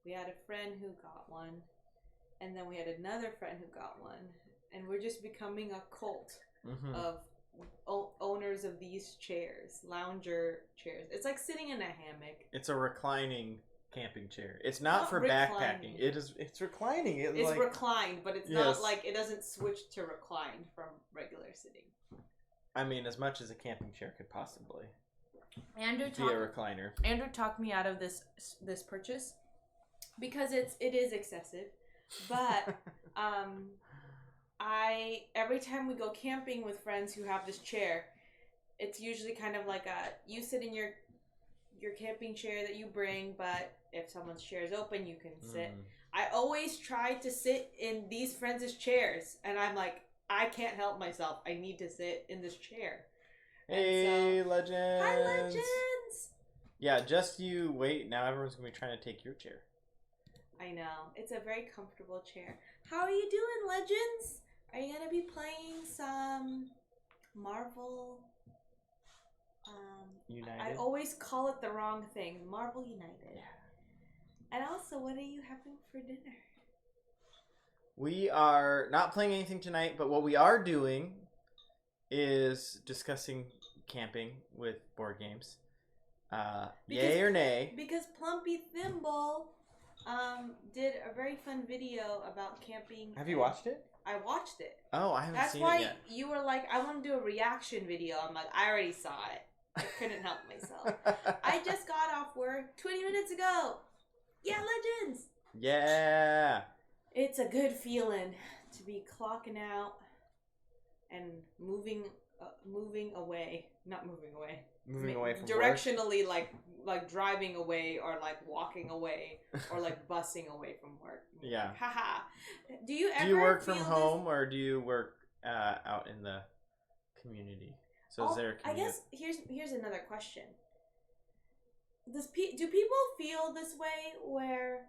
we had a friend who got one, and then we had another friend who got one, and we're just becoming a cult of owners of these chairs, lounger chairs. It's like sitting in a hammock. It's a reclining camping chair. It's not for backpacking. It's reclining. It's like, reclined, but it's not like it doesn't switch to recline from regular sitting. I mean, as much as a camping chair could possibly be a recliner. Andrew talked me out of this purchase because it is excessive, but every time we go camping with friends who have this chair, it's usually kind of like you sit in your camping chair that you bring, but if someone's chair is open, you can sit. I always try to sit in these friends' chairs, and I'm like, I can't help myself. I need to sit in this chair. Hey, Legends! Hi, Legends! Yeah, just you wait. Now everyone's going to be trying to take your chair. I know. It's a very comfortable chair. How are you doing, Legends? Are you going to be playing some Marvel... United? I always call it the wrong thing. Marvel United. Yeah. And also, what are you having for dinner? We are not playing anything tonight, but what we are doing is discussing camping with board games. Yay or nay? Because Plumpy Thimble did a very fun video about camping. Have you watched it? I watched it. Oh, I haven't seen it yet. That's why you were like, I want to do a reaction video. I'm like, I already saw it. I couldn't help myself. I just got off work 20 minutes ago. Yeah, Legends. Yeah. It's a good feeling to be clocking out and moving away. Not moving away. Moving away from directionally, work. like driving away, or like walking away, or like busing away from work. Yeah. Haha. Do you work from home, or do you work out in the community? So is there a community? I guess here's another question. Do people feel this way where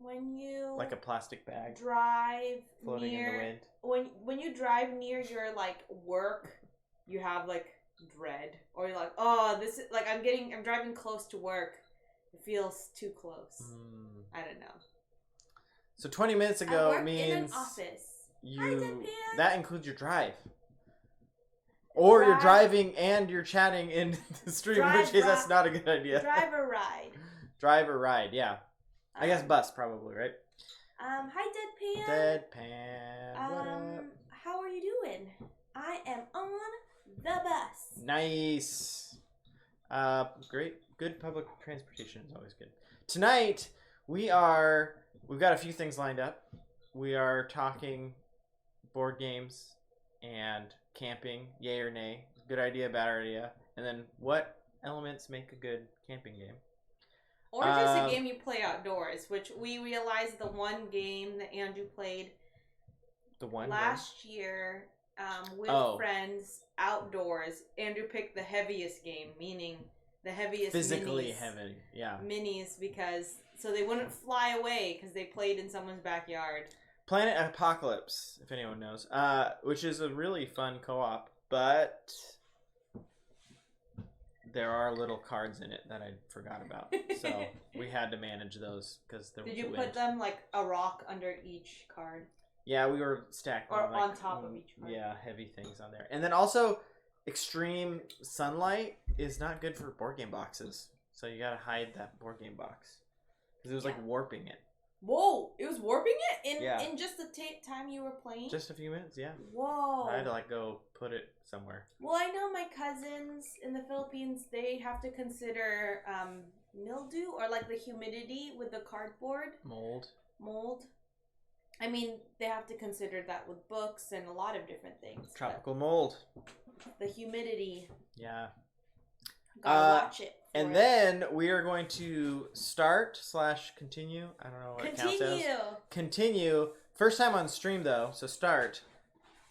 when you like a plastic bag drive floating in the wind? When you drive near your like work, you have like dread, or you're like, oh, this is like I'm driving close to work. It feels too close. I don't know. So 20 minutes ago means in an office. That includes your drive. Or you're driving and you're chatting in the stream, that's not a good idea. Drive or ride. Drive or ride, yeah. I guess bus probably, right? Hi, Deadpan. Deadpan. What up? How are you doing? I am on the bus. Nice. Great. Good public transportation is always good. Tonight we've got a few things lined up. We are talking board games and camping, yay or nay, good idea, bad idea, and then what elements make a good camping game. Or just a game you play outdoors, which we realized the one game that Andrew played last year with friends outdoors. Andrew picked the heaviest game, meaning the heaviest physically heavy, yeah. Minis, because so they wouldn't fly away because they played in someone's backyard. Planet Apocalypse, if anyone knows, which is a really fun co-op, but there are little cards in it that I forgot about, so we had to manage those because there was Did you put them like a rock under each card? Yeah, we were stacking or on top of each card. Yeah, heavy things on there, and then also extreme sunlight is not good for board game boxes, so you gotta hide that board game box because it was like warping it. Whoa! It was warping it in just the time you were playing? Just a few minutes, yeah. Whoa. I had to like go put it somewhere. Well, I know my cousins in the Philippines, they have to consider mildew or like the humidity with the cardboard. Mold. I mean, they have to consider that with books and a lot of different things. Tropical mold. The humidity. Yeah. Gotta watch it. And then we are going to start/continue. I don't know what it counts as. Continue. First time on stream though, so start.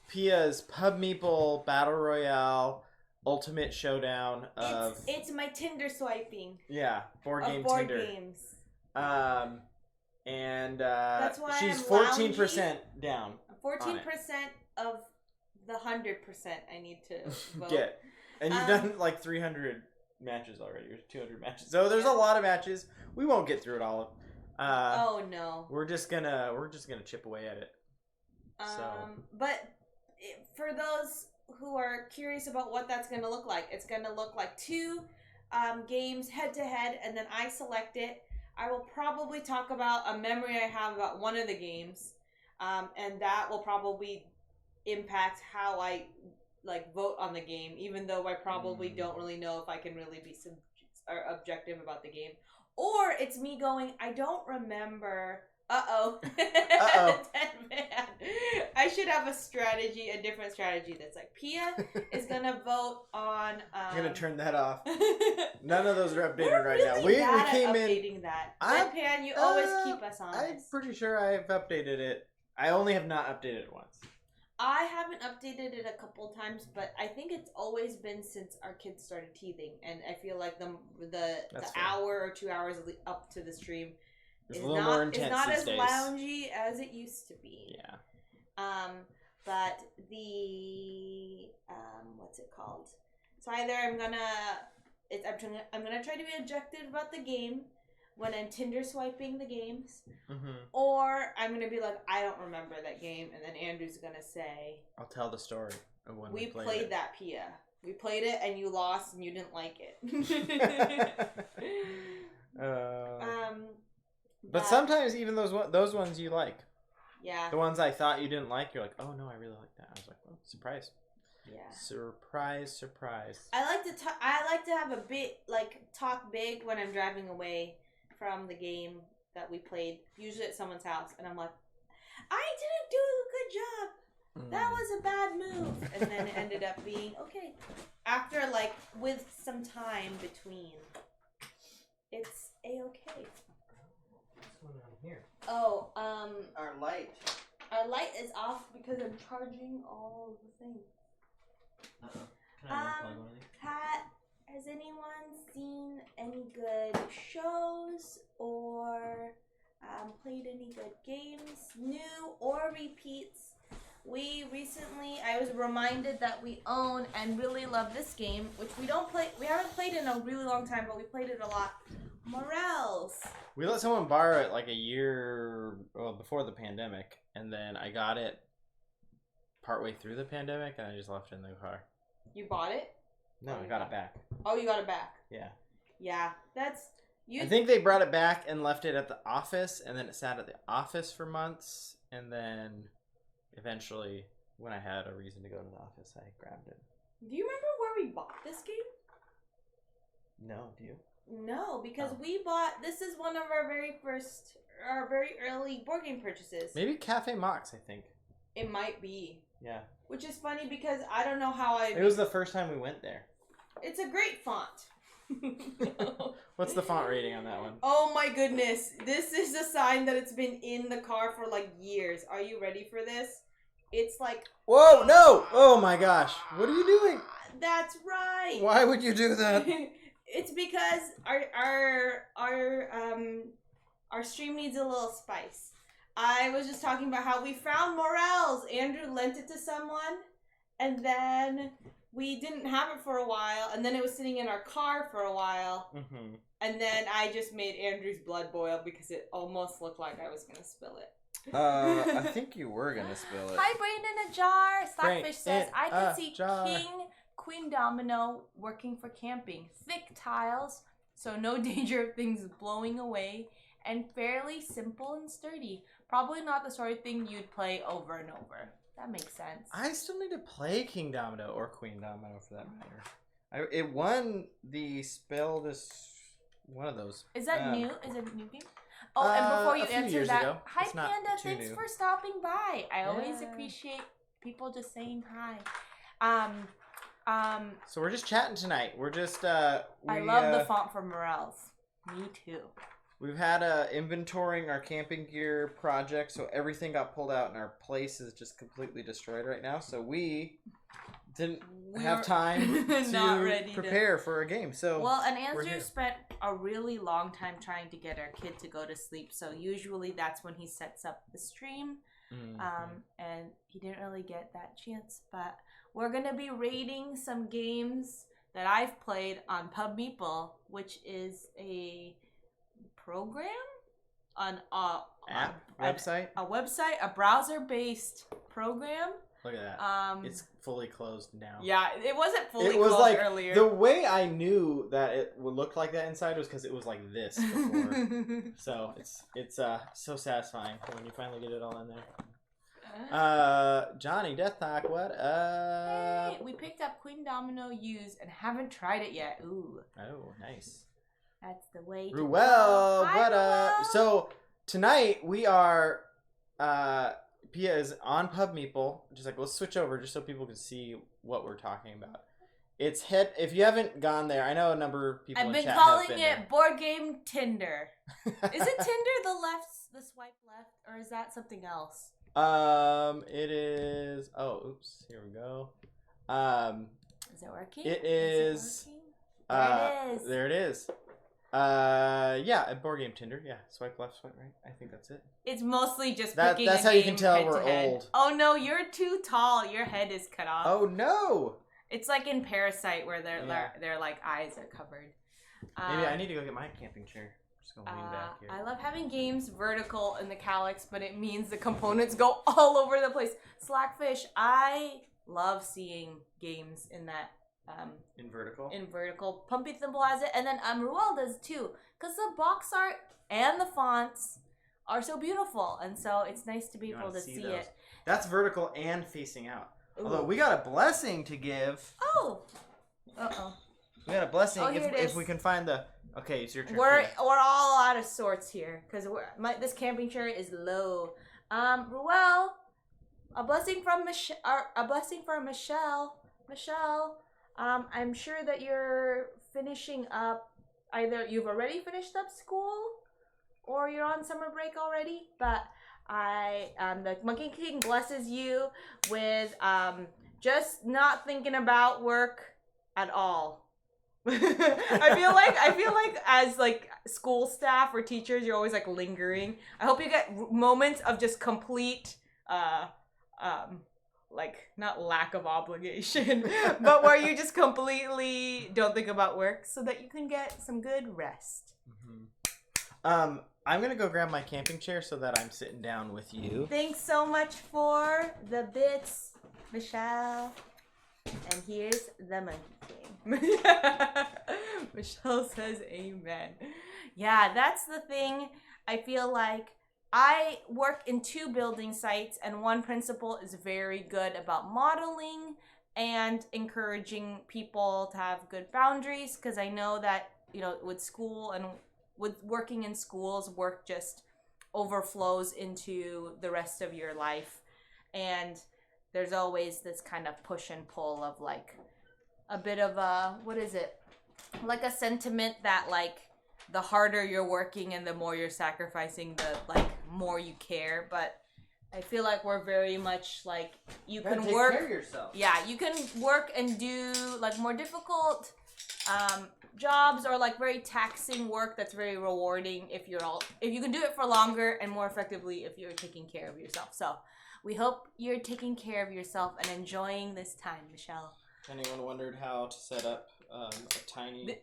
Pia's Pub Meeple Battle Royale Ultimate Showdown of. It's my Tinder swiping. Yeah, board game board Tinder. Games. And that's why she's 14% down. 14% of the 100% I need to vote. Get. And you've done like 300 matches already, or 200 matches. So there's a lot of matches. We won't get through it all. Oh no. We're just gonna chip away at it. But for those who are curious about what that's gonna look like, it's gonna look like 2 games head to head, and then I select it. I will probably talk about a memory I have about one of the games, and that will probably impact how I vote on the game, even though I probably don't really know if I can really be objective about the game. Or it's me going, I don't remember. Uh-oh. I should have a different strategy that's like, Pia is going to vote on... I'm going to turn that off. None of those are updated We're right really now. We came updating in... that. Deadpan, you always keep us honest. I'm pretty sure I've updated it. I only have not updated it once. I haven't updated it a couple times, but I think it's always been since our kids started teething, and I feel like the hour or 2 hours up to the stream it's a little more intense. It's not as days. loungy as it used to be. Yeah. But the what's it called? So either I'm gonna try to be objective about the game when I'm Tinder swiping the games, or I'm gonna be like, I don't remember that game, and then Andrew's gonna say, I'll tell the story of when we played that, Pia. We played it and you lost and you didn't like it. But sometimes even those ones you like. Yeah. The ones I thought you didn't like, you're like, oh no, I really like that. I was like, oh, surprise. Yeah. Surprise. I like to have a bit talk big when I'm driving away from the game that we played, usually at someone's house, and I'm like, I didn't do a good job. That was a bad move. And then it ended up being okay. After with some time between. It's a-okay. What's going on here? Oh, our light. Our light is off because I'm charging all of the things. Can I unplug one of these? Pat, has anyone seen any good shows or played any good games, new or repeats? I was reminded that we own and really love this game, which we haven't played in a really long time, but we played it a lot. Morels. We let someone borrow it a year before the pandemic, and then I got it partway through the pandemic, and I just left it in the car. You bought it? No, I got it back. Oh, you got it back? Yeah. Yeah, I think they brought it back and left it at the office, and then it sat at the office for months, and then eventually, when I had a reason to go to the office, I grabbed it. Do you remember where we bought this game? No, do you? No, because this is one of our very early board game purchases. Maybe Cafe Mox, I think. It might be. Yeah. Which is funny because I don't know how It was the first time we went there. It's a great font. What's the font rating on that one? Oh my goodness. This is a sign that it's been in the car for years. Are you ready for this? It's Whoa, no! Oh my gosh. What are you doing? That's right. Why would you do that? It's because our stream needs a little spice. I was just talking about how we found Morels. Andrew lent it to someone, and then we didn't have it for a while, and then it was sitting in our car for a while, and then I just made Andrew's blood boil because it almost looked like I was going to spill it. I think you were going to spill it. Hi, Brain in a Jar. Slackfish says, I can see King, Queen Domino working for camping. Thick tiles, so no danger of things blowing away, and fairly simple and sturdy. Probably not the sort of thing you'd play over and over. That makes sense. I still need to play King Domino or Queen Domino for that matter. It won the Spell this one of those. Is that new? Is it a new game? Oh, and before you answer that, hi Panda, thanks for stopping by. I always appreciate people just saying hi. So we're just chatting tonight. We're just I love the font for Morels. Me too. We've had inventorying our camping gear project, so everything got pulled out and our place is just completely destroyed right now. So we didn't have time to prepare for a game. So and Andrew spent a really long time trying to get our kid to go to sleep. So usually that's when he sets up the stream, and he didn't really get that chance. But we're gonna be rating some games that I've played on Pub Meeple, which is a program website. A website, a browser-based program. Look at that. It's fully closed now. Yeah, it wasn't fully it was closed like, earlier. The way I knew that it would look like that inside was because it was like this before. So it's so satisfying when you finally get it all in there. Johnny Deathlock, what up? Hey, we picked up Queen Domino used and haven't tried it yet. Ooh. Oh, nice. That's the way to Ruel, go. what Hi, up? Ruel. So tonight we are Pia is on Pub Meeple. Just like, let's switch over just so people can see what we're talking about. It's if you haven't gone there, I know a number of people I've in been chat calling have been it Board Game Tinder. Is it Tinder the swipe left, or is that something else? It is. Oh, oops. Here we go. Is it working? It is. There it is. There it is. Yeah, a Board Game Tinder. Yeah, swipe left, swipe right. I think that's it. It's mostly just picking That's a how you game can tell head we're to head. old. Oh no, you're too tall. Your head is cut off. Oh no! It's like in Parasite where their like eyes are covered. Maybe I need to go get my camping chair. Just gonna lean back here. I love having games vertical in the calyx, but it means the components go all over the place. Slackfish, I love seeing games in that. In vertical? In vertical. Pumpy Thimble has it, and then Ruel does too. Because the box art and the fonts are so beautiful, and so it's nice to be able to see it. That's vertical and facing out. Ooh. Although we got a blessing to give. Oh! Uh-oh. We got a blessing if we can find the... Okay, it's your turn. We're all out of sorts here, because this camping chair is low. Ruel, a blessing from Michelle. Michelle, I'm sure that you're finishing up. Either you've already finished up school, or you're on summer break already. But the Monkey King blesses you with just not thinking about work at all. I feel like as like school staff or teachers, you're always like lingering. I hope you get moments of just complete like not lack of obligation, but where you just completely don't think about work, so that you can get some good rest. Mm-hmm. I'm gonna go grab my camping chair so that I'm sitting down with you. Thanks so much for the bits, Michelle. And here's the Monkey King. Michelle says amen. Yeah, that's the thing. I feel like I work in 2 building sites, and one principal is very good about modeling and encouraging people to have good boundaries, because I know that, with school and with working in schools, work just overflows into the rest of your life. And there's always this kind of push and pull of like a bit of a, what is it? Like a sentiment that like the harder you're working and the more you're sacrificing, the like more you care. But I feel like we're very much like you can work. Take care of yourself. Yeah, you can work and do like more difficult jobs or like very taxing work that's very rewarding if you can do it for longer and more effectively if you're taking care of yourself. So we hope you're taking care of yourself and enjoying this time, Michelle. Anyone wondered how to set up a tiny...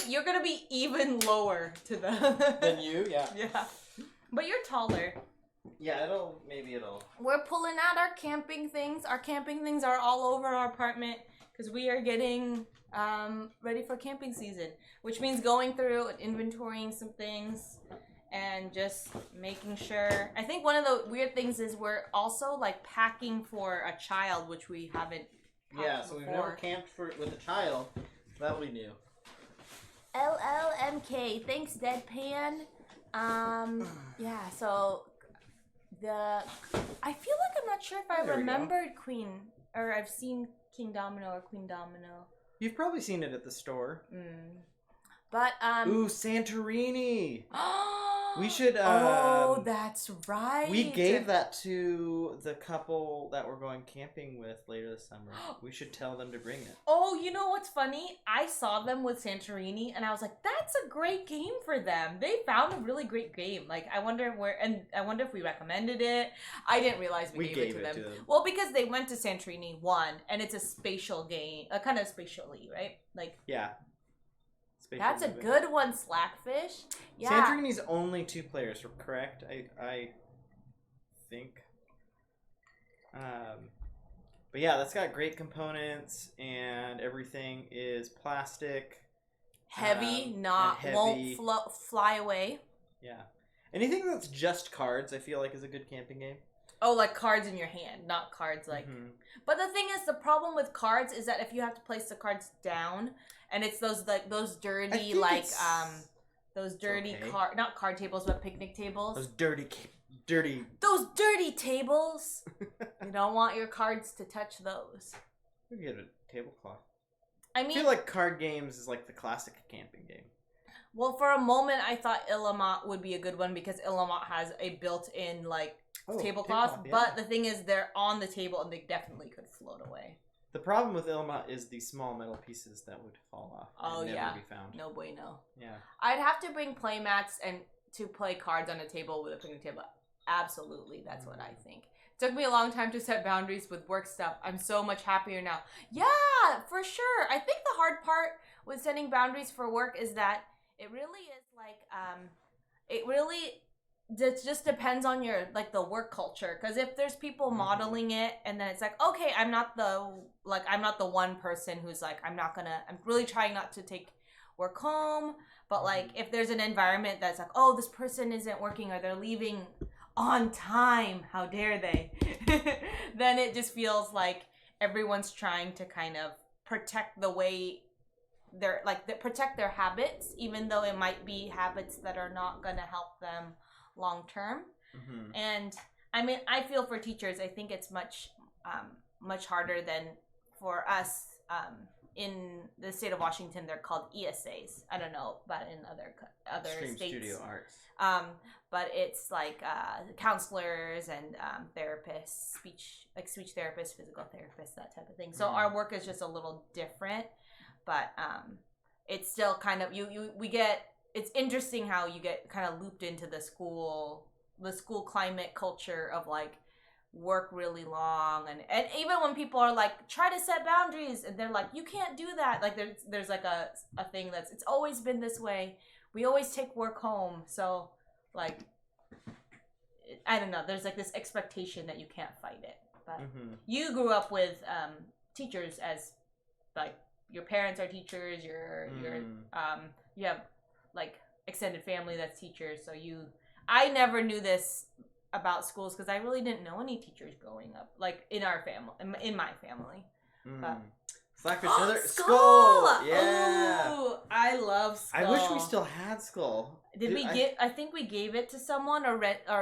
You're gonna be even lower to the... Than you? Yeah. Yeah. But you're taller. Yeah, maybe it'll... We're pulling out our camping things. Our camping things are all over our apartment because we are getting ready for camping season, which means going through and inventorying some things and just making sure. I think one of the weird things is we're also like packing for a child, which we haven't. Yeah, so we've never camped with a child. That'll be new. LLMK, thanks Deadpan. Yeah, so I feel like I'm not sure if I remembered Queen, or I've seen King Domino or Queen Domino. You've probably seen it at the store. But ooh, Santorini. We should oh, that's right. We gave that to the couple that we're going camping with later this summer. We should tell them to bring it. Oh, you know what's funny? I saw them with Santorini and I was like, that's a great game for them. They found a really great game. Like, I wonder if we recommended it. I didn't realize we gave it to them. Well, because they went to Santorini 1 and it's a spatial game, kind of spatially, right? Like, yeah. Spatial That's a movement. good one, Slackfish. Yeah. Santorini's only 2 players, correct? I think. But yeah, that's got great components, and everything is plastic. Heavy, heavy. won't fly away. Yeah. Anything that's just cards, I feel like, is a good camping game. Oh, like cards in your hand, not cards like. Mm-hmm. But the thing is, the problem with cards is that if you have to place the cards down, and it's those dirty those dirty not card tables but picnic tables. Those dirty. Those dirty tables. You don't want your cards to touch those. We get a tablecloth. I mean, I feel like card games is like the classic camping game. Well, for a moment, I thought Illamont would be a good one because Illamont has a built-in tablecloth. Yeah. But the thing is, they're on the table and they definitely could float away. The problem with Illamont is the small metal pieces that would fall off. Oh, and yeah. never be found. No bueno. Yeah. I'd have to bring play mats and to play cards on a table with a picnic table. Absolutely, that's what I think. It took me a long time to set boundaries with work stuff. I'm so much happier now. Yeah, for sure. I think the hard part with setting boundaries for work is that it really is it just depends on your the work culture. Because if there's people modeling it, and then it's like, okay, I'm not the one person who's like, I'm really trying not to take work home. But if there's an environment that's like, oh, this person isn't working or they're leaving on time, how dare they? Then it just feels like everyone's trying to kind of protect the way they're protect their habits, even though it might be habits that are not going to help them long term. Mm-hmm. And I mean, I feel for teachers, I think it's much harder than for us. In the state of Washington, they're called ESAs. I don't know, but in other Extreme states, Studio Arts. But it's counselors and therapists, speech therapists, physical therapists, that type of thing. So our work is just a little different, but it's still kind of it's interesting how you get kind of looped into the school climate culture of work really long, and even when people are try to set boundaries, and they're like, you can't do that. There's a thing it's always been this way. We always take work home, so I don't know. There's this expectation that you can't fight it. But you grew up with teachers as your parents are teachers. You have extended family that's teachers. So I never knew this about schools because I really didn't know any teachers growing up in our family, in my family. But Slackfish, Skull! Yeah. Ooh, I love Skull. I wish we still had Skull. I think we gave it to someone or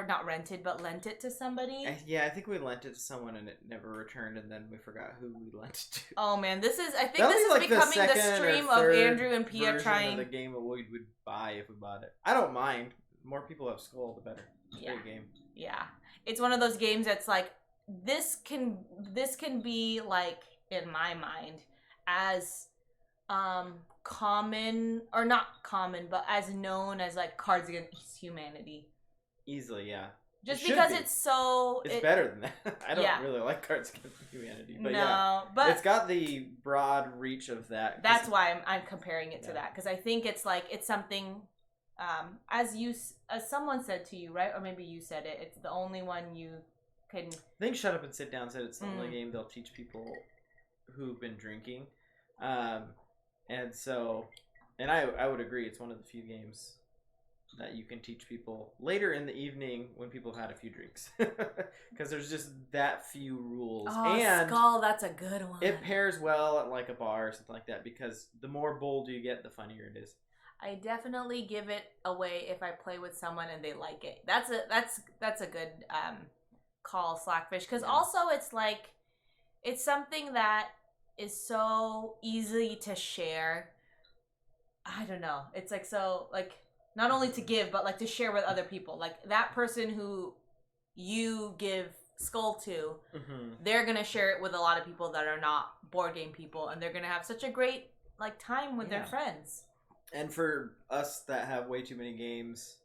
not rented, but lent it to somebody. I think we lent it to someone and it never returned, and then we forgot who we lent it to. Oh man, this is becoming the stream of Andrew and Pia trying of the game that we would buy if we bought it. I don't mind. The more people have Skull, the better. It's a great game. Yeah. It's one of those games that's this can be in my mind as common, or not common, but as known as Cards Against Humanity. Easily, yeah. Just because it's better than that. I don't really like Cards Against Humanity, but but it's got the broad reach of that. That's why I'm comparing it to that, because I think it's something. As someone said to you, right? Or maybe you said it. It's the only one you can. I think Shut Up and Sit Down said it's the only game they'll teach people who've been drinking, and I would agree. It's one of the few games that you can teach people later in the evening when people have had a few drinks, because there's just that few rules. Oh, and Skull, that's a good one. It pairs well at a bar or something like that, because the more bold you get, the funnier it is. I definitely give it away if I play with someone and they like it. That's a good call, Slackfish, because also it's something that is so easy to share. I don't know. It's not only to give, but to share with other people. That person who you give Skull to, they're gonna share it with a lot of people that are not board game people, and they're gonna have such a great time with their friends. And for us that have way too many games,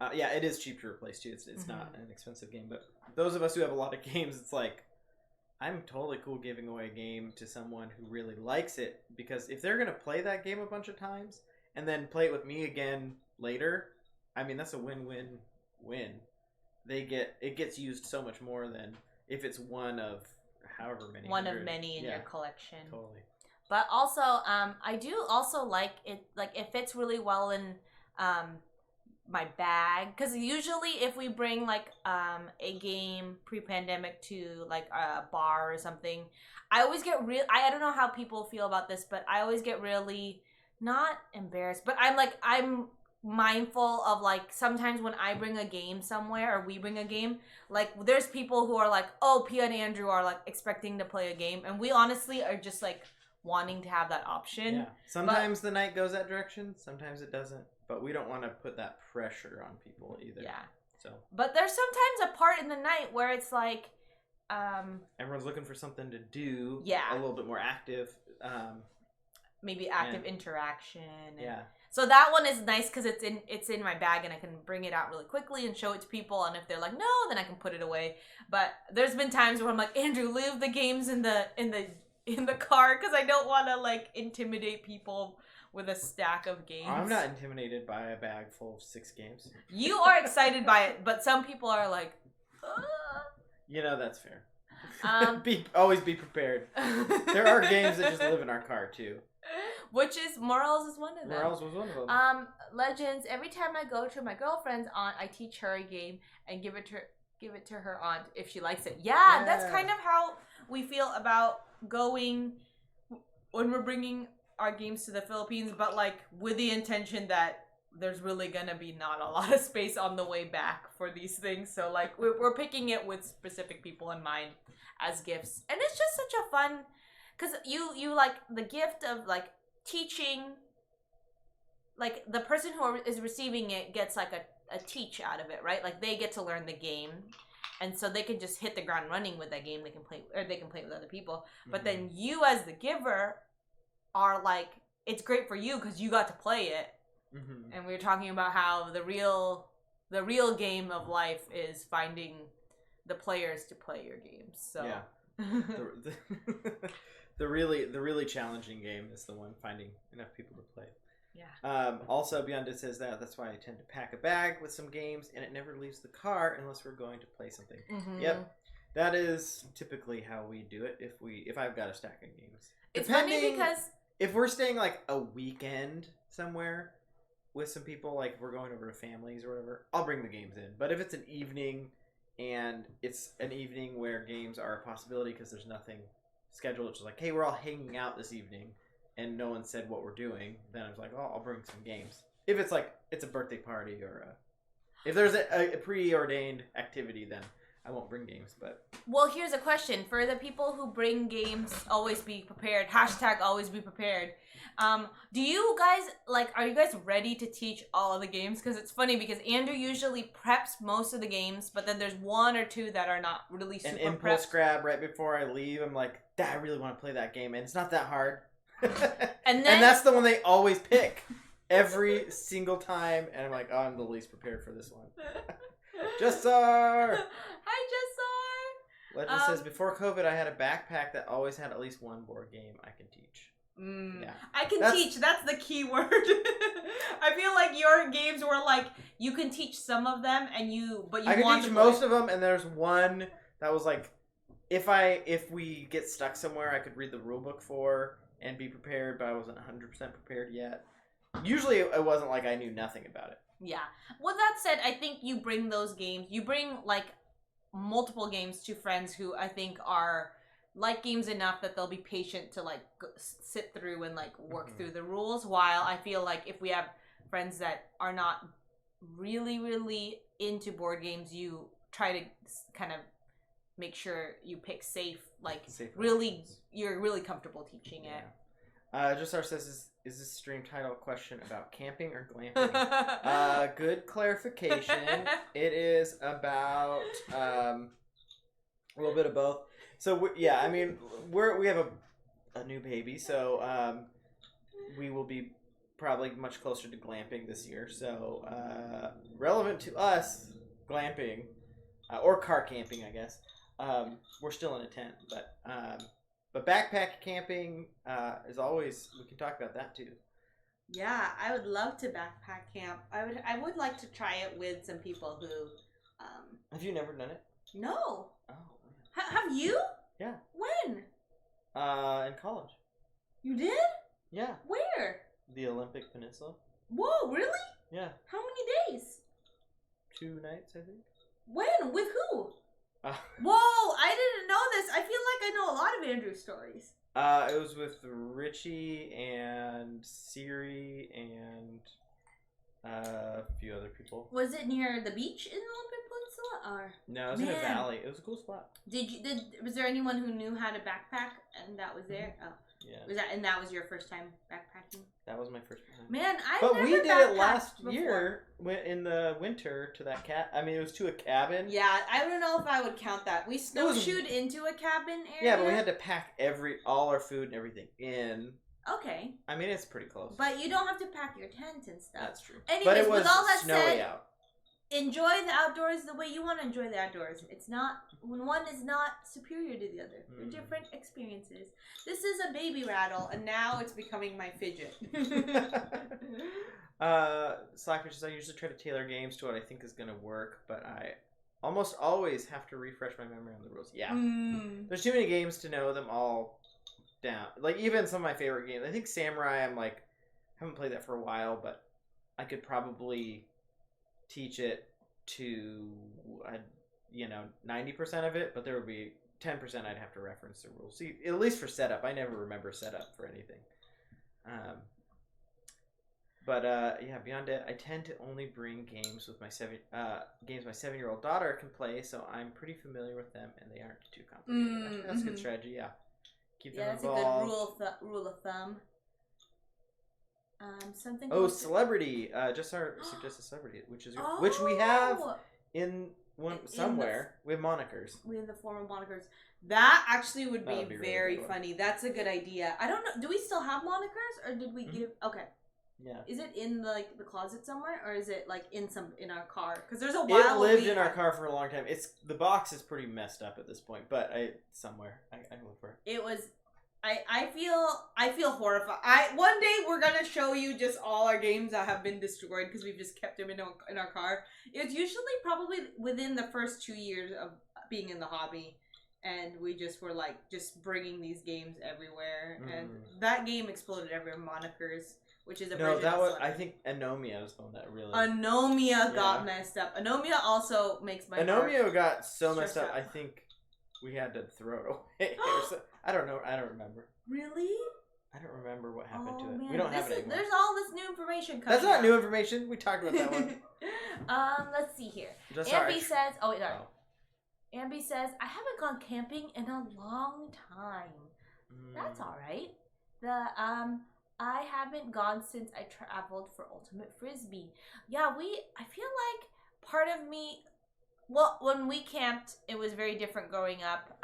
it is cheap to replace too. It's not an expensive game, but those of us who have a lot of games, it's I'm totally cool giving away a game to someone who really likes it, because if they're gonna play that game a bunch of times and then play it with me again later, I mean, that's a win-win-win. It gets used so much more than if it's one of however many. One of many in your collection. Totally. But also, I do also like it. Like it fits really well in my bag, because usually if we bring like a game pre-pandemic to like a bar or something, I always get I don't know how people feel about this, but I always get really not embarrassed, but I'm mindful of like sometimes when I bring a game somewhere or we bring a game, like there's people who are like, oh, Pia and Andrew are like expecting to play a game, and we honestly are just like wanting to have that option. Yeah. Sometimes the night goes that direction, sometimes it doesn't. But we don't want to put that pressure on people either. Yeah. So. But there's sometimes a part in the night where it's like, everyone's looking for something to do. Yeah. A little bit more active. Maybe active interaction. Yeah. So that one is nice because it's in my bag and I can bring it out really quickly and show it to people. And if they're like, no, then I can put it away. But there's been times where I'm like, Andrew, leave the games in the car because I don't want to like intimidate people with a stack of games. I'm not intimidated by a bag full of 6 games. You are excited by it, but some people are like, You know, that's fair. Always be prepared. There are games that just live in our car too. Which is Morals is one of them. Morals was one of them. Legends. Every time I go to my girlfriend's aunt, I teach her a game and give it to her aunt if she likes it. Yeah, that's kind of how we feel about going when we're bringing our games to the Philippines, but like with the intention that there's really gonna be not a lot of space on the way back for these things. So like we're picking it with specific people in mind as gifts, and it's just such a fun, because you like the gift of like teaching, like the person who is receiving it gets like a teach out of it, right? Like they get to learn the game, and so they can just hit the ground running with that game. They can play with other people. But then you as the giver are like, it's great for you because you got to play it. Mm-hmm. And we were talking about how the real game of life is finding the players to play your games. So yeah, the really challenging game is the one finding enough people to play. Yeah. Also, Beyond says that's why I tend to pack a bag with some games, and it never leaves the car unless we're going to play something. Mm-hmm. Yep, that is typically how we do it. If I've got a stack of games, it's funny because if we're staying like a weekend somewhere with some people, like if we're going over to families or whatever, I'll bring the games in. But if it's an evening and it's an evening where games are a possibility because there's nothing scheduled, it's just like, hey, we're all hanging out this evening and no one said what we're doing, then I was like, oh, I'll bring some games. If it's like it's a birthday party or if there's a preordained activity, then I won't bring games. But well, here's a question for the people who bring games. Always be prepared. # always be prepared. Do you guys are you guys ready to teach all of the games? Because it's funny because Andrew usually preps most of the games, but then there's 1 or 2 that are not really super. An impulse grab right before I leave. I'm like, Dad, I really want to play that game, and it's not that hard. And that's the one they always pick every single time, and I'm like, oh, I'm the least prepared for this one. Jessar! Hi, Jessar! Legend says, before COVID, I had a backpack that always had at least 1 board game I can teach. Yeah. I can teach. That's the key word. I feel like your games were like, you can teach some of them, but you I want can teach to most of them, and there's one that was like, if we get stuck somewhere, I could read the rule book for and be prepared, but I wasn't 100% prepared yet. Usually, it wasn't like I knew nothing about it. Yeah. With that said, I think you bring those games. You bring like multiple games to friends who I think are like games enough that they'll be patient to like sit through and like work through the rules. While I feel like if we have friends that are not really into board games, you try to kind of make sure you pick safe options. You're really comfortable teaching it. Jessar says, is this stream title a question about camping or glamping? Good clarification. It is about a little bit of both. So we have a new baby, so we will be probably much closer to glamping this year. So relevant to us, glamping or car camping, I guess. We're still in a tent, but backpack camping is always, we can talk about that too. Yeah, I would love to backpack camp. I would like to try it with some people who Have you never done it? no. Oh. Have you? Yeah. When? In college. You did? Yeah. Where? The Olympic Peninsula. Whoa, really? Yeah. How many days? 2 nights, I think. When? With who? Uh, Whoa, I didn't know this. I feel like I know a lot of Andrew's stories. it was with Richie and Siri and a few other people. Was it near the beach in the Olympic Peninsula, or No, it was in a Man. valley. It was a cool spot. was there anyone who knew how to backpack and that was there? Oh, Yeah. that was your first time backpacking? That was my first time. Man, But never we did it backpacked last before. year in the winter to that I mean, it was to a cabin. Yeah, I don't know if I would count that. We snowshoed into a cabin area. Yeah, but we had to pack all our food and everything in. Okay. I mean, it's pretty close. But you don't have to pack your tent and stuff. That's true. Anyways, but it was with all that snowy said, out. enjoy the outdoors the way you want to enjoy the outdoors. It's not when one is not superior to the other. They're different experiences. This is a baby rattle, and now it's becoming my fidget. Slacker says I usually try to tailor games to what I think is going to work, but I almost always have to refresh my memory on the rules. Yeah, there's too many games to know them all down. Like even some of my favorite games. I think Samurai. Haven't played that for a while, but I could probably teach it to 90% of it, but there would be 10% I'd have to reference the rules. See, at least for setup, I never remember setup for anything. But beyond that, I tend to only bring games with my 7-year-old daughter can play, so I'm pretty familiar with them, and they aren't too complicated. That's a good strategy. Yeah, keep them involved. That's a good rule of thumb. Something. Celebrity. Just suggested celebrity, which we have in one somewhere. We have monikers. We have the form of monikers. That actually would be That'd be very really funny. That's a good idea. I don't know. Do we still have monikers, or did we give? Okay. Yeah. Is it in the closet somewhere, or is it like in our car? Because there's a while. It lived in our car for a long time. The box is pretty messed up at this point, but somewhere I look for it. It was. I feel horrified. One day we're gonna show you just all our games that have been destroyed because we've just kept them in our car. It's usually probably within the first 2 years of being in the hobby, and we just were just bringing these games everywhere, and that game exploded everywhere. Monikers, which is a version of I think Anomia was the one that really. Anomia got messed up. Anomia also makes my Anomia got so messed up. I think we had to throw it away. I don't know. I don't remember. Really? I don't remember what happened to it. Man. We don't have it anymore. There's all this new information coming. That's not new information. We talked about that one. Let's see here. Just Ambi says, Ambi says, I haven't gone camping in a long time. That's all right. I haven't gone since I traveled for Ultimate Frisbee. Yeah, I feel like part of me, well, when we camped, it was very different growing up.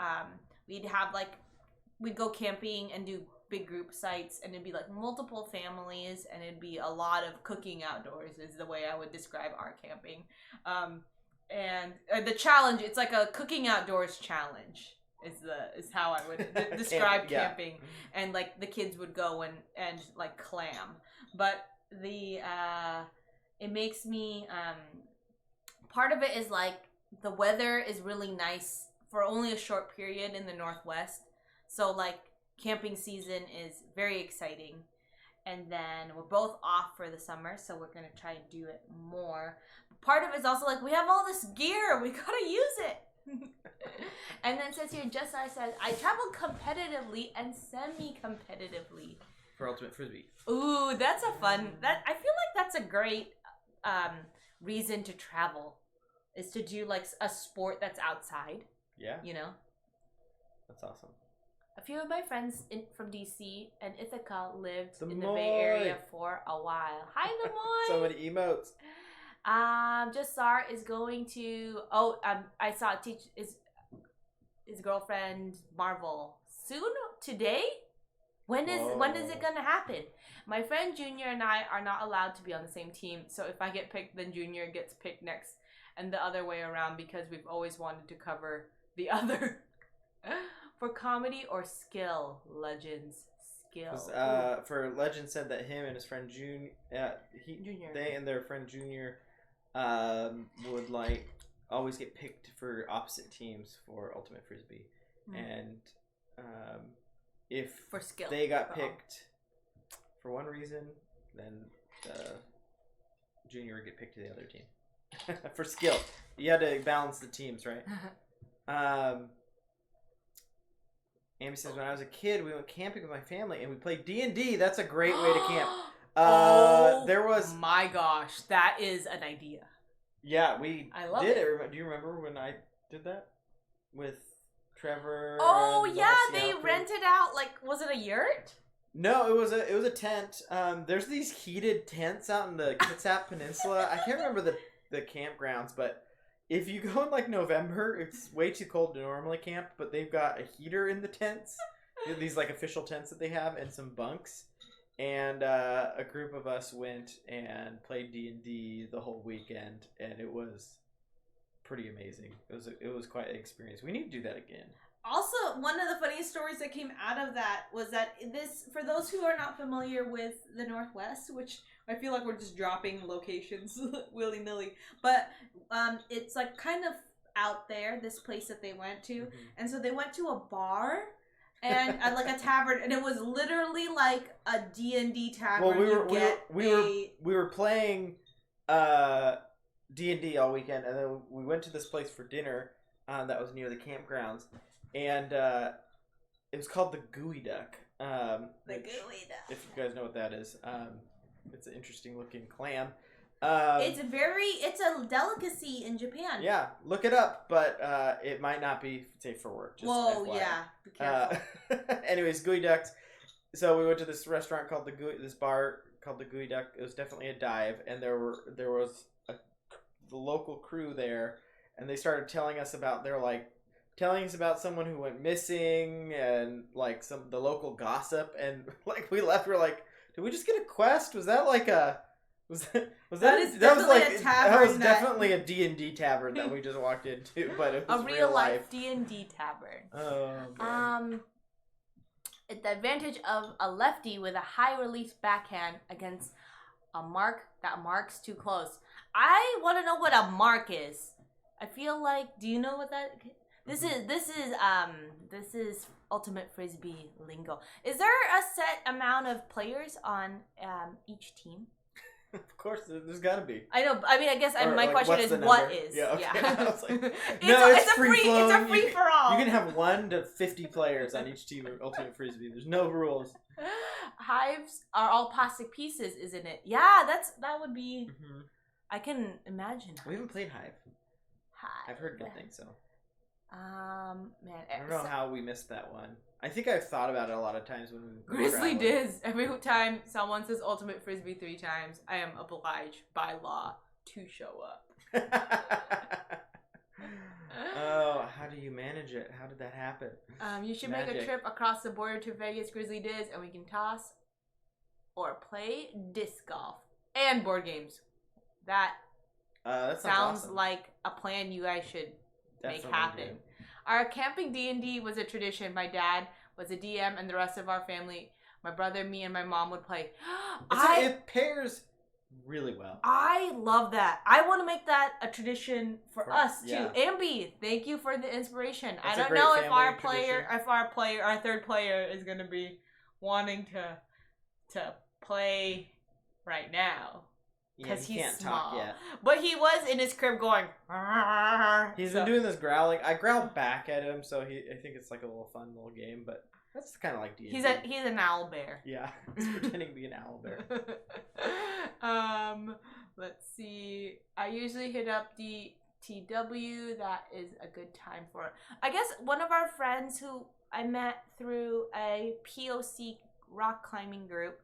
We'd go camping and do big group sites, and it'd be multiple families, and it'd be a lot of cooking outdoors is the way I would describe our camping. And the challenge, it's like a cooking outdoors challenge is how I would describe camping. And the kids would go and clam. But it makes me, part of it is the weather is really nice for only a short period in the Northwest. So camping season is very exciting. And then we're both off for the summer, so we're going to try and do it more. Part of it is also we have all this gear, we got to use it. And then it says here, Just I says, I travel competitively and semi-competitively. For Ultimate Frisbee. Ooh, that's a fun, I feel like that's a great reason to travel, is to do a sport that's outside. Yeah. That's awesome. A few of my friends from DC and Ithaca lived in the Bay Area for a while. Hi, Lemoyne! So many emotes. Jassar is going to. I saw teach his girlfriend Marvel soon today. When is it gonna happen? My friend Junior and I are not allowed to be on the same team. So if I get picked, then Junior gets picked next, and the other way around, because we've always wanted to cover the other. For comedy or skill, Legends. skill. For Legend said that him and his friend Junior. They and their friend Junior would like always get picked for opposite teams for Ultimate Frisbee, and if for skill they got picked for one reason, then the Junior would get picked to the other team for skill. You had to balance the teams, right? Amy says, when I was a kid, we went camping with my family and we played D&D. That's a great way to camp. There was... my gosh, that is an idea. Yeah, we I love did it. it. Do you remember when I did that? With Trevor? Oh, and yeah, the they crew? rented out, like, was it a yurt? No, it was a tent. There's these heated tents out in the Kitsap Peninsula. I can't remember the campgrounds, but if you go in like November, it's way too cold to normally camp, but they've got a heater in the tents. These like official tents that they have and some bunks. And a group of us went and played D&D the whole weekend, and it was pretty amazing. It was quite an experience. We need to do that again. Also, one of the funniest stories that came out of that was that this, for those who are not familiar with the Northwest, which I feel like we're just dropping locations willy-nilly, but it's like kind of out there, this place that they went to, and so they went to a bar and like a tavern, and it was literally like a D&D tavern. Well, we were playing D&D all weekend, and then we went to this place for dinner that was near the campgrounds. And it was called the Gooey Duck. Gooey Duck. If you guys know what that is, it's an interesting looking clam. It's a delicacy in Japan. Yeah, look it up, but it might not be safe for work. Just Whoa, FYI. yeah, be careful. Anyways, Gooey Ducks. So we went to this restaurant called this bar called the Gooey Duck. It was definitely a dive, and there was the local crew there, and they started telling us about someone who went missing and like the local gossip, and like we left, we're like, did we just get a quest? Was that like a that was definitely a D&D tavern that we just walked into, but it was a real life D&D tavern. Oh man. The advantage of a lefty with a high release backhand against a mark that marks too close. I want to know what a mark is. I feel like, do you know what that? This is Ultimate Frisbee lingo. Is there a set amount of players on each team? Of course, there's got to be. I know. I mean, I guess my question is, what is? Yeah. Okay. I was like, it's a free for all. You can have 1 to 50 players on each team of Ultimate Frisbee. There's no rules. Hives are all plastic pieces, isn't it? Yeah, that would be. Mm-hmm. I can imagine. We haven't played Hive. I've heard good things, so. Man, I don't know how we missed that one. I think I've thought about it a lot of times when we Grizzly Diz. Every time someone says Ultimate Frisbee 3 times, I am obliged by law to show up. Oh, how do you manage it? How did that happen? You should make a trip across the border to Vegas, Grizzly Diz, and we can toss or play disc golf and board games. That sounds awesome. like a plan you guys should Definitely make happen. do. Our camping D&D was a tradition. My dad was a DM, and the rest of our family, my brother, me, and my mom would play. It pairs really well. I love that. I want to make that a tradition for us too. Yeah. Ambi, thank you for the inspiration. That's I don't a great know if family our third player is going to be wanting to play right now. Because he he's can't small. talk yet. But he was in his crib going. He's been doing this growling. I growled back at him, so I think it's like a little fun little game. But that's kind of like D&D. He's an owl bear. Yeah, he's pretending to be an owl bear. Let's see. I usually hit up the TW. That is a good time for it. I guess one of our friends who I met through a POC rock climbing group.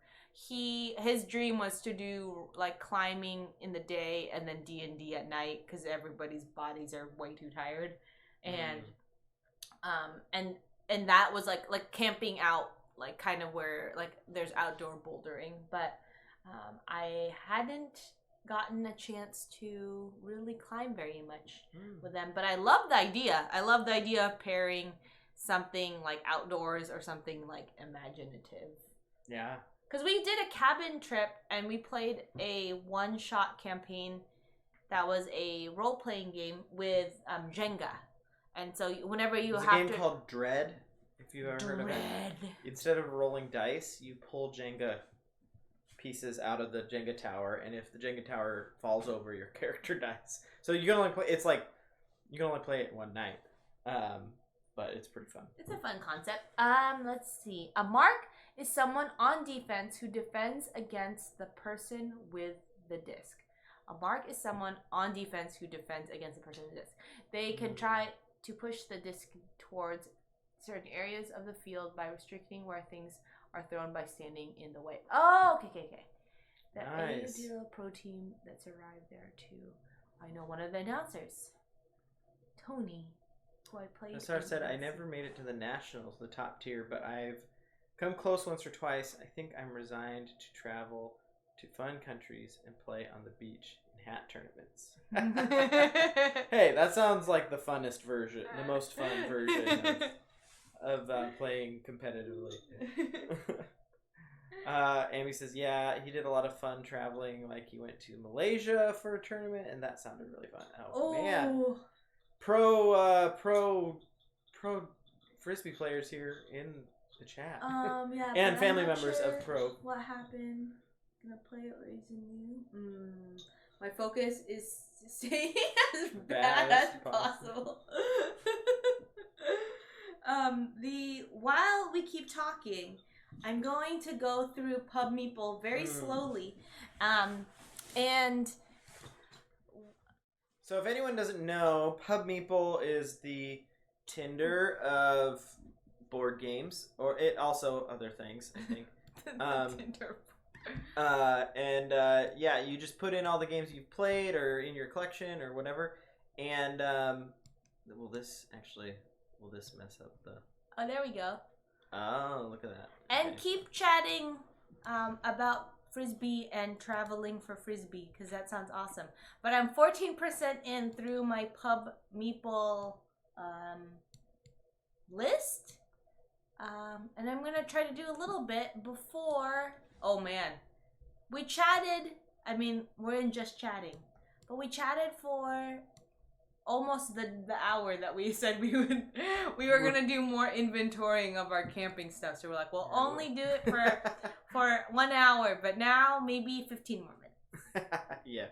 His dream was to do like climbing in the day and then D&D at night because everybody's bodies are way too tired, and and that was like camping out, like kind of where like there's outdoor bouldering, but I hadn't gotten a chance to really climb very much with them, but I love the idea. I love the idea of pairing something like outdoors or something like imaginative. Yeah. Because we did a cabin trip and we played a one-shot campaign that was a role-playing game with Jenga. And so whenever you There's have a game to... called Dread, if you've ever heard of it. Instead of rolling dice, you pull Jenga pieces out of the Jenga tower, and if the Jenga tower falls over, your character dies. So you can only play. It's like you can only play it one night, but it's pretty fun. It's a fun concept. Let's see. A mark is someone on defense who defends against the person with the disc. A mark is someone on defense who defends against the person with the disc. They can try to push the disc towards certain areas of the field by restricting where things are thrown by standing in the way. Oh, okay. The Nice. ideal pro team that's arrived there too. I know one of the announcers, Tony, who I played. As I said, I never made it to the nationals, the top tier, but I've come close once or twice. I think I'm resigned to travel to fun countries and play on the beach in hat tournaments. Hey, that sounds like the funnest version, the most fun version of playing competitively. Amy says, yeah, he did a lot of fun traveling. Like he went to Malaysia for a tournament, and that sounded really fun. Oh man, pro frisbee players here in the chat. Yeah, and family members of pro. What happened? Gonna play it or is it new? My focus is staying as bad as possible. While we keep talking, I'm going to go through Pub Meeple very slowly, and so if anyone doesn't know, Pub Meeple is the Tinder of board games, or it also other things, I think. Tinder. Yeah, you just put in all the games you've played or in your collection or whatever, and will this mess up the... Oh, there we go. Oh, look at that. And keep chatting about Frisbee and traveling for Frisbee, because that sounds awesome. But I'm 14% in through my Pub Meeple list. And I'm going to try to do a little bit before... Oh, man. We chatted... I mean, we're in just chatting. But we chatted for almost the hour that we said we were going to do more inventorying of our camping stuff. So we're like, we'll only do it for 1 hour. But now, maybe 15 more minutes. Yeah.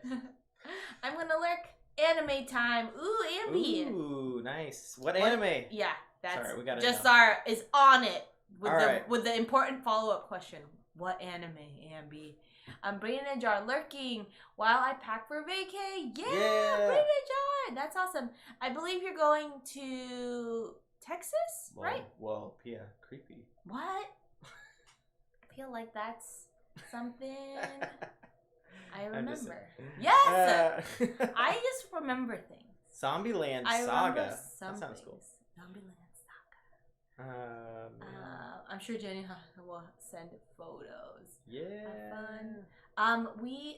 I'm going to lurk. Anime time. Ooh, Ambi. Ooh, nice. What anime? Yeah, that's Sorry, we gotta just know. is on it with with the important follow-up question. What anime, Ambi? I'm Braden and Jar lurking while I pack for vacay. Yeah, Braden and Jar. That's awesome. I believe you're going to Texas, right? Whoa, Pia, creepy. What? I feel like that's something I remember. Yes! I just remember things. Zombieland I Saga. remember some That sounds things. cool. Zombieland Saga. I'm sure Jenny will send photos. Yeah. Have fun.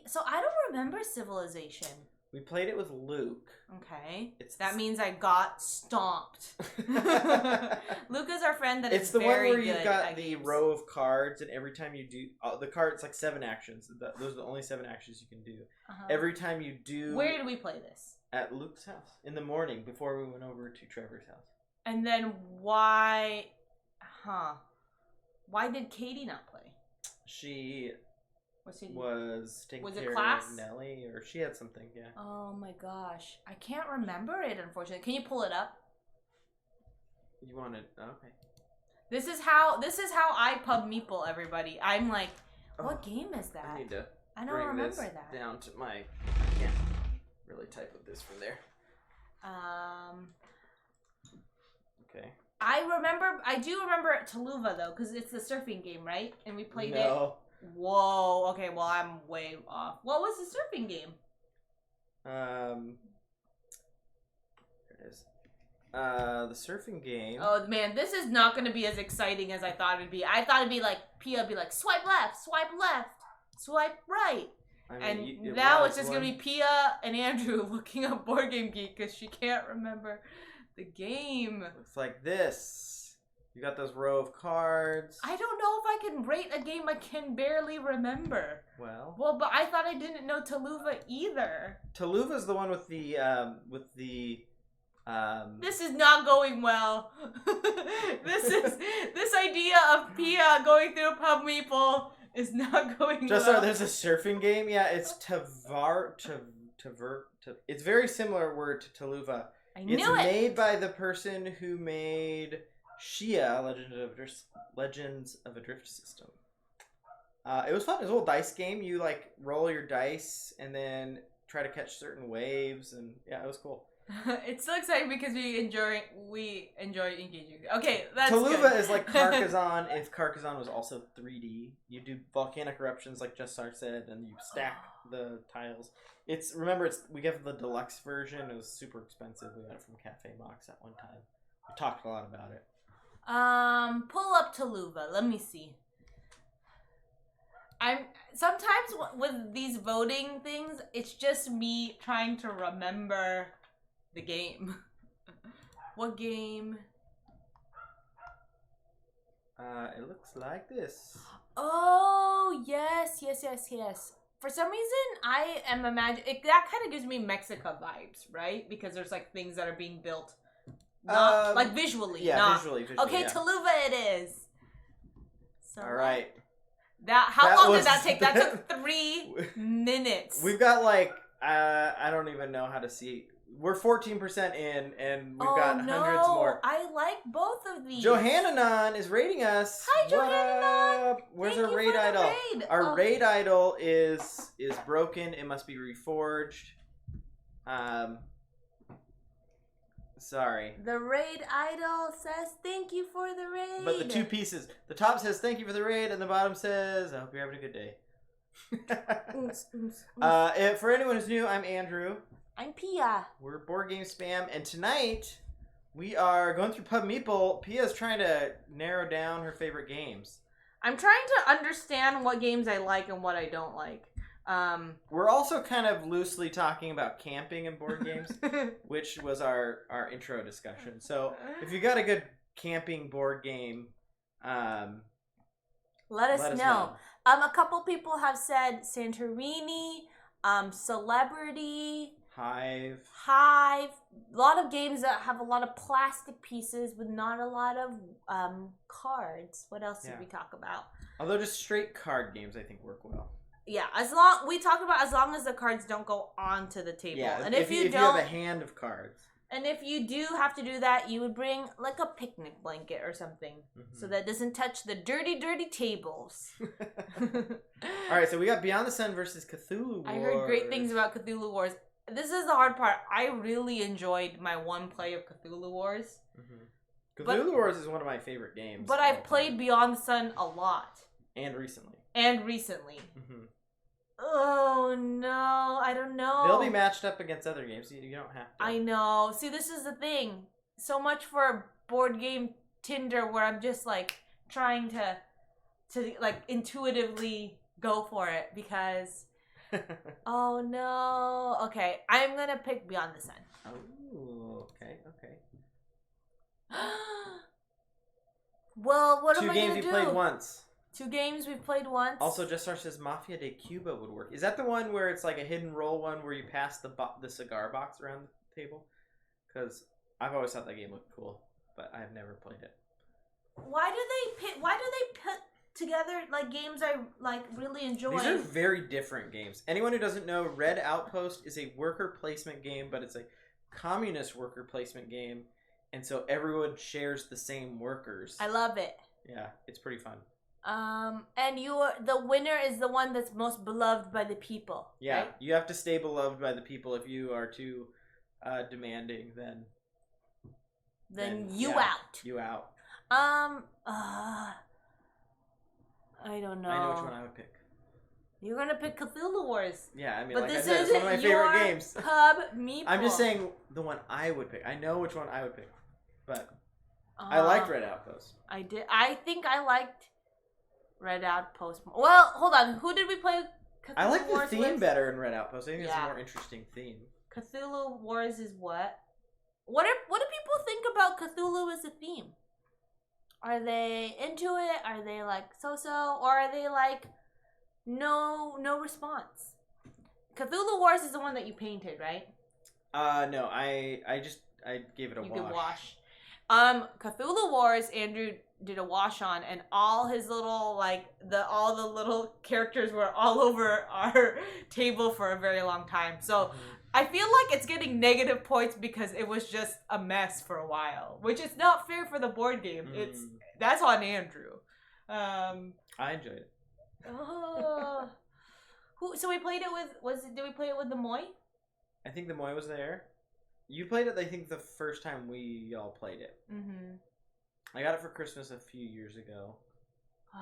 So I don't remember Civilization. We played it with Luke. Okay. That means I got stomped. Luke is our friend that it's is the very one where good you've got at the games. row of cards, and every time you do the card, it's like 7 actions. Those are the only 7 actions you can do. Every time you do. Where did we play this? At Luke's house in the morning before we went over to Trevor's house. And then why? Why did Katie not play? She was taking Was it care class? of Nellie, or she had something. Yeah. Oh my gosh, I can't remember it. Unfortunately, can you pull it up? You wanted okay. This is how I Pub Meeple, everybody. I'm like, what game is that? I need to. I don't bring remember this that. down to my. I can't really type with this from there. Okay. I do remember Tuluva though, because it's the surfing game, right? And we played it. Whoa. Okay. Well, I'm way off. What was the surfing game? There it is. The surfing game. Oh man, this is not going to be as exciting as I thought it'd be. I thought it'd be like Pia would be like swipe left, swipe right. I mean, And now it's just going to be Pia and Andrew looking up Board Game Geek because she can't remember the game. Looks like this. You got those row of cards. I don't know if I can rate a game I can barely remember. Well, but I thought I didn't know Taluva either. Taluva's the one with the This is not going well. This idea of Pia going through Pub Meeple is not going well. There's a surfing game. Yeah, it's it's very similar word to Taluva. It's made by the person who made Shia, Legends of a Drift System. It was fun. It was a little dice game. You like roll your dice and then try to catch certain waves, and yeah, it was cool. It's so exciting because we enjoy engaging. Okay, that's Taluva good. is like Carcassonne if Carcassonne was also 3D. You do volcanic eruptions like Jessar said, and you stack the tiles. We get the deluxe version. It was super expensive. We got it from Cafe Mox at one time. We talked a lot about it. Pull up Taluva. Let me see. Sometimes with these voting things, it's just me trying to remember the game. What game? It looks like this. Oh, yes. For some reason, I am imagining... That kind of gives me Mexico vibes, right? Because there's, like, things that are being built. Not, like, visually. Yeah, not. visually. Okay, yeah. Taluva it is. So all right. How long did that take? That took 3 minutes. We've got, like, I don't even know how to see... We're 14% in, and we've got hundreds more. I like both of these. Johannanon is rating us. Hi, Johannanon. Where's Thank our you raid for the idol? raid. Our raid idol is broken. It must be reforged. Sorry. The raid idol says thank you for the raid. But the 2 pieces. The top says thank you for the raid, and the bottom says I hope you're having a good day. For anyone who's new, I'm Andrew. I'm Pia. We're Board Game Spam, and tonight we are going through Pub Meeple. Pia's trying to narrow down her favorite games. I'm trying to understand what games I like and what I don't like. We're also kind of loosely talking about camping and board games, which was our intro discussion. So if you got a good camping board game, let us know. A couple people have said Santorini, Celebrity, Hive. A lot of games that have a lot of plastic pieces with not a lot of cards. What else did we talk about? Although just straight card games, I think work well. Yeah, as long as the cards don't go onto the table. Yeah, and if you have a hand of cards. And if you do have to do that, you would bring like a picnic blanket or something, so that it doesn't touch the dirty tables. All right, so we got Beyond the Sun versus Cthulhu Wars. I heard great things about Cthulhu Wars. This is the hard part. I really enjoyed my one play of Cthulhu Wars. Cthulhu Wars is one of my favorite games. But I've played Beyond the Sun a lot. And recently. Oh, no. I don't know. They'll be matched up against other games. So you don't have to. I know. See, this is the thing. So much for board game Tinder where I'm just, like, trying to like, intuitively go for it because... Oh, no. Okay, I'm going to pick Beyond the Sun. Oh, okay. Well, what am I going to do? 2 games you played once. 2 games we've played once. Also, Jessar says Mafia de Cuba would work. Is that the one where it's like a hidden roll one where you pass the cigar box around the table? Because I've always thought that game looked cool, but I've never played it. Why do they put together like games I like really enjoy? These are very different games. Anyone who doesn't know, Red Outpost is a worker placement game, but it's a communist worker placement game, and so everyone shares the same workers. I love it. Yeah, it's pretty fun. And the winner is the one that's most beloved by the people. Yeah, right? You have to stay beloved by the people. If you are too demanding, then you out. You out. I don't know. I know which one I would pick. You're gonna pick Cthulhu Wars. Yeah, I mean, but like this I said, it's one of my favorite games. Pub Meeple. I'm just saying the one I would pick. I know which one I would pick, but I liked Red Outpost. I did. I think I liked Red Outpost. Well, hold on. Who did we play Cthulhu I like the Wars theme with? better in Red Outpost. I think it's a more interesting theme. Cthulhu Wars is what? What do people think about Cthulhu as a theme? Are they into it? Are they like so-so? Or are they like no response? Cthulhu Wars is the one that you painted, right? No, I gave it a wash. You could wash. Cthulhu Wars, Andrew did a wash on, and all his little all the little characters were all over our table for a very long time. So I feel like it's getting negative points because it was just a mess for a while, which is not fair for the board game. That's on Andrew. I enjoyed it. Oh. So we played it with did we play it with the Moy? I think the Moy was there. You played it, I think, the first time we all played it. Mm-hmm. I got it for Christmas a few years ago. Oh,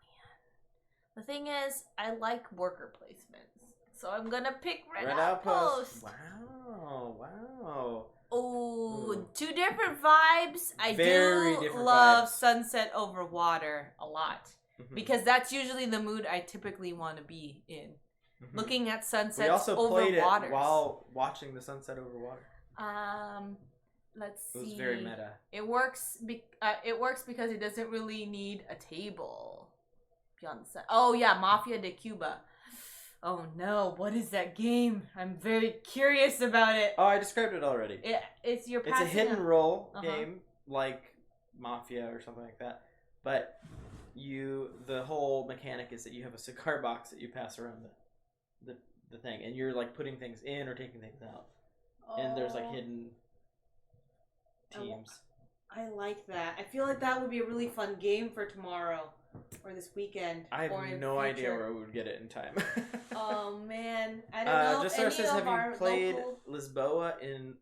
man. The thing is, I like worker placements. So I'm going to pick Red Outpost. Wow. Oh, 2 different vibes. I Very do different love vibes. Sunset Over Water a lot. Mm-hmm. Because that's usually the mood I typically want to be in. Mm-hmm. Looking at sunsets over waters. We also played it while watching the sunset over water. Let's see. It was very meta. It works because it doesn't really need a table. Beyond the sun. Oh yeah, Mafia de Cuba. Oh no, what is that game? I'm very curious about it. Oh, I described it already. It's your. It's a hidden role game, like Mafia or something like that. But the whole mechanic is that you have a cigar box that you pass around the thing, and you're like putting things in or taking things out, and there's like hidden teams. I like that. I feel like that would be a really fun game for tomorrow or this weekend. I have no idea where we would get it in time. Oh man, I don't know. Just any says, of have our you played local... Lisboa in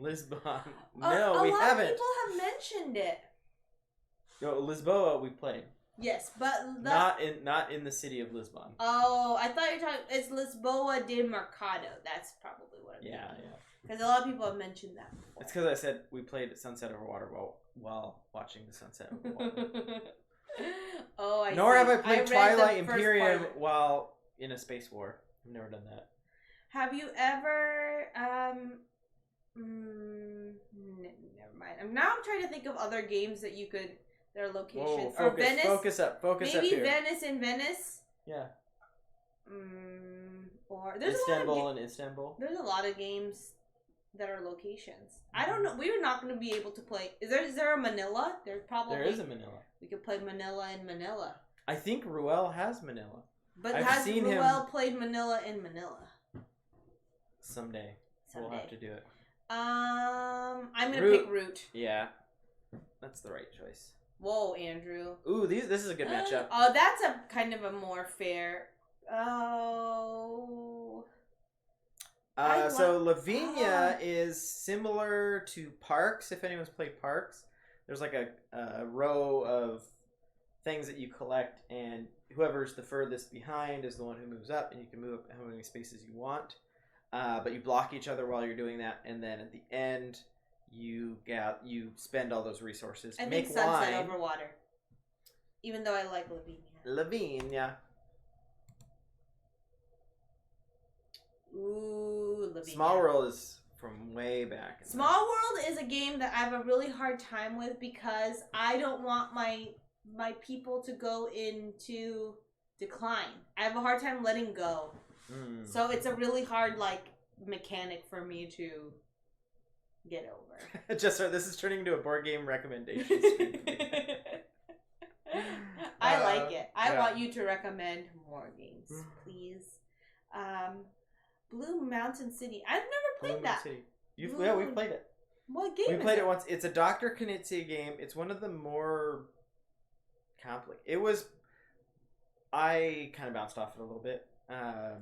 Lisbon? No, we haven't. A lot of people have mentioned it. Yo, Lisboa we played. Yes, but not in the city of Lisbon. Oh, I thought you were talking. It's Lisboa de Mercado. That's probably what I'm thinking. Because a lot of people have mentioned that before. It's because I said we played Sunset Over Water while watching the sunset over water. Oh, I Nor see. have I played Twilight Imperium while in a space war. I've never done that. Have you ever? Never mind. Now I'm trying to think of other games that you could. Their locations. Whoa, or Venice. Focus up Maybe here. Venice in Venice. Yeah. Or there's Istanbul in Istanbul. There's a lot of games that are locations. I don't know. We're not going to be able to play. Is there a Manila? There is a Manila. We could play Manila in Manila. I think Ruel has Manila. But has Ruel played Manila in Manila? Someday. We'll have to do it. I'm going to pick Root. Yeah. That's the right choice. Whoa, Andrew. Ooh, this is a good matchup. Oh, that's a kind of a more fair. Oh. So Lavinia is similar to Parks. If anyone's played Parks, there's like a row of things that you collect, and whoever's the furthest behind is the one who moves up, and you can move up how many spaces you want. But you block each other while you're doing that, and then at the end. You spend all those resources. I think Sunset Over Water. Even though I like Lavinia. Ooh, Lavinia. Small World is from way back. Small World is a game that I have a really hard time with because I don't want my people to go into decline. I have a hard time letting go. So it's a really hard mechanic for me to get over. This is turning into a board game recommendation. I like it. I want you to recommend more games, please. Blue Mountain City. I've never played that. We've played it. What game? We played it once. It's a Dr. Knizia game. It's one of the more complicated. I kind of bounced off it a little bit.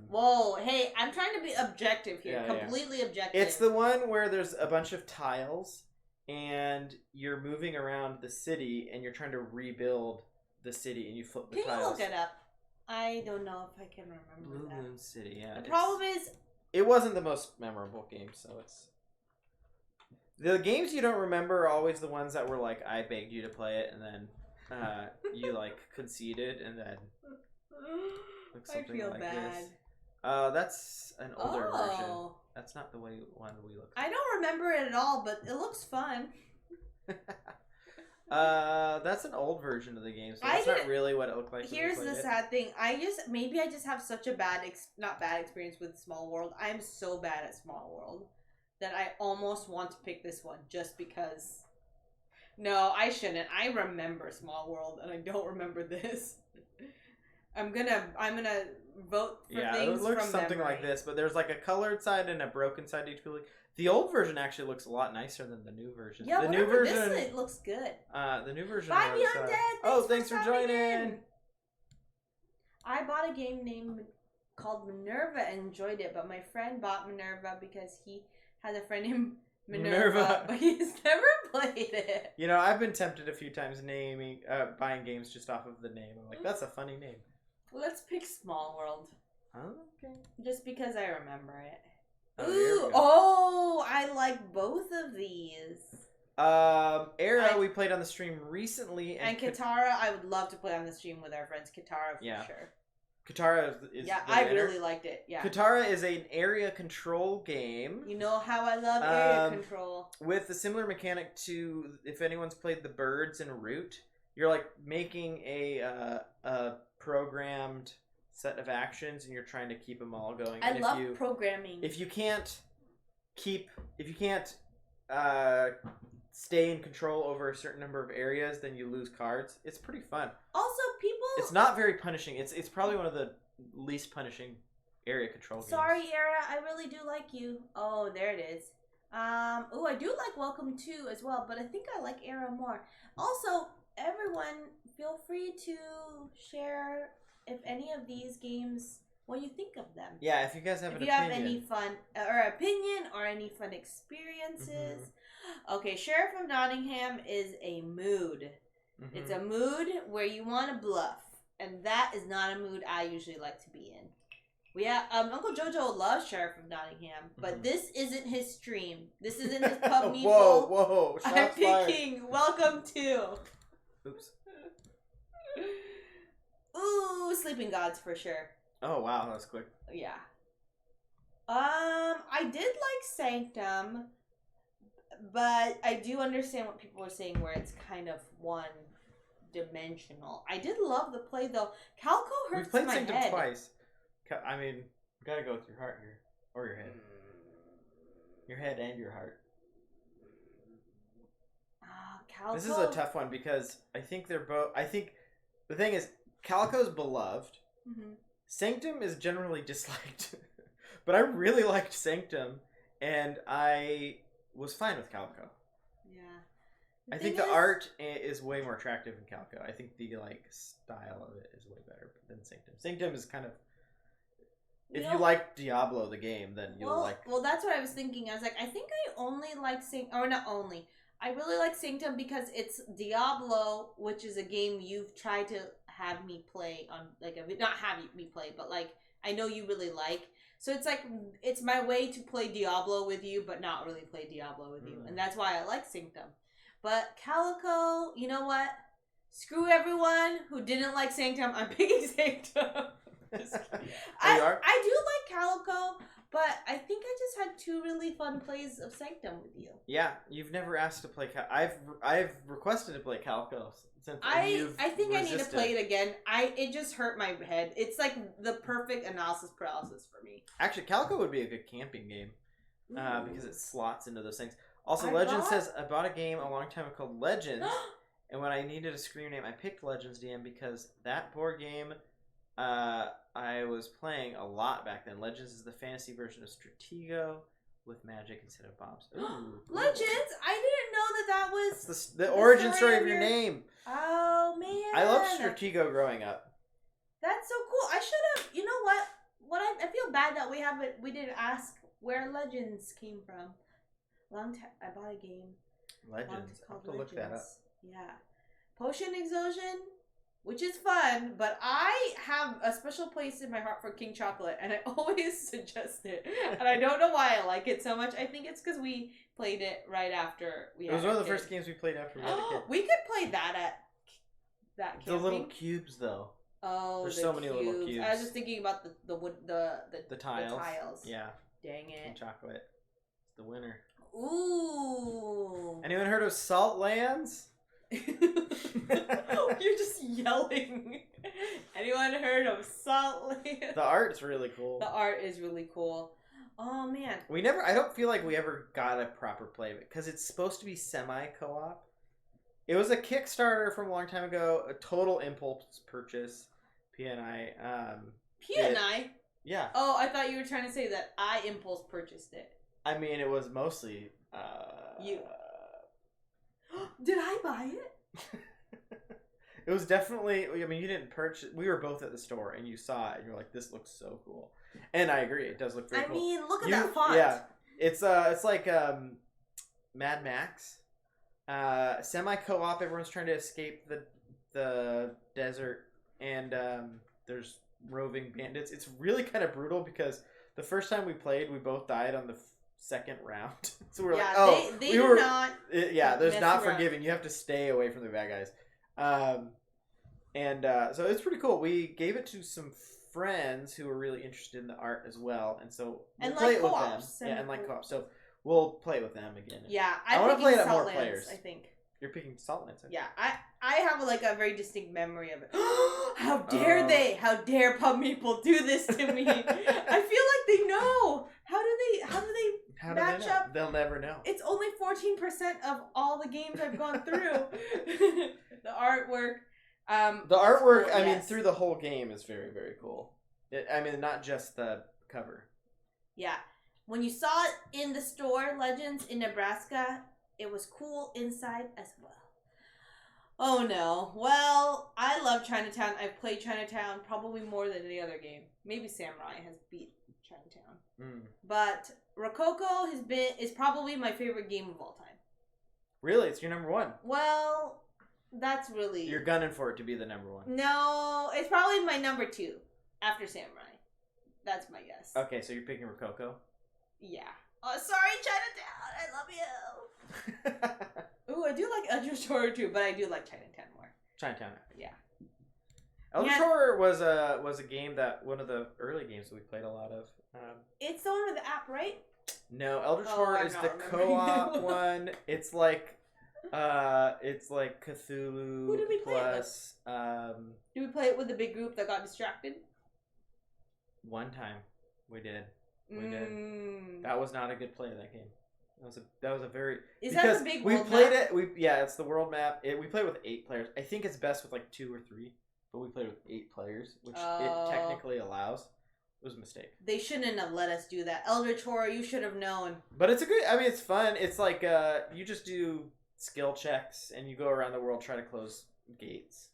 Whoa, hey, I'm trying to be objective here. Completely objective. It's the one where there's a bunch of tiles and you're moving around the city and you're trying to rebuild the city and you flip the tiles. Can you look it up? I don't know if I can remember that. Blue Moon City, yeah. The problem is... It wasn't the most memorable game, so it's... The games you don't remember are always the ones that were like, I begged you to play it, and then you conceded, and then... I feel like bad. This. That's an older version. That's not the one we look. I don't remember it at all, but it looks fun. That's an old version of the game, so that's not really what it looked like. Here's the sad thing. Maybe I just have such a not bad experience with Small World. I'm so bad at Small World that I almost want to pick this one just because. No, I shouldn't. I remember Small World, and I don't remember this. I'm gonna vote for things it looks from something memory. like this, but there's like a colored side and a broken side to each building. The old version actually looks a lot nicer than the new version. Yeah, the new version. It looks good. The new version. Bye, was, Undead. Thanks for joining. In. I bought a game called Minerva and enjoyed it, but my friend bought Minerva because he has a friend named Minerva, but he's never played it. You know, I've been tempted a few times buying games just off of the name. I'm like, that's a funny name. Let's pick Small World. Okay. Just because I remember it. Oh, I like both of these. Era we played on the stream recently, and Katara I would love to play on the stream with our friends. Katara for sure. Katara is I really liked it. Yeah. Katara is an area control game. You know how I love area control. With a similar mechanic to if anyone's played the Birds in Root, you're like making a programmed set of actions and you're trying to keep them all going. I love programming. If you can't stay in control over a certain number of areas, then you lose cards. It's pretty fun. Also, it's not very punishing. It's probably one of the least punishing area control games. Sorry, Era, I really do like you. Oh, there it is. I do like Welcome To as well, but I think I like Era more. Also, everyone, feel free to share if any of these games, what you think of them. Yeah, if you guys have any fun opinion or any fun experiences. Mm-hmm. Okay, Sheriff of Nottingham is a mood. Mm-hmm. It's a mood where you want to bluff, and that is not a mood I usually like to be in. Uncle Jojo loves Sheriff of Nottingham, but this isn't his stream. This isn't his Pub Meeple. Whoa! I'm picking Welcome To. Oops. Ooh, Sleeping Gods for sure. Oh wow, that was quick. Yeah. I did like Sanctum, but I do understand what people were saying where it's kind of one-dimensional. I did love the play though. Calco hurts my head. We've played Sanctum twice. I mean, you gotta go with your heart here, or your head. Your head and your heart. Calco. This is a tough one because I think they're both. I think the thing is, Calico's beloved. Mm-hmm. Sanctum is generally disliked, but I really liked Sanctum, and I was fine with Calico. Yeah, I think the art is way more attractive in Calico. I think the style of it is way better than Sanctum. Sanctum is kind of if you like Diablo the game, then you'll like. Well, that's what I was thinking. I was like, I think I only like or not only. I really like Sanctum because it's Diablo, which is a game you've tried to have me play on, not have me play, but I know you really like. So it's my way to play Diablo with you, but not really play Diablo with you. And that's why I like Sanctum. But Calico, you know what? Screw everyone who didn't like Sanctum. I'm picking Sanctum. I do like Calico, but I think I just had 2 really fun plays of Sanctum with you. Yeah, you've never asked to play I've requested to play Calico since I think I need to play it again. It just hurt my head. It's like the perfect analysis paralysis for me. Actually, Calico would be a good camping game because it slots into those things. Also, Legends says I bought a game a long time ago called Legends, and when I needed a screen name, I picked Legends DM because that board game I was playing a lot back then. Legends is the fantasy version of Stratego with magic instead of bombs. Ooh, Legends? I didn't know that was that's the origin story of your name. Oh man, I loved Stratego growing up. That's so cool. I should have. You know what? I feel bad that we didn't ask where Legends came from. Long time I bought a game. Legends. I'll have to look that up. Yeah, Potion Explosion, which is fun, but I have a special place in my heart for King Chocolate, and I always suggest it. And I don't know why I like it so much. I think it's because we played it right after we had It was one of the first games we played after we had a kid. We could play that at that camping. The little cubes, though. Oh, there's so many little cubes. I was just thinking about the wood, the tiles. The tiles. Yeah. Dang it. King Chocolate. It's the winner. Ooh. Anyone heard of Salt Lands? You're just yelling. Anyone heard of Salt Lake? The art's really cool. The art is really cool. Oh man. I don't feel like we ever got a proper play of it because it's supposed to be semi-co-op. It was a Kickstarter from a long time ago, a total impulse purchase. PNI. PNI? Yeah. Oh, I thought you were trying to say that I impulse purchased it. I mean, it was mostly. You. Did I buy it? It was definitely. I mean, you didn't purchase. We were both at the store, and you saw it, and you're like, "This looks so cool." And I agree, it does look very cool. I mean, look at that font. Yeah, it's like Mad Max, semi co-op. Everyone's trying to escape the desert, and there's roving bandits. It's really kind of brutal because the first time we played, we both died on the second round. So we're like, oh, they do not. There's not around. forgiving. You have to stay away from the bad guys. So it's pretty cool. We gave it to some friends who were really interested in the art as well, and so we'll play it with them. Yeah, and like co-op. So we'll play it with them again. Yeah, I want to play it at more Saltlands, players. I think. You're picking Saltlands. Yeah, I have like a very distinct memory of it. How dare they? How dare Pub Meeple do this to me? I feel like they know. How do they match up? They'll never know. It's only 14% of all the games I've gone through. The artwork. The artwork, cool, I mean, yes. through the whole game is very, very cool. I mean, not just the cover. Yeah. When you saw it in the store, Legends, in Nebraska, it was cool inside as well. Oh no. Well, I love Chinatown. I've played Chinatown probably more than any other game. Maybe Samurai has beat Chinatown. But Rococo is probably my favorite game of all time. Really? It's your number one? Well, that's really... You're gunning for it to be the number one. No, it's probably my number 2 after Samurai. That's my guess. Okay, so you're picking Rococo? Yeah. Oh, sorry, Chinatown. I love you. Ooh, I do like Eldritch Horror too, but I do like Chinatown more. Chinatown. Yeah. Eldritch Horror was a game that one of the early games that we played a lot of. It's the one with the app, right? No, Eldritch Horror is the co-op one. It's like Cthulhu. Who did we play plus. Did we play it with the big group that got distracted? One time we did. We did. That was not a good play of that game. That was a very. Is that the big world we played map? it. It's the world map. We played with 8 players. I think it's best with like 2 or 3, but we played with 8 players, which it technically allows. It was a mistake. They shouldn't have let us do that. Eldritch Horror, you should have known. But it's a good. I mean, it's fun. It's like you just do skill checks and you go around the world try to close gates.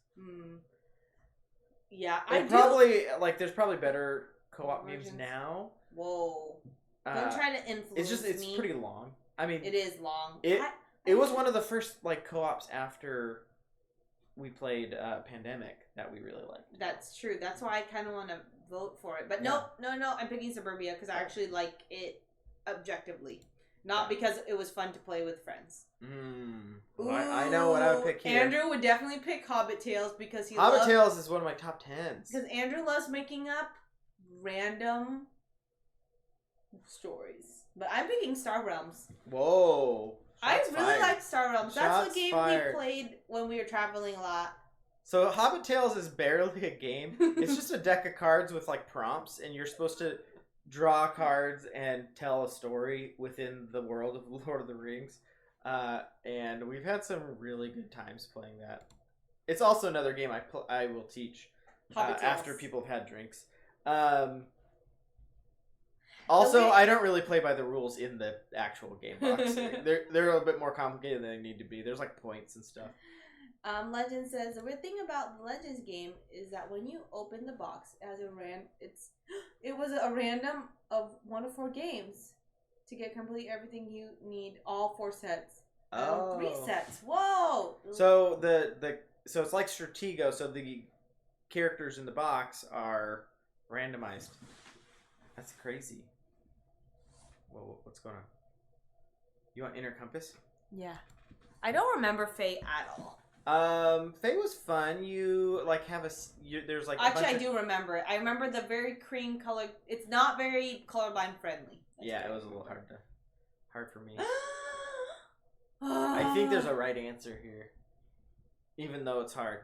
Yeah, there's probably better co-op games now. Whoa. Don't try to influence It's me. pretty long. I mean, it is long. It was one of the first like co-ops after we played Pandemic that we really liked. That's true. That's why I kind of want to vote for it. But no, I'm picking Suburbia because I actually like it objectively. Not because it was fun to play with friends. Well, I know what I would pick here. Andrew would definitely pick Hobbit Tales because Hobbit Tales is one of my top 10s. Because Andrew loves making up random stories. But I'm picking Star Realms. Whoa. I really like Star Realms. That's the game fired. we played when we were traveling a lot. So Hobbit Tales is barely a game. It's just a deck of cards with like prompts, and you're supposed to draw cards and tell a story within the world of Lord of the Rings. And we've had some really good times playing that. It's also another game I will teach after people have had drinks. Also, I don't really play by the rules in the actual game box. They're a little bit more complicated than they need to be. There's like points and stuff. Legend says the weird thing about the Legends game is that when you open the box as it was a random of 1 of 4 games to get complete everything you need, all 4 sets. 3 sets. Whoa! So so it's like Stratego. So the characters in the box are randomized. That's crazy. Whoa, what's going on? You want Inner Compass? Yeah. I don't remember Faye at all. Faye was fun. You like have there's like actually I do remember it. I remember the very cream color. It's not very colorblind friendly. Yeah, it was a little hard for me. I think there's a right answer here. even though it's hard.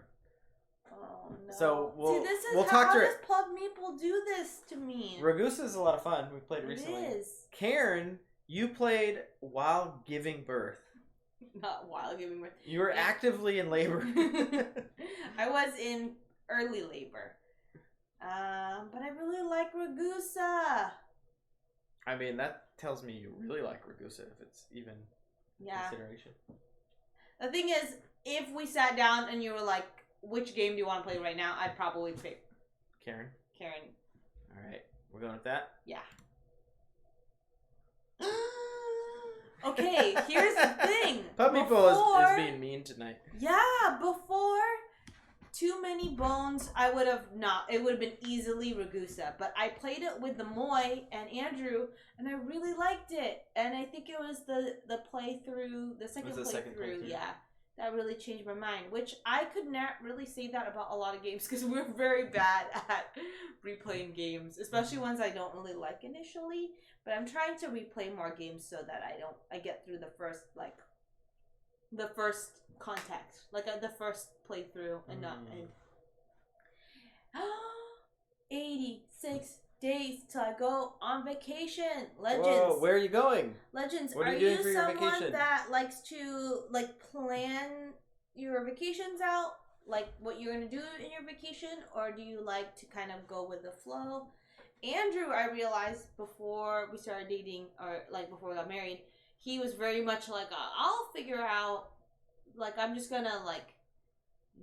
Oh no. So we'll See, this is we'll how talk to does Pub Meeple do this to me? Ragusa is a lot of fun. We played recently. It is. Karen, you played while giving birth. Not while giving birth. You were actively in labor. I was in early labor. But I really like Ragusa. I mean, that tells me you really like Ragusa, if it's even consideration. The thing is, if we sat down and you were like, which game do you want to play right now? I'd probably pick Karen. Karen. All right, we're going with that? Yeah. Okay, here's the thing. Pub Meeple is being mean tonight. Yeah, before Too Many Bones, I would have not. It would have been easily Ragusa. But I played it with the Moy and Andrew, and I really liked it. And I think it was the playthrough, the second playthrough, yeah, that really changed my mind. Which I could not really say that about a lot of games because we're very bad at replaying games, especially ones I don't really like initially. But I'm trying to replay more games so that I get through the first contact, the first playthrough, and not. 86 days till I go on vacation. Legends. Whoa, where are you going? Legends. What are you doing for your vacation? That likes to plan your vacations out, like what you're gonna do in your vacation, or do you like to kind of go with the flow? Andrew, I realized before we started dating, or before we got married, he was very much like, I'll figure out, I'm just gonna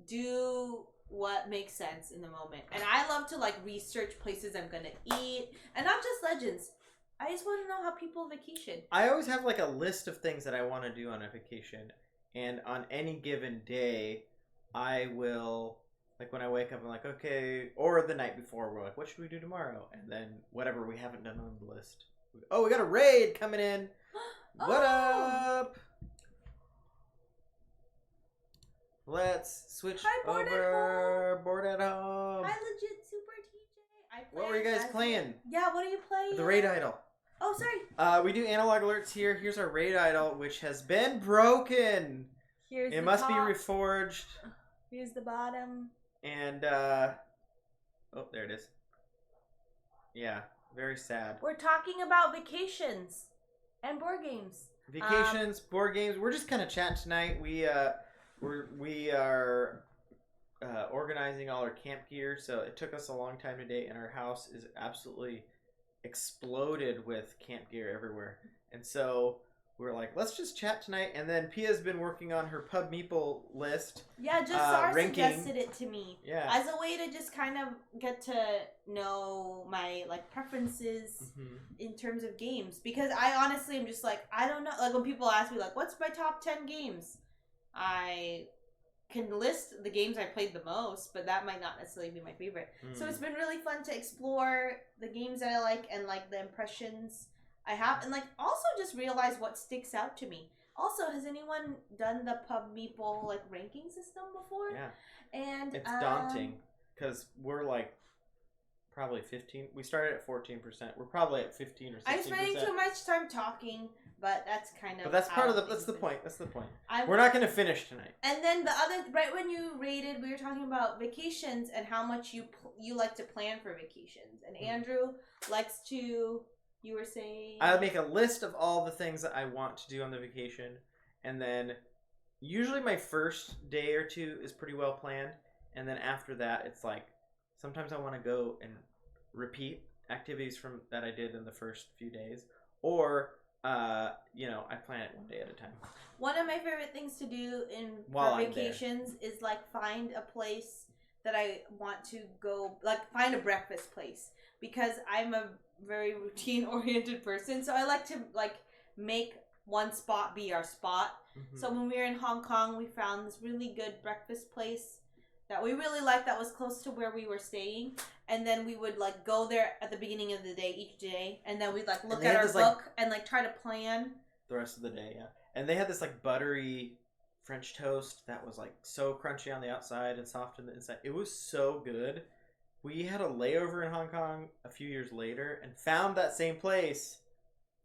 do what makes sense in the moment. And I love to research places I'm gonna eat, and not just Legends. I just want to know how people vacation. I always have a list of things that I want to do on a vacation, and on any given day, I will. When I wake up, I'm like, okay, or the night before, we're like, what should we do tomorrow? And then whatever we haven't done on the list. Oh, we got a raid coming in. What up? Let's switch over. Board at home. Hi, Legit Super TJ. What were you guys playing? Yeah, what are you playing? The raid idol. Oh, sorry. We do analog alerts here. Here's our raid idol, which has been broken. It must be reforged. Here's the bottom. And, oh, there it is. Yeah, very sad. We're talking about vacations and board games. Vacations, board games. We're just kind of chatting tonight. We are organizing all our camp gear, so it took us a long time today, and our house is absolutely exploded with camp gear everywhere. And so we're like, let's just chat tonight. And then Pia's been working on her Pub Meeple list. Yeah, just Sar suggested it to me. Yeah. As a way to just kind of get to know my preferences in terms of games. Because I honestly am just I don't know. When people ask me what's my top 10 games? I can list the games I played the most, but that might not necessarily be my favorite. So it's been really fun to explore the games that I like and the impressions I have, and also just realize what sticks out to me. Also, has anyone done the Pub Meeple ranking system before? Yeah. And it's daunting because we're probably 15. We started at 14%. We're probably at 15 or 16%. I'm spending too much time talking, but that's kind of. But that's part of the. That's the point. That's the point. We're not going to finish tonight. And then the other, right when you rated, we were talking about vacations and how much you like to plan for vacations. And Andrew likes to. You were saying... I make a list of all the things that I want to do on the vacation, and then usually my first day or two is pretty well planned, and then after that it's sometimes I want to go and repeat activities from that I did in the first few days, or I plan it one day at a time. One of my favorite things to do for vacations is find a place that I want to go, find a breakfast place, because I'm a very routine oriented person, so I like to make one spot be our spot. So when we were in Hong Kong, we found this really good breakfast place that we really liked that was close to where we were staying, and then we would go there at the beginning of the day each day, and then we'd look at our book and try to plan the rest of the day. Yeah, and they had this buttery French toast that was so crunchy on the outside and soft on the inside. It was so good. We had a layover in Hong Kong a few years later and found that same place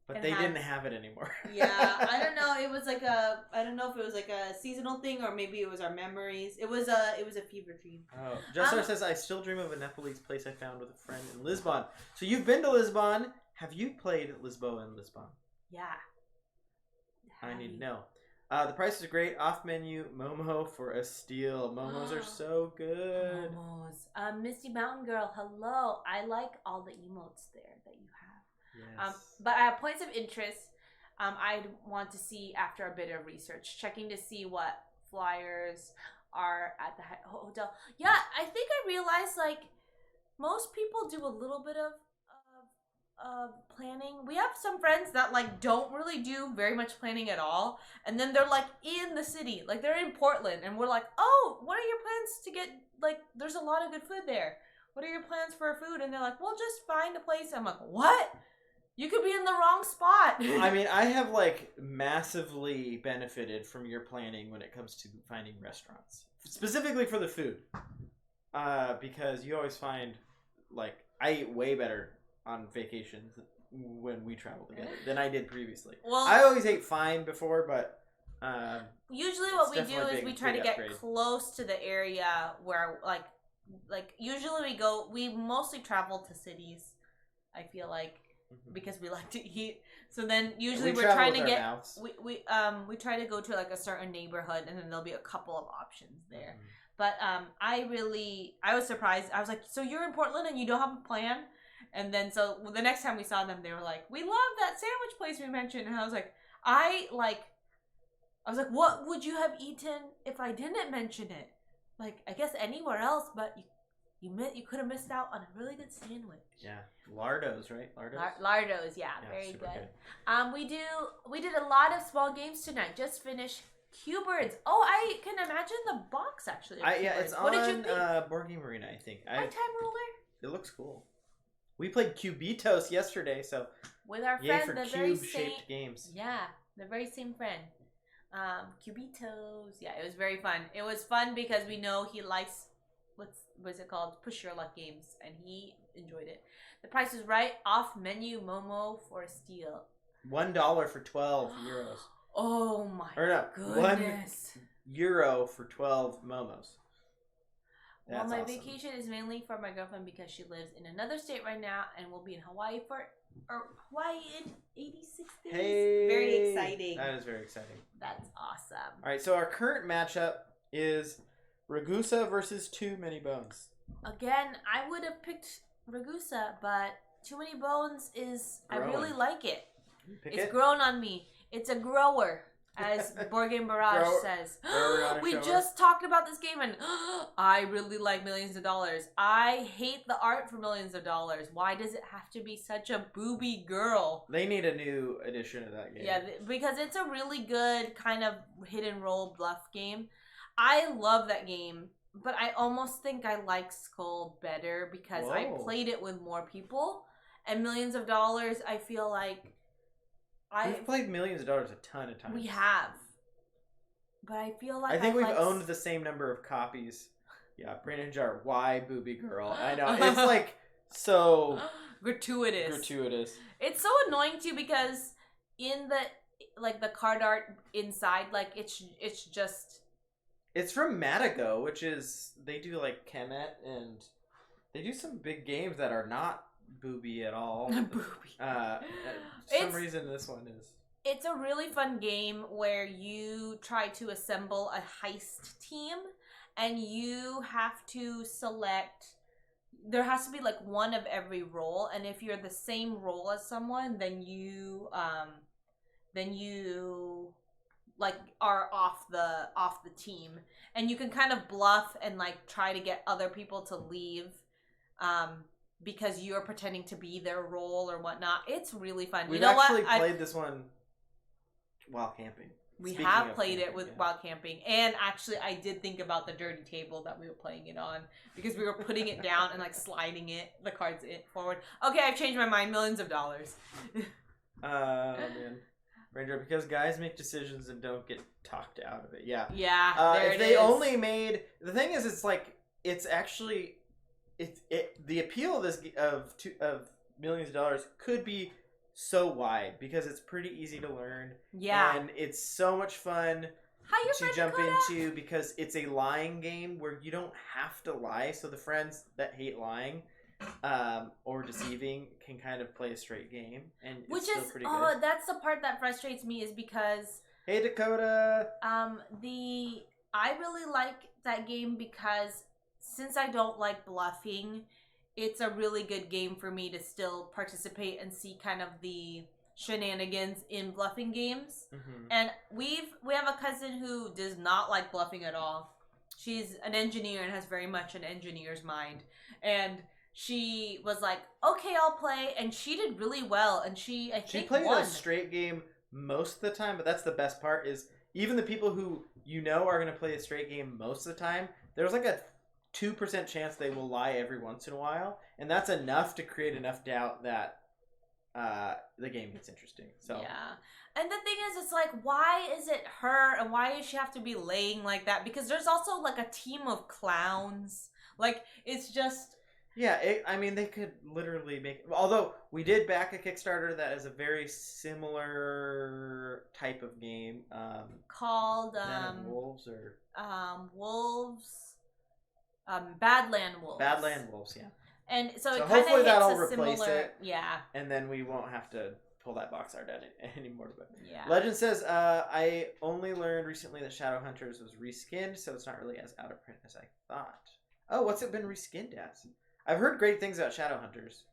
But and they didn't have it anymore. Yeah, I don't know. It was like I don't know if it was like a seasonal thing or maybe it was our memories. It was a fever dream. Oh, Jessar says, I still dream of a Nepalese place I found with a friend in Lisbon. So you've been to Lisbon. Have you played Lisboa in Lisbon? Yeah. I need to know. The price is great. Off menu Momo for a steal. Momos are so good. Momos. Misty Mountain Girl, hello. I like all the emotes there that you have. Yes. But I have points of interest. I'd want to see after a bit of research, checking to see what flyers are at the hotel. Yeah, I think I realized like most people do a little bit of planning. We have some friends that like don't really do very much planning at all, and then they're like in the city, like they're in Portland, and we're like, oh, what are your plans to get? Like, there's a lot of good food there. What are your plans for food? And they're like, well, just find a place. I'm like, what? You could be in the wrong spot. I mean, I have like massively benefited from your planning when it comes to finding restaurants, specifically for the food, because you always find like I eat way better on vacations when we travel together than I did previously. Well, I always ate fine before, but usually what we do definitely is we try to get upgrade. close to the area where like usually we mostly travel to cities. I feel like. Because we like to eat, so then usually we're trying to get we try to go to like a certain neighborhood, and then there'll be a couple of options there. But I was surprised. I was like, so you're in Portland and you don't have a plan? And then so the next time we saw them, they were like, we love that sandwich place we mentioned, and I was like, what would you have eaten if I didn't mention it? Like, I guess anywhere else, but you could have missed out on a really good sandwich. Yeah, Lardo's, right? Lardo's, yeah, very good. We did a lot of small games tonight. Just finished Q-Birds. Oh, I can imagine the box actually. Yeah, it's on what did you think? Board Game Arena, I think. My time ruler. It looks cool. We played Cubitos yesterday, so with our yay friend, for the very same cube-shaped games. Yeah, the very same friend. Cubitos. Yeah, it was very fun. It was fun because we know he likes what's it called? Push Your Luck games, and he enjoyed it. The price is right. Off menu Momo for a steal. $1 for 12 euros. Oh my goodness. €1 for 12 momos. Well, my vacation is mainly for my girlfriend because she lives in another state right now and will be in Hawaii in 86 days. Hey, very exciting. That is very exciting. That's awesome. All right, so our current matchup is Ragusa versus Too Many Bones. Again, I would have picked Ragusa, but Too Many Bones is Growing. I really like it. It's grown on me. It's a grower, as Board Game Barrage says. We just talked about this game, and I really like Millions of Dollars. I hate the art for Millions of Dollars. Why does it have to be such a booby girl? They need a new edition of that game. Yeah, because it's a really good kind of hit and roll bluff game. I love that game, but I almost think I like Skull better because I played it with more people. And Millions of Dollars, I feel like we've played Millions of Dollars a ton of times. We have. But I feel like I think we've owned the same number of copies. Yeah, Brain and Jar, why Booby Girl? I know. It's like so gratuitous. It's so annoying too because in the card art inside, like it's just it's from Matago, which is they do like Kemet and they do some big games that are not booby at all. Booby. For some reason this one is. It's a really fun game where you try to assemble a heist team and you have to select, there has to be like one of every role, and if you're the same role as someone, then you like are off the team, and you can kind of bluff and like try to get other people to leave because you're pretending to be their role or whatnot. It's really fun. We've actually played this one while camping. We have played it while camping, and actually I did think about the dirty table that we were playing it on because we were putting it down and like sliding the cards forward. Okay, I've changed my mind. Millions of Dollars. Man. Ranger, because guys make decisions and don't get talked out of it. Yeah. Yeah. If they only made the thing is, it's like it's actually the appeal of this of Millions of Dollars could be so wide because it's pretty easy to learn. Yeah. And it's so much fun Hi, your to friend jump Dakota. into because it's a lying game where you don't have to lie. So the friends that hate lying or deceiving can kind of play a straight game, and it's still pretty good. That's the part that frustrates me is because Hey Dakota. I really like that game because since I don't like bluffing, it's a really good game for me to still participate and see kind of the shenanigans in bluffing games. Mm-hmm. And we have a cousin who does not like bluffing at all. She's an engineer and has very much an engineer's mind. And she was like, okay, I'll play. And she did really well. And she played won. a straight game most of the time, but that's the best part is even the people who are going to play a straight game most of the time, there's like a 2% chance they will lie every once in a while. And that's enough to create enough doubt that the game gets interesting. So yeah. And the thing is, it's like, why is it her and why does she have to be laying like that? Because there's also like a team of clowns. Like, it's just... Yeah, they could literally make... Although, we did back a Kickstarter that is a very similar type of game. Called... Wolves or... Wolves... Badland Wolves. Badland Wolves, yeah. And so it kind of hopefully hits that'll a replace similar... it. Yeah. And then we won't have to pull that box art out anymore. But yeah. Legend says, I only learned recently that Shadowhunters was reskinned, so it's not really as out of print as I thought. Oh, what's it been reskinned as? I've heard great things about Shadowhunters.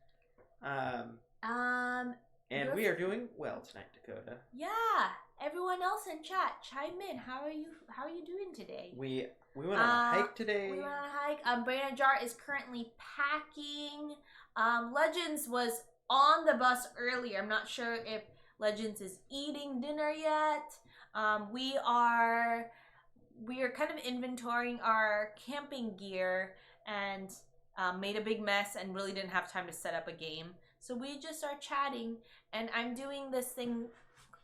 And we are doing well tonight, Dakota. Yeah. Everyone else in chat, chime in. How are you doing today? We went on a hike today. We went on a hike. Brandon Jar is currently packing. Legends was on the bus earlier. I'm not sure if Legends is eating dinner yet. We are kind of inventorying our camping gear and made a big mess and really didn't have time to set up a game. So we just are chatting, and I'm doing this thing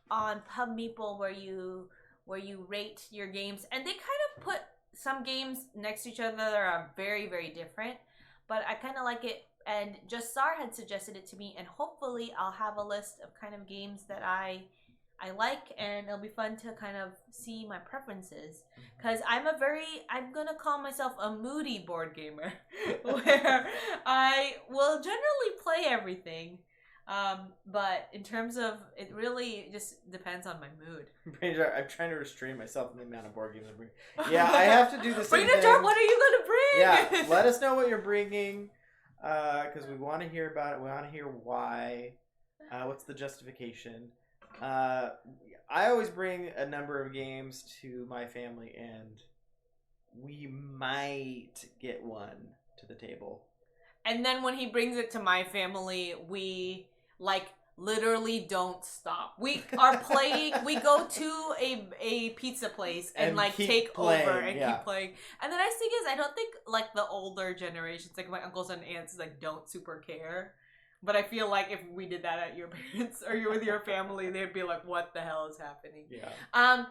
on Pub Meeple where you rate your games, and they kind of put some games next to each other that are very, very different, but I kind of like it. And Just Sar had suggested it to me, and hopefully I'll have a list of kind of games that I like, and it'll be fun to kind of see my preferences, because I'm gonna call myself a moody board gamer where I will generally play everything, but in terms of, it really just depends on my mood. I'm trying to restrain myself in the amount of board games I bring. Yeah, I have to do the same thing. What are you gonna bring? Yeah, let us know what you're bringing, because we want to hear about it. We want to hear why. What's the justification? I always bring a number of games to my family, and we might get one to the table. And then when he brings it to my family, we literally don't stop. We are playing. We go to a pizza place and take playing, over and keep playing. And the nice thing is, I don't think the older generations, like my uncles and aunts, don't super care. But I feel like if we did that at your parents or with your family, they'd be like, "What the hell is happening?" Yeah.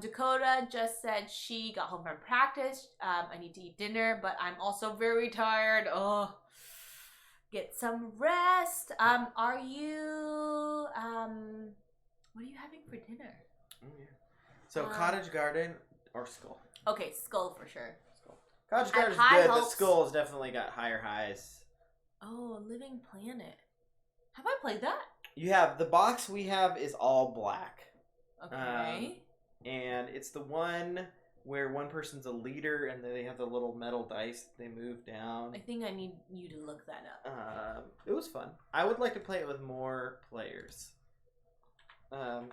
Dakota just said she got home from practice. I need to eat dinner, but I'm also very tired. Oh, get some rest. Are you? What are you having for dinner? Oh, yeah. So Cottage Garden or Skull? Okay, Skull for sure. Skull. Cottage Garden is good, but Skull has definitely got higher highs. Oh, Living Planet. Have I played that? You have, the box we have is all black. Okay. And it's the one where one person's a leader and they have the little metal dice they move down. I think I need you to look that up. It was fun. I would like to play it with more players. Ooh.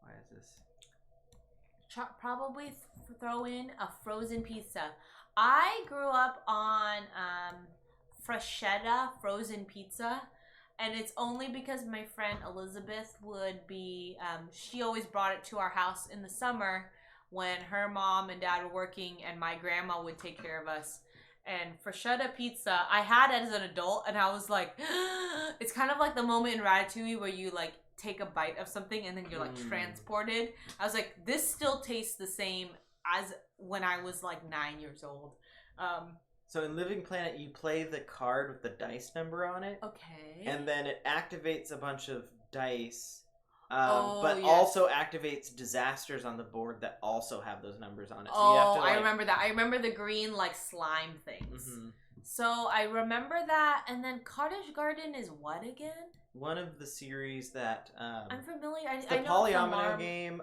Why is this? Probably throw in a frozen pizza. I grew up on Freshetta frozen pizza, and it's only because my friend Elizabeth would be, she always brought it to our house in the summer when her mom and dad were working and my grandma would take care of us. And Freshetta pizza, I had it as an adult, and I was like, it's kind of like the moment in Ratatouille where you take a bite of something and then you're transported. I was like, this still tastes the same as when I was like 9 years old. So in Living Planet, you play the card with the dice number on it. Okay. And then it activates a bunch of dice, yes. also activates disasters on the board that also have those numbers on it. So Oh, you have to, I remember that. I remember the green like slime things. Mm-hmm. So I remember that, and then Cottage Garden is what again? One of the series that I'm familiar. it's I the know Polyomino game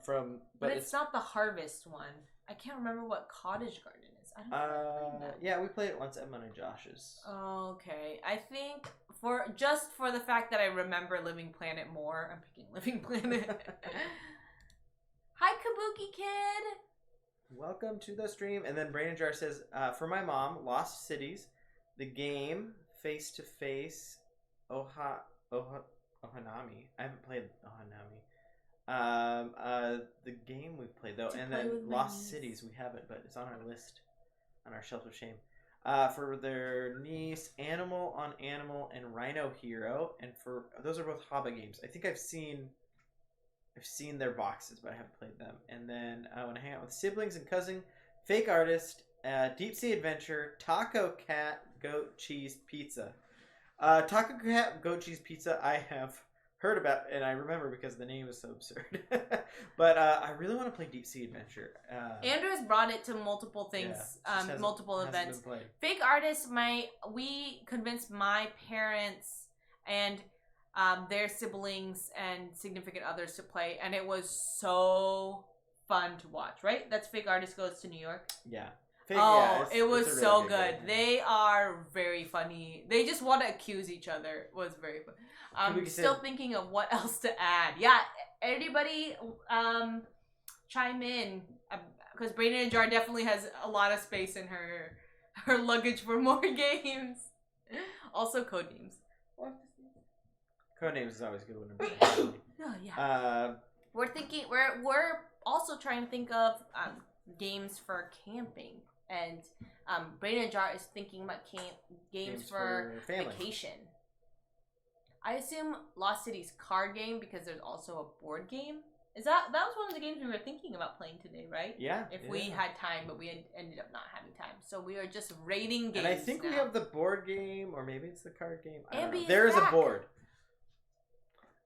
from, but it's not the Harvest one. I can't remember what Cottage Garden is. I don't know. Yeah, we played it once at Emma and Josh's. Okay, I think for the fact that I remember Living Planet more, I'm picking Living Planet. Hi, Kabuki Kid. Welcome to the stream. And then Brandon Jar says, for my mom, Lost Cities, the game, Face to Face, Ohanami. I haven't played Ohanami. The game we've played though, and then Lost Cities we haven't, but it's on our list, on our shelf of shame. For their niece, Animal on Animal and Rhino Hero, and for those are both Haba games. I think I've seen their boxes, but I haven't played them. And then I want to hang out with siblings and cousin, Fake Artist, Deep Sea Adventure, Taco Cat, Goat Cheese Pizza. Taco Cat, Goat Cheese Pizza, I have heard about, and I remember because the name is so absurd. But I really want to play Deep Sea Adventure. Andrew has brought it to multiple things, multiple events. Fake Artist, we convinced my parents and their siblings and significant others to play, and it was so fun to watch. Right? That's Fake Artist Goes to New York. Yeah. It was so good. They are very funny. They just want to accuse each other. It was very fun. I'm still thinking of what else to add. Yeah, anybody chime in, because Brandon and Jar definitely has a lot of space in her luggage for more games. Also, Codenames. Codenames is always a good one. Oh yeah. We're also trying to think of games for camping, and Brandon and Jar is thinking about games for vacation. I assume Lost City's card game, because there's also a board game. That was one of the games we were thinking about playing today, right? Yeah. If we had time, but we ended up not having time. So we are just rating games. And I think we have the board game, or maybe it's the card game. I don't know. Ambi is There is a back. board.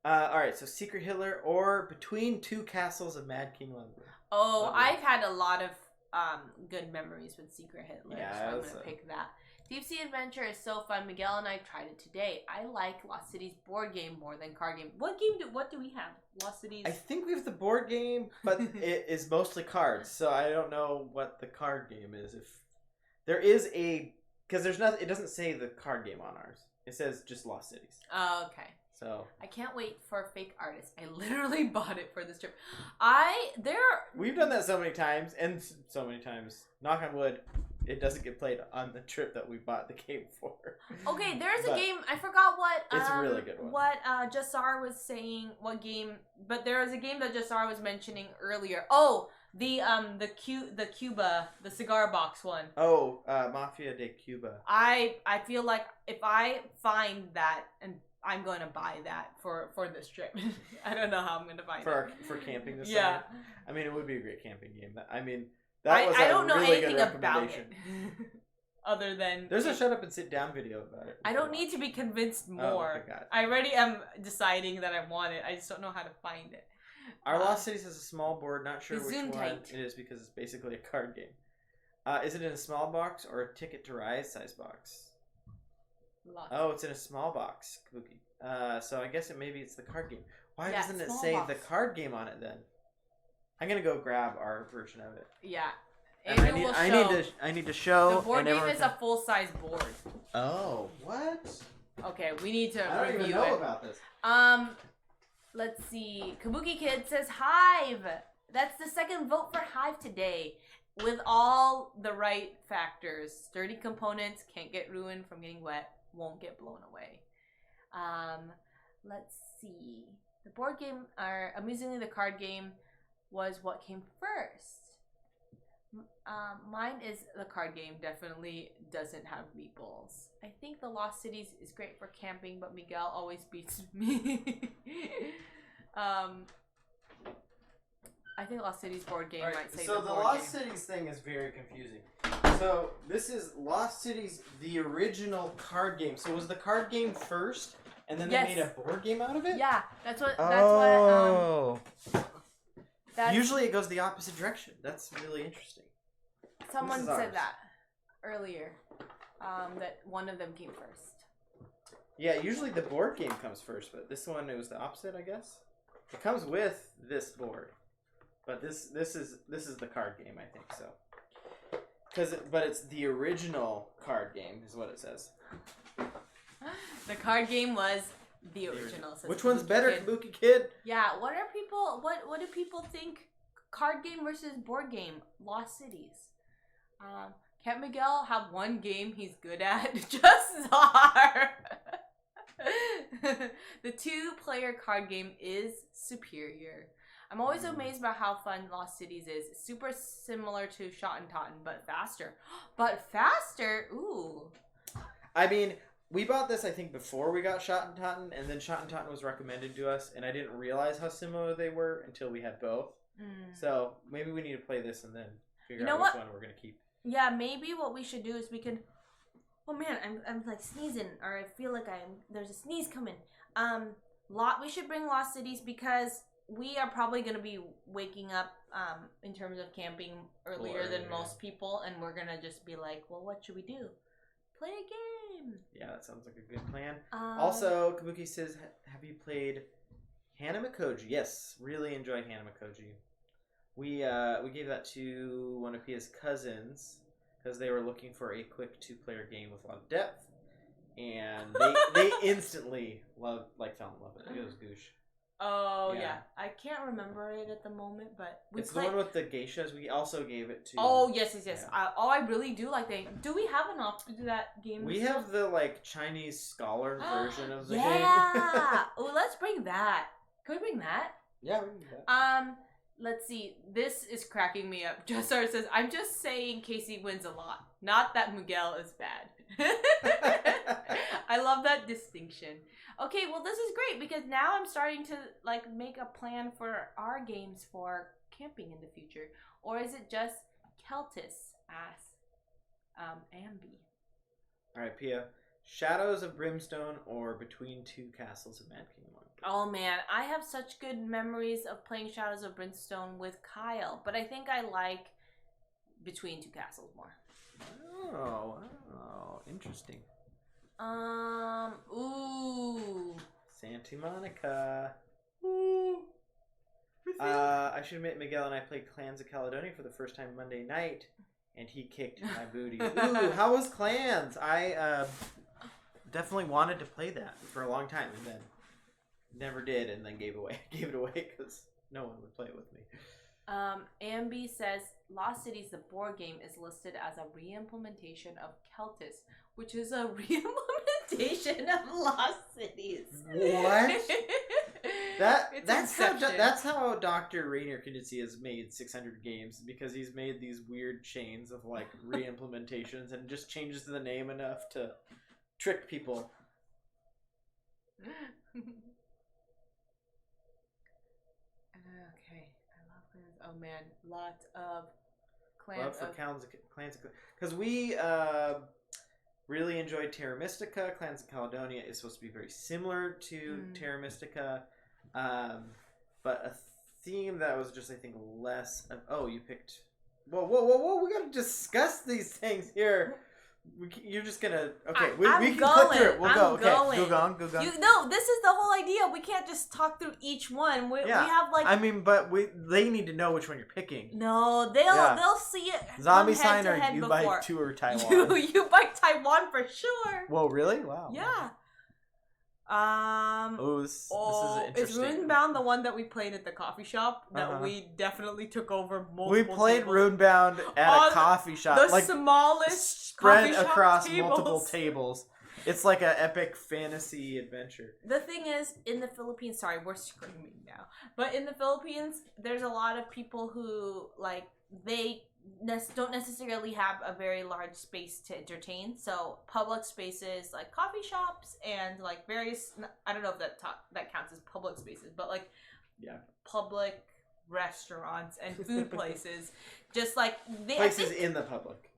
Alright, so Secret Hitler or Between Two Castles of Mad King Ludwig. Oh, I've had a lot of good memories with Secret Hitler, Yeah, so I'm going to pick that. Deep Sea Adventure is so fun. Miguel and I tried it today. I like Lost Cities board game more than card game. What do we have? Lost Cities? I think we have the board game, but it is mostly cards, so I don't know what the card game is. If there is because there's nothing, it doesn't say the card game on ours. It says just Lost Cities. Oh, okay. So I can't wait for Fake Artist. I literally bought it for this trip. We've done that so many times, and so many times, knock on wood, it doesn't get played on the trip that we bought the game for. Okay, there's a game, I forgot what it's a really good one. What Jassar was saying, what game, but there was a game that Jassar was mentioning earlier. Oh, the Cuba, the cigar box one. Oh, Mafia de Cuba. I feel like if I find that, and I'm going to buy that for this trip. I don't know how I'm going to find it. For camping this Yeah. summer? I mean, it would be a great camping game. I mean, I don't know really anything good about it. Other than... There's a shut up and sit down video about it. I don't need to be convinced more. Oh, my God. I already am deciding that I want it. I just don't know how to find it. Our Lost Cities has a small board. Not sure which one Gesundheit. it is because it's basically a card game. Is it in a small box or a Ticket to Ride size box? Oh, it's in a small box, Kabuki. So I guess maybe it's the card game. Why doesn't it say the card game on it then? I'm gonna go grab our version of it. Yeah. I need to show. The board game is a full size board. Oh, what? Okay, we need to I don't review even know it. about this. Let's see. Kabuki Kid says Hive. That's the second vote for Hive today. With all the right factors. Sturdy components, can't get ruined from getting wet, won't get blown away. Let's see. The board game, amusingly the card game, was what came first. Mine is the card game, definitely doesn't have meatballs. I think the Lost Cities is great for camping, but Miguel always beats me. I think Lost Cities board game Alright, might say so the the board Lost game. Cities thing is very confusing. So this is Lost Cities, the original card game. So was the card game first, and then Yes. they made a board game out of it? Yeah, that's what. Oh. That's, Usually it goes the opposite direction. That's really interesting. someone This is said ours. that earlier. That one of them came first. Yeah, usually the board game comes first, but this one it was the opposite, I guess. It comes with this board, but this is the card game, I think so. But it's the original card game, is what it says. The card game was the original. says Which one's Kabuki better, Kid. Kabuki Kid? Yeah, what are people? What do people think? Card game versus board game? Lost Cities. Can't Miguel have one game he's good at? Just Czar. The 2-player card game is superior. I'm always amazed by how fun Lost Cities is. It's super similar to Shot and Totten, but faster. But faster? Ooh. I mean, we bought this, I think, before we got Shot and Totten, and then Shot and Totten was recommended to us, and I didn't realize how similar they were until we had both. So maybe we need to play this and then figure out which one we're going to keep. Yeah, maybe what we should do is we can... Oh man, I'm like sneezing, or I feel like there's a sneeze coming. We should bring Lost Cities because we are probably going to be waking up in terms of camping earlier than most people, and we're going to just be like, well, what should we do? Play a game. Yeah, that sounds like a good plan. Also, Kabuki says, have you played Hana Mikoji? Yes, really enjoy Hana Mikoji. We gave that to one of Pia's cousins because they were looking for a quick 2-player game with a lot of depth, and they instantly fell in love with it. It was goosh. Oh yeah, I can't remember it at the moment, but it's the one with the geishas. We also gave it to. Oh yes. Yeah. I really do like that. Do we have enough to do that game? We have the Chinese scholar version of the game. Yeah. Oh, let's bring that. Can we bring that? Yeah, we can do that. Let's see. This is cracking me up. Jessar says, "I'm just saying Casey wins a lot. Not that Miguel is bad." I love that distinction. Okay, well this is great because now I'm starting to make a plan for our games for camping in the future. Or is it just Keltis asks Ambi? Alright, Pia. Shadows of Brimstone or Between Two Castles of Mad King 1? Oh man, I have such good memories of playing Shadows of Brimstone with Kyle, but I think I like Between Two Castles more. Oh, interesting. Ooh. Santa Monica. Ooh. I should admit, Miguel and I played Clans of Caledonia for the first time Monday night, and he kicked my booty. Ooh, how was Clans? I definitely wanted to play that for a long time, and then never did, and then gave it away because no one would play it with me. Ambi says Lost Cities, the board game, is listed as a re-implementation of Keltis, which is a re-implementation of Lost Cities. What? That's that's how Dr. Rainier Canizzi has made 600 games, because he's made these weird chains of re-implementations and just changes the name enough to trick people. Okay, I love Clans. Oh man, lots of Clans. Love for Clans, because we really enjoyed Terra Mystica. Clans of Caledonia is supposed to be very similar to Terra Mystica, but a theme that was just, I think, less of... Oh, you picked... Whoa, we gotta discuss these things here. You're just gonna... Okay, we can click through it. We'll go. Okay, go on. No, this is the whole idea. We can't just talk through each one. We have I mean, but they need to know which one you're picking. No, they'll see it. Zombie Sign, or you buy 2 or Taiwan? You buy Taiwan for sure. Whoa, really? Wow. Yeah. This is interesting. Is Runebound the one that we played at the coffee shop that we definitely took over multiple We played tables? Runebound at a coffee shop. The smallest spread coffee shop across tables. multiple tables. It's like an epic fantasy adventure. The thing is, in the Philippines, sorry, we're screaming now, but in the Philippines, there's a lot of people who, they don't necessarily have a very large space to entertain. So public spaces like coffee shops and various, I don't know if that counts as public spaces, but public restaurants and food places, just like Places in the public.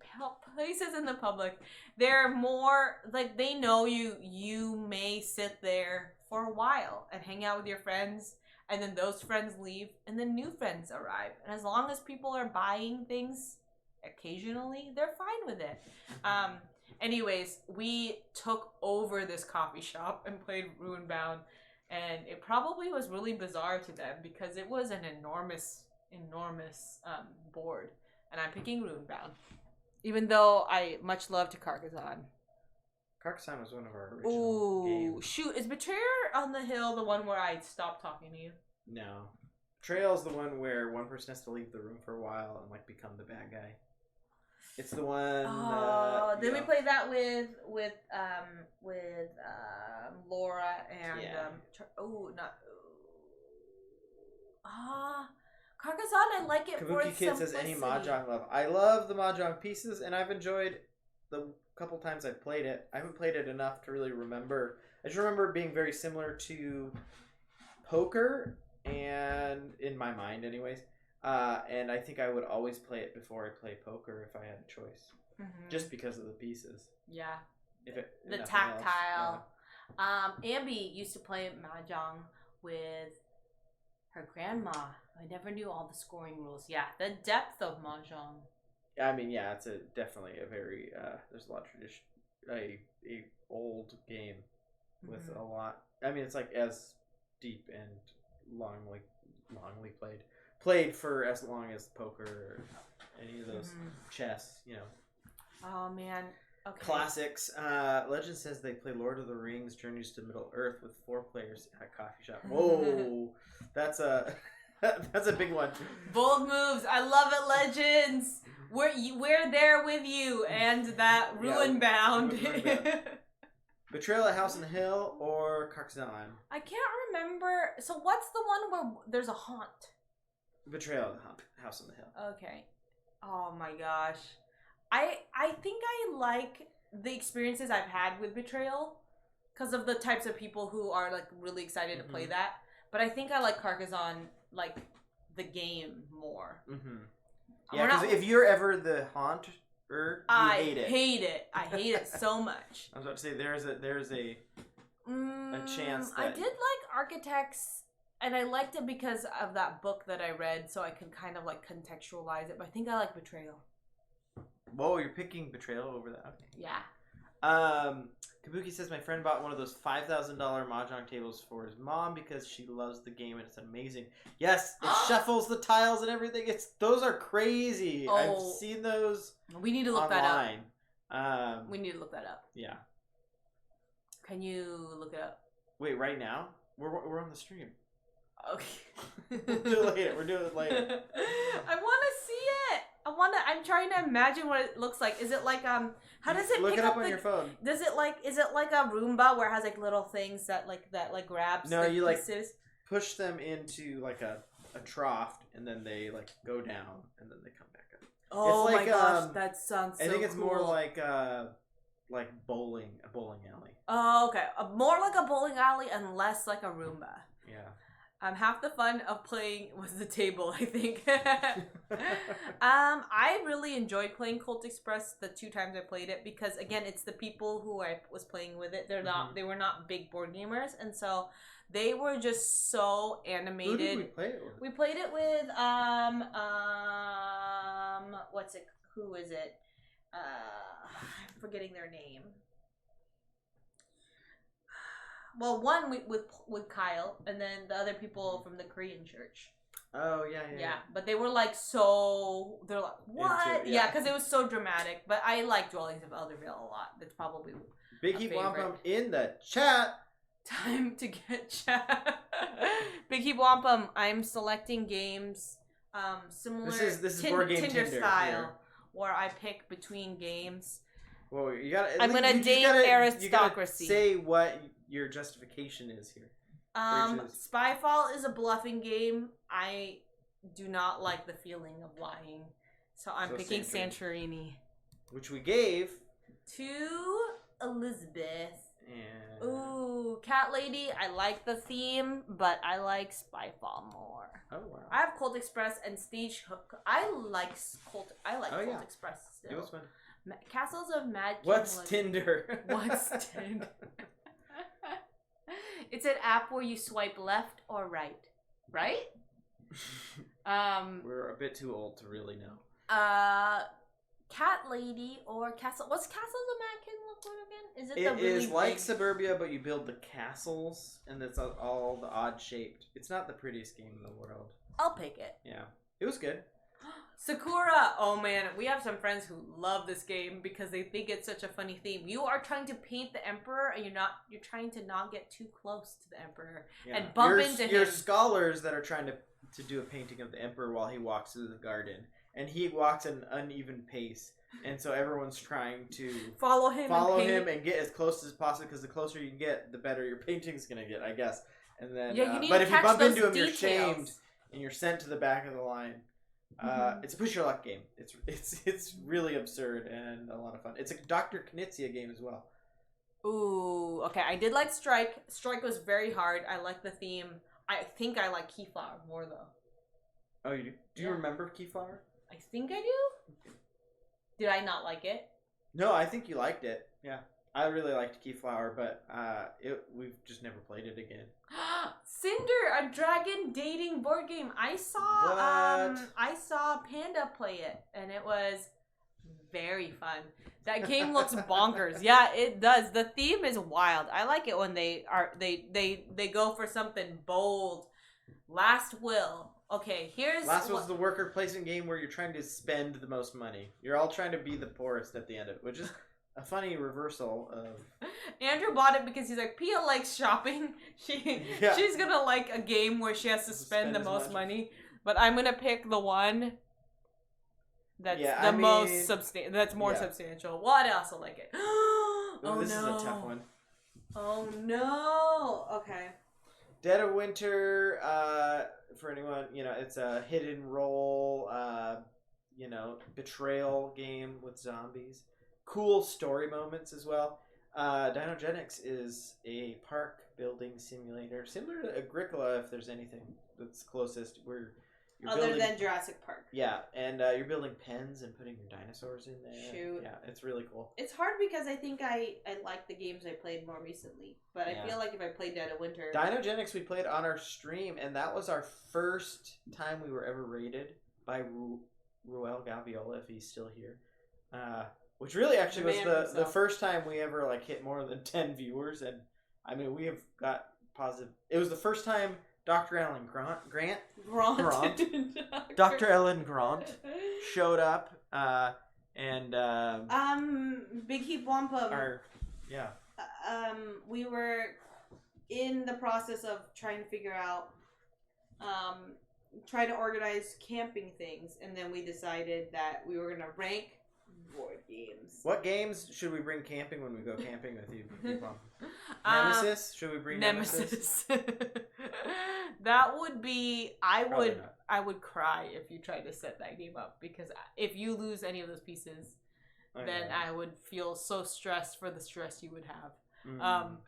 Places in the public. They're more like they know you may sit there for a while and hang out with your friends, and then those friends leave and then new friends arrive, and as long as people are buying things occasionally, they're fine with it. Anyways, we took over this coffee shop and played Ruinbound, and it probably was really bizarre to them because it was an enormous board, and I'm picking Ruinbound. Even though I much loved Carcassonne. Carcassonne was one of our original games. Shoot, is Betrayer on the Hill the one where I stopped talking to you? No. Betrayal's the one where one person has to leave the room for a while and like become the bad guy. It's the one. Then we played that with Laura and Carcassonne. I like it for Kabuki its Kid says simplicity. any mahjong love. I love the mahjong pieces, and I've enjoyed the couple times I've played it. I haven't played it enough to really remember. I just remember it being very similar to poker, and in my mind, anyways. And I think I would always play it before I play poker if I had a choice, just because of the pieces. Yeah, the tactile. Else, yeah. Ambi used to play mahjong with her grandma. I never knew all the scoring rules. Yeah, the depth of mahjong. I mean, yeah, it's definitely a very there's a lot of tradition, a old game with a lot. I mean, it's like as deep and longly played for as long as poker or any of those chess, you know. Oh man. Okay. Classics. Legend says they play Lord of the Rings Journeys to Middle Earth with 4 players at a coffee shop. Whoa, that's a big one. Bold moves. I love it, Legends. We're there with you and that Ruinbound. Betrayal at House on the Hill or Carcassonne? I can't remember. So what's the one where there's a haunt? Betrayal at House on the Hill. Okay. Oh my gosh. I think I like the experiences I've had with Betrayal because of the types of people who are like really excited to play that. But I think I like Carcassonne, like the game more. Yeah, because if you're ever the haunter, you hate it. I hate it so much. I was about to say there's a chance that I did like Architects, and I liked it because of that book that I read, so I could kind of like contextualize it. But I think I like Betrayal. Whoa, you're picking Betrayal over that? Okay. Yeah. Kabuki says my friend bought one of those $5,000 mahjong tables for his mom because she loves the game and it's amazing. Yes, it shuffles the tiles and everything. Those are crazy. I've seen those. We need to look online. that up. We need to look that up. Yeah. Can you look it up? Wait, right now? We're on the stream. Okay. We're doing it later. I want to see it. I'm trying to imagine what it looks like. Is it like how does it look pick it up up on your phone? Is it like a Roomba where it has like little things that grabs no, the you pieces? Like push them into like a trough and then they like go down and then they come back up. Oh it's like, my gosh, that sounds so I think it's cool. more like a bowling alley. Oh, okay. More like a bowling alley and less like a Roomba. Yeah. Half the fun of playing was the table, I think. I really enjoyed playing Colt Express the 2 times I played it because again, it's the people who I was playing with it. They were not big board gamers, and so they were just so animated. Who did we play it with? We played it with who is it? I'm forgetting their name. Well, one with Kyle, and then the other people from the Korean church. Oh, yeah. But they were like they're like, what? Yeah, because it was so dramatic. But I like Dwellings of Elderville a lot. That's probably Big Heap Wampum in the chat. Time to get chat. Big Heap Wampum, I'm selecting games similar this is board game Tinder style, here. where I pick between games. Well, you gotta. I'm gonna date Aristocracy. You gotta say what your justification is here. Spyfall is a bluffing game. I do not like the feeling of lying, so I'm picking Santorini, which we gave to Elizabeth. And ooh, Cat Lady, I like the theme, but I like Spyfall more. Oh wow. I have Colt Express and Stage Hook. I like Colt yeah. Express still. It was fun. Castles of Mad King. What's Tinder? What's Tinder? It's an app where you swipe left or right. Right? We're a bit too old to really know. Cat Lady or Castle. What's Castles of Mad King look like again? Is it It the really is like big... Suburbia, but you build the castles, and it's all the odd shaped. It's not the prettiest game in the world. I'll pick it. Yeah, it was good. Sakura! Oh man, we have some friends who love this game because they think it's such a funny theme. You are trying to paint the Emperor, and you're trying to not get too close to the Emperor and bump into him. You're scholars that are trying to do a painting of the Emperor while he walks through the garden, and he walks at an uneven pace, and so everyone's trying to follow him and get as close as possible, because the closer you get, the better your painting's gonna get, I guess. And then, yeah, you need but to if you catch bump those into him, details. you're shamed, and you're sent to the back of the line. It's a push your luck game. It's really absurd and a lot of fun. It's a Dr. Knizia game as well. Ooh, okay. I did like Strike. Strike was very hard. I like the theme. I think I like Keyflower more though. Oh, you do? Do you remember Keyflower? I think I do. Did I not like it? No, I think you liked it. Yeah, I really liked Keyflower, but we've just never played it again. Cinder, a dragon dating board game. I saw Panda play it, and it was very fun. That game looks bonkers. Yeah, it does. The theme is wild. I like it when they go for something bold. Last Will. Okay, Last Will's the worker placement game where you're trying to spend the most money. You're all trying to be the poorest at the end of it, which is a funny reversal of... Andrew bought it because he's like, Pia likes shopping. She's gonna like a game where she has to spend the most money. But I'm gonna pick the one that's that's more substantial. What else will like it? This is a tough one. Oh no. Okay. Dead of Winter, for anyone, it's a hidden role, betrayal game with zombies. Cool story moments as well. Dinogenics is a park building simulator, similar to Agricola if there's anything that's closest. Other than Jurassic Park. Yeah, and you're building pens and putting your dinosaurs in there. Shoot. Yeah, it's really cool. It's hard because I think I like the games I played more recently, but I feel like if I played Dead of Winter... Dinogenics we played on our stream, and that was our first time we were ever rated by Ruel Gaviola, if he's still here. Which really actually was the first time we ever hit more than 10 viewers, and I mean we have got positive. It was the first time Dr. Alan Grant Dr. Ellen Grant showed up, and Big Heap Wampum. We were in the process of trying to figure out, try to organize camping things, and then we decided that we were gonna rank board games. What games should we bring camping when we go camping with you? Nemesis? Should we bring Nemesis? That would be... I would cry if you tried to set that game up, because if you lose any of those pieces, then I would feel so stressed for the stress you would have.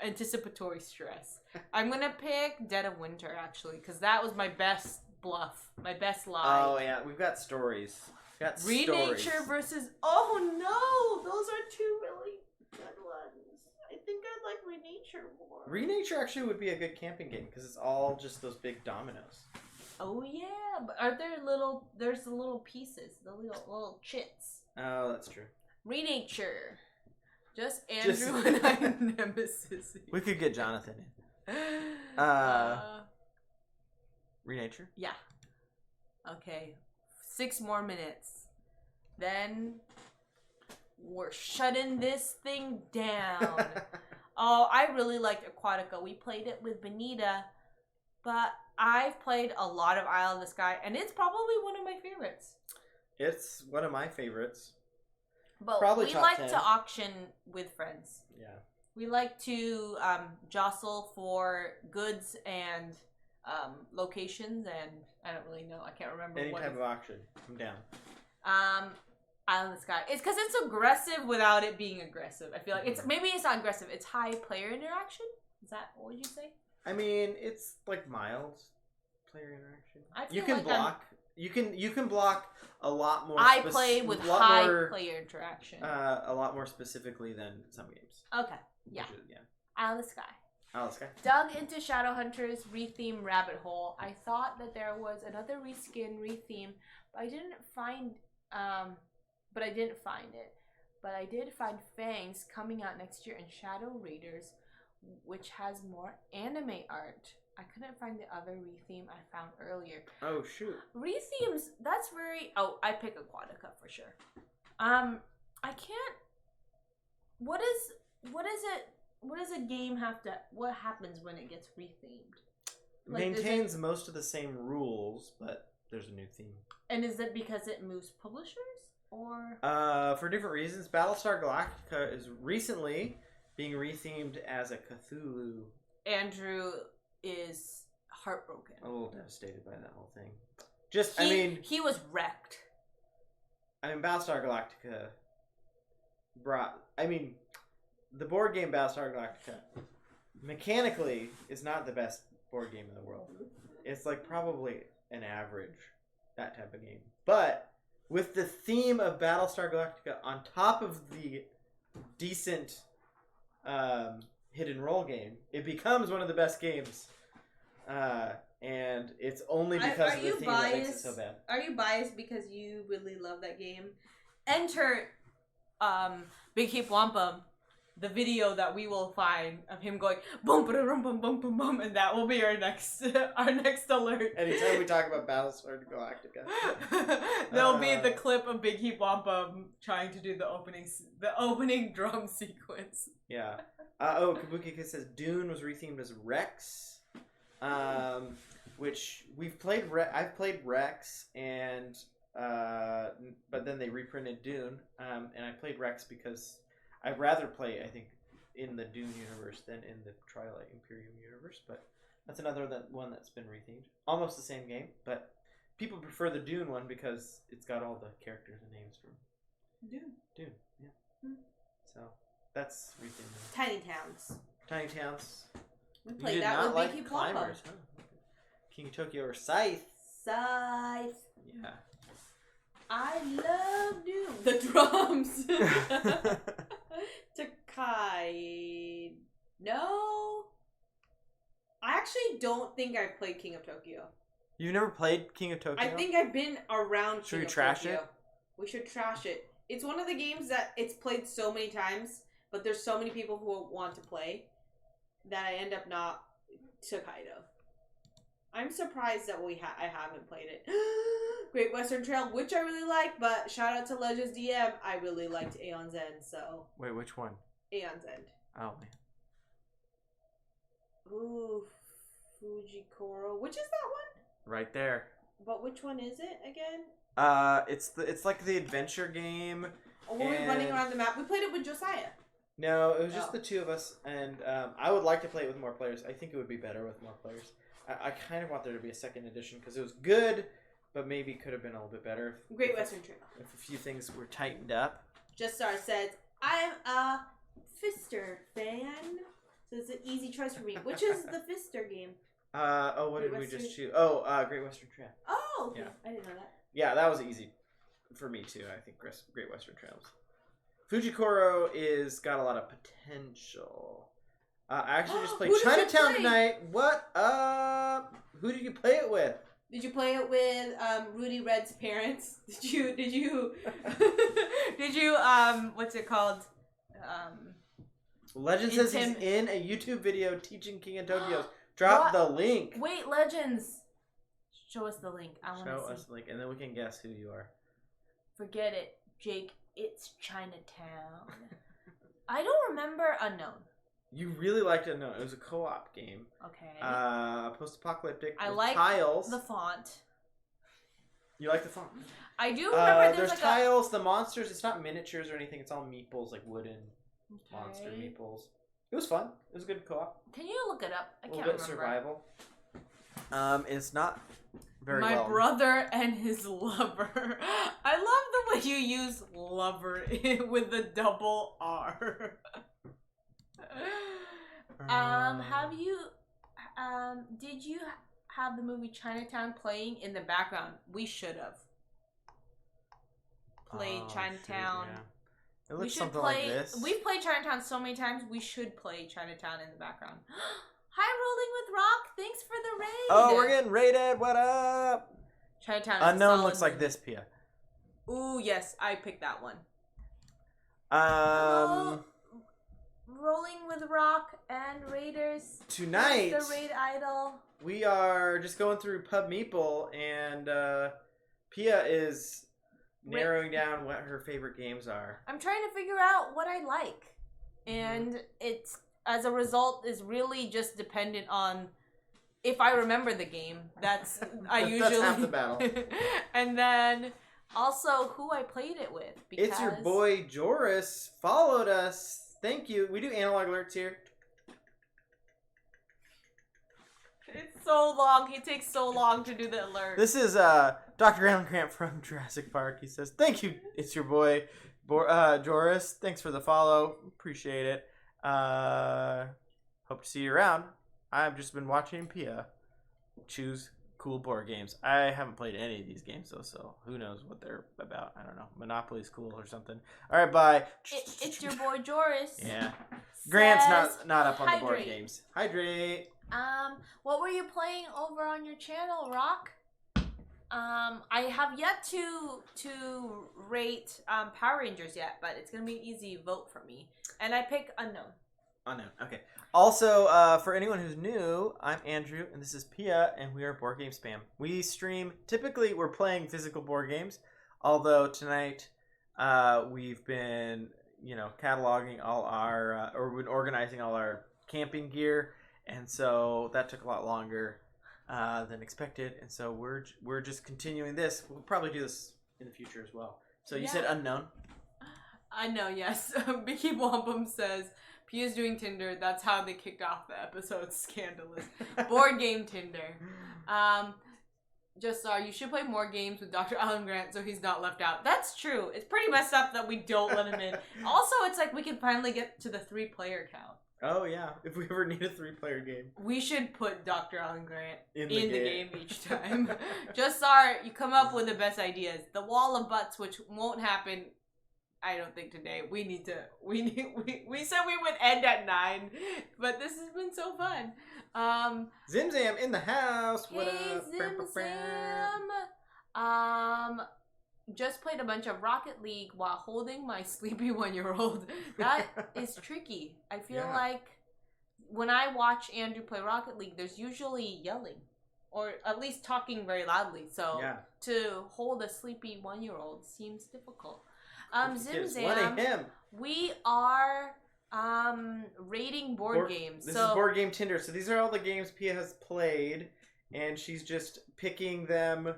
Anticipatory stress. I'm gonna pick Dead of Winter, actually, because that was my best bluff, my best lie. Oh yeah, we've got stories. Renature versus... Oh no! Those are two really good ones. I think I'd like Renature more. Renature actually would be a good camping game because it's all just those big dominoes. Oh yeah, but are there little... There's the little pieces, the little chits. Oh, that's true. Renature. Just Andrew and I Nemesis. We could get Jonathan in. Renature? Yeah. Okay. 6 more minutes. Then we're shutting this thing down. Oh, I really liked Aquatica. We played it with Benita, but I've played a lot of Isle of the Sky, and it's probably one of my favorites. It's one of my favorites. But probably we top like 10. to auction with friends. Yeah. We like to jostle for goods and locations, and I don't really know. I can't remember. Any type of auction. I'm down. Eye in the Sky. It's because it's aggressive without it being aggressive. I feel like maybe it's not aggressive. It's high player interaction. Is that what would you say? I mean, it's like mild player interaction. I feel You can like block. You can block a lot more. I play with high player interaction. A lot more specifically than some games. Okay. Yeah. Yeah. Eye in the Sky. Eye in the Sky. Dug into Shadowhunters retheme rabbit hole. I thought that there was another reskin retheme, but I didn't find it. But I did find Fangs coming out next year in Shadow Raiders, which has more anime art. I couldn't find the other retheme I found earlier. Oh shoot. Rethemes, that's very I pick Aquatica for sure. I can't what does a game have to what happens when it gets rethemed? Like, maintains most of the same rules, but there's a new theme. And is it because it moves publishers? Or for different reasons. Battlestar Galactica is recently being rethemed as a Cthulhu. Andrew is heartbroken. A little devastated by that whole thing. He was wrecked. I mean, Battlestar Galactica the board game Battlestar Galactica mechanically is not the best board game in the world. It's like probably an average, that type of game. But with the theme of Battlestar Galactica on top of the decent hidden role game, it becomes one of the best games. And it's only because of the theme that makes it so bad. Are you biased because you really love that game? Enter Big Heap Wampum, the video that we will find of him going boom ba rum bum bum bum bum, and that will be our next alert. Anytime we talk about Battlestar Galactica, there'll be the clip of Big Heap Wampum trying to do the opening drum sequence. Yeah. Kabuki says Dune was rethemed as Rex, which we've played. I've played Rex, and but then they reprinted Dune, and I played Rex because I'd rather play, I think, in the Dune universe than in the Twilight Imperium universe. But that's another one that's been rethemed. Almost the same game, but people prefer the Dune one because it's got all the characters and names from Dune. Yeah. So that's rethemed. Tiny Towns. Tiny Towns. We played that with Big Heap Wampum. Huh? King of Tokyo or Scythe. Scythe. Yeah. I love Dune. The drums. Takai. No. I actually don't think I've played King of Tokyo. You've never played King of Tokyo? I think I've been around Should King we of trash Tokyo. it? We should trash it. It's one of the games that it's played so many times, but there's so many people who want to play that I end up not Tokaido. I'm surprised that I haven't played it. Great Western Trail, which I really like, but shout out to Legends DM. I really liked Aeon's End, so. Wait, which one? Aeon's End. Oh, man. Ooh, Fujikoro. Which is that one? Right there. But which one is it again? It's like the adventure game. Oh, were we running around the map? We played it with Josiah. No, it was just the two of us, and I would like to play it with more players. I think it would be better with more players. I kind of want there to be a second edition because it was good, but maybe could have been a little bit better. Great Western Trail. If a few things were tightened up. Juststar says, I'm a Fister fan. So it's an easy choice for me. Which is the Fister game? What did we just choose? Oh, Great Western Trail. Oh, okay. Yeah. I didn't know that. Yeah, that was easy for me too. I think Great Western Trails. Fujikoro is got a lot of potential. I actually just played Chinatown tonight. What up? Who did you play it with? Did you play it with Rudy Red's parents? Did you what's it called? Legend says he's in a YouTube video teaching King of Tokyo. Drop the link. Wait, Legends. Show us the link. I want to see. Show us the link, and then we can guess who you are. Forget it, Jake. It's Chinatown. I don't remember Unknown. You really liked it. No, it was a co-op game. Okay. Post-apocalyptic. I with like tiles. the font. You like the font? I do remember there's like tiles, the monsters. It's not miniatures or anything. It's all meeples, like wooden monster meeples. It was fun. It was a good co-op. Can you look it up? I can't remember. A little bit remember. survival. It's not very My well. brother and his lover. I love the way you use lover with the double R. Have you did you have the movie Chinatown playing in the background? We should have played Chinatown. Shoot, yeah. It looks something like this. We've played Chinatown so many times. We should play Chinatown in the background. Hi, Rolling with Rock. Thanks for the raid. Oh, we're getting raided. What up? Chinatown. Unknown looks like this, Pia. Ooh, yes, I picked that one. Rolling with Rock and Raiders. Tonight, the Raid Idol. we are just going through Pub Meeple, and Pia is narrowing down what her favorite games are. I'm trying to figure out what I like, and it's as a result is really just dependent on if I remember the game. That's I usually That's half the battle. And then also who I played it with. Because It's your boy Joris followed us. Thank you. We do analog alerts here. It's so long. He takes so long to do the alert. This is Dr. Alan Grant from Jurassic Park. He says, "Thank you. It's your boy Joris. Thanks for the follow. Appreciate it. Hope to see you around. I've just been watching Pia choose cool board games. I haven't played any of these games though, so who knows what they're about. I don't know. Monopoly's cool or something. All right, bye." It's your boy Joris. Yeah. Grant's Says, not up on the board hydrate. games. Hydrate. What were you playing over on your channel, Rock? I have yet to rate Power Rangers yet, but it's gonna be an easy vote for me. And I pick Unknown. Unknown. Okay. Also, for anyone who's new, I'm Andrew, and this is Pia, and we are Board Game Spam. We stream. Typically, we're playing physical board games, although tonight we've been, cataloging all our, or we've been organizing all our camping gear, and so that took a lot longer than expected, and so we're just continuing this. We'll probably do this in the future as well. So you said Unknown. Unknown, yes. Mickey Wampum says Pia's doing Tinder. That's how they kicked off the episode. Scandalous. Board game Tinder. Just sorry, you should play more games with Dr. Alan Grant so he's not left out. That's true. It's pretty messed up that we don't let him in. Also, it's like we can finally get to the 3-player count. Oh yeah, if we ever need a 3-player game. We should put Dr. Alan Grant in the game each time. Just sorry, you come up with the best ideas. The wall of butts, which won't happen, I don't think today. We said we would end at 9, but this has been so fun. Zimzam in the house. Hey, What up? Zimzam. Just played a bunch of Rocket League while holding my sleepy 1-year-old. That is tricky. I feel like when I watch Andrew play Rocket League, there's usually yelling. Or at least talking very loudly. So to hold a sleepy 1-year-old seems difficult. Zimzam, we are rating board games. This is Board Game Tinder. So these are all the games Pia has played, and she's just picking them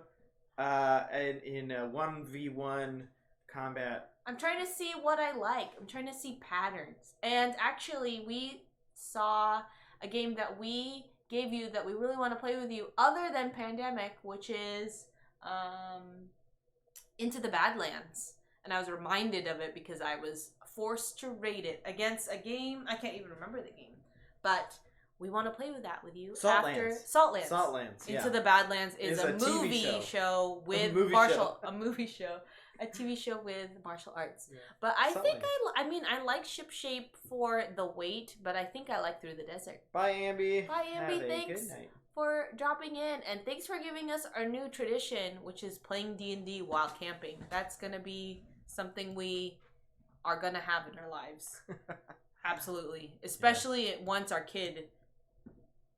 in a 1v1 combat. I'm trying to see what I like. I'm trying to see patterns. And actually, we saw a game that we gave you that we really want to play with you other than Pandemic, which is Into the Badlands. And I was reminded of it because I was forced to rate it against a game. I can't even remember the game. But we want to play with that with you. Saltlands. Saltlands. Into the Badlands is a movie show with a movie show. A TV show with martial arts. Yeah. But I think I like Ship Shape for the weight, but I think I like Through the Desert. Bye, Ambi. Bye, Ambi. Thanks for dropping in, and thanks for giving us our new tradition, which is playing D&D while camping. That's going to be something we are going to have in our lives. Absolutely. Especially once our kid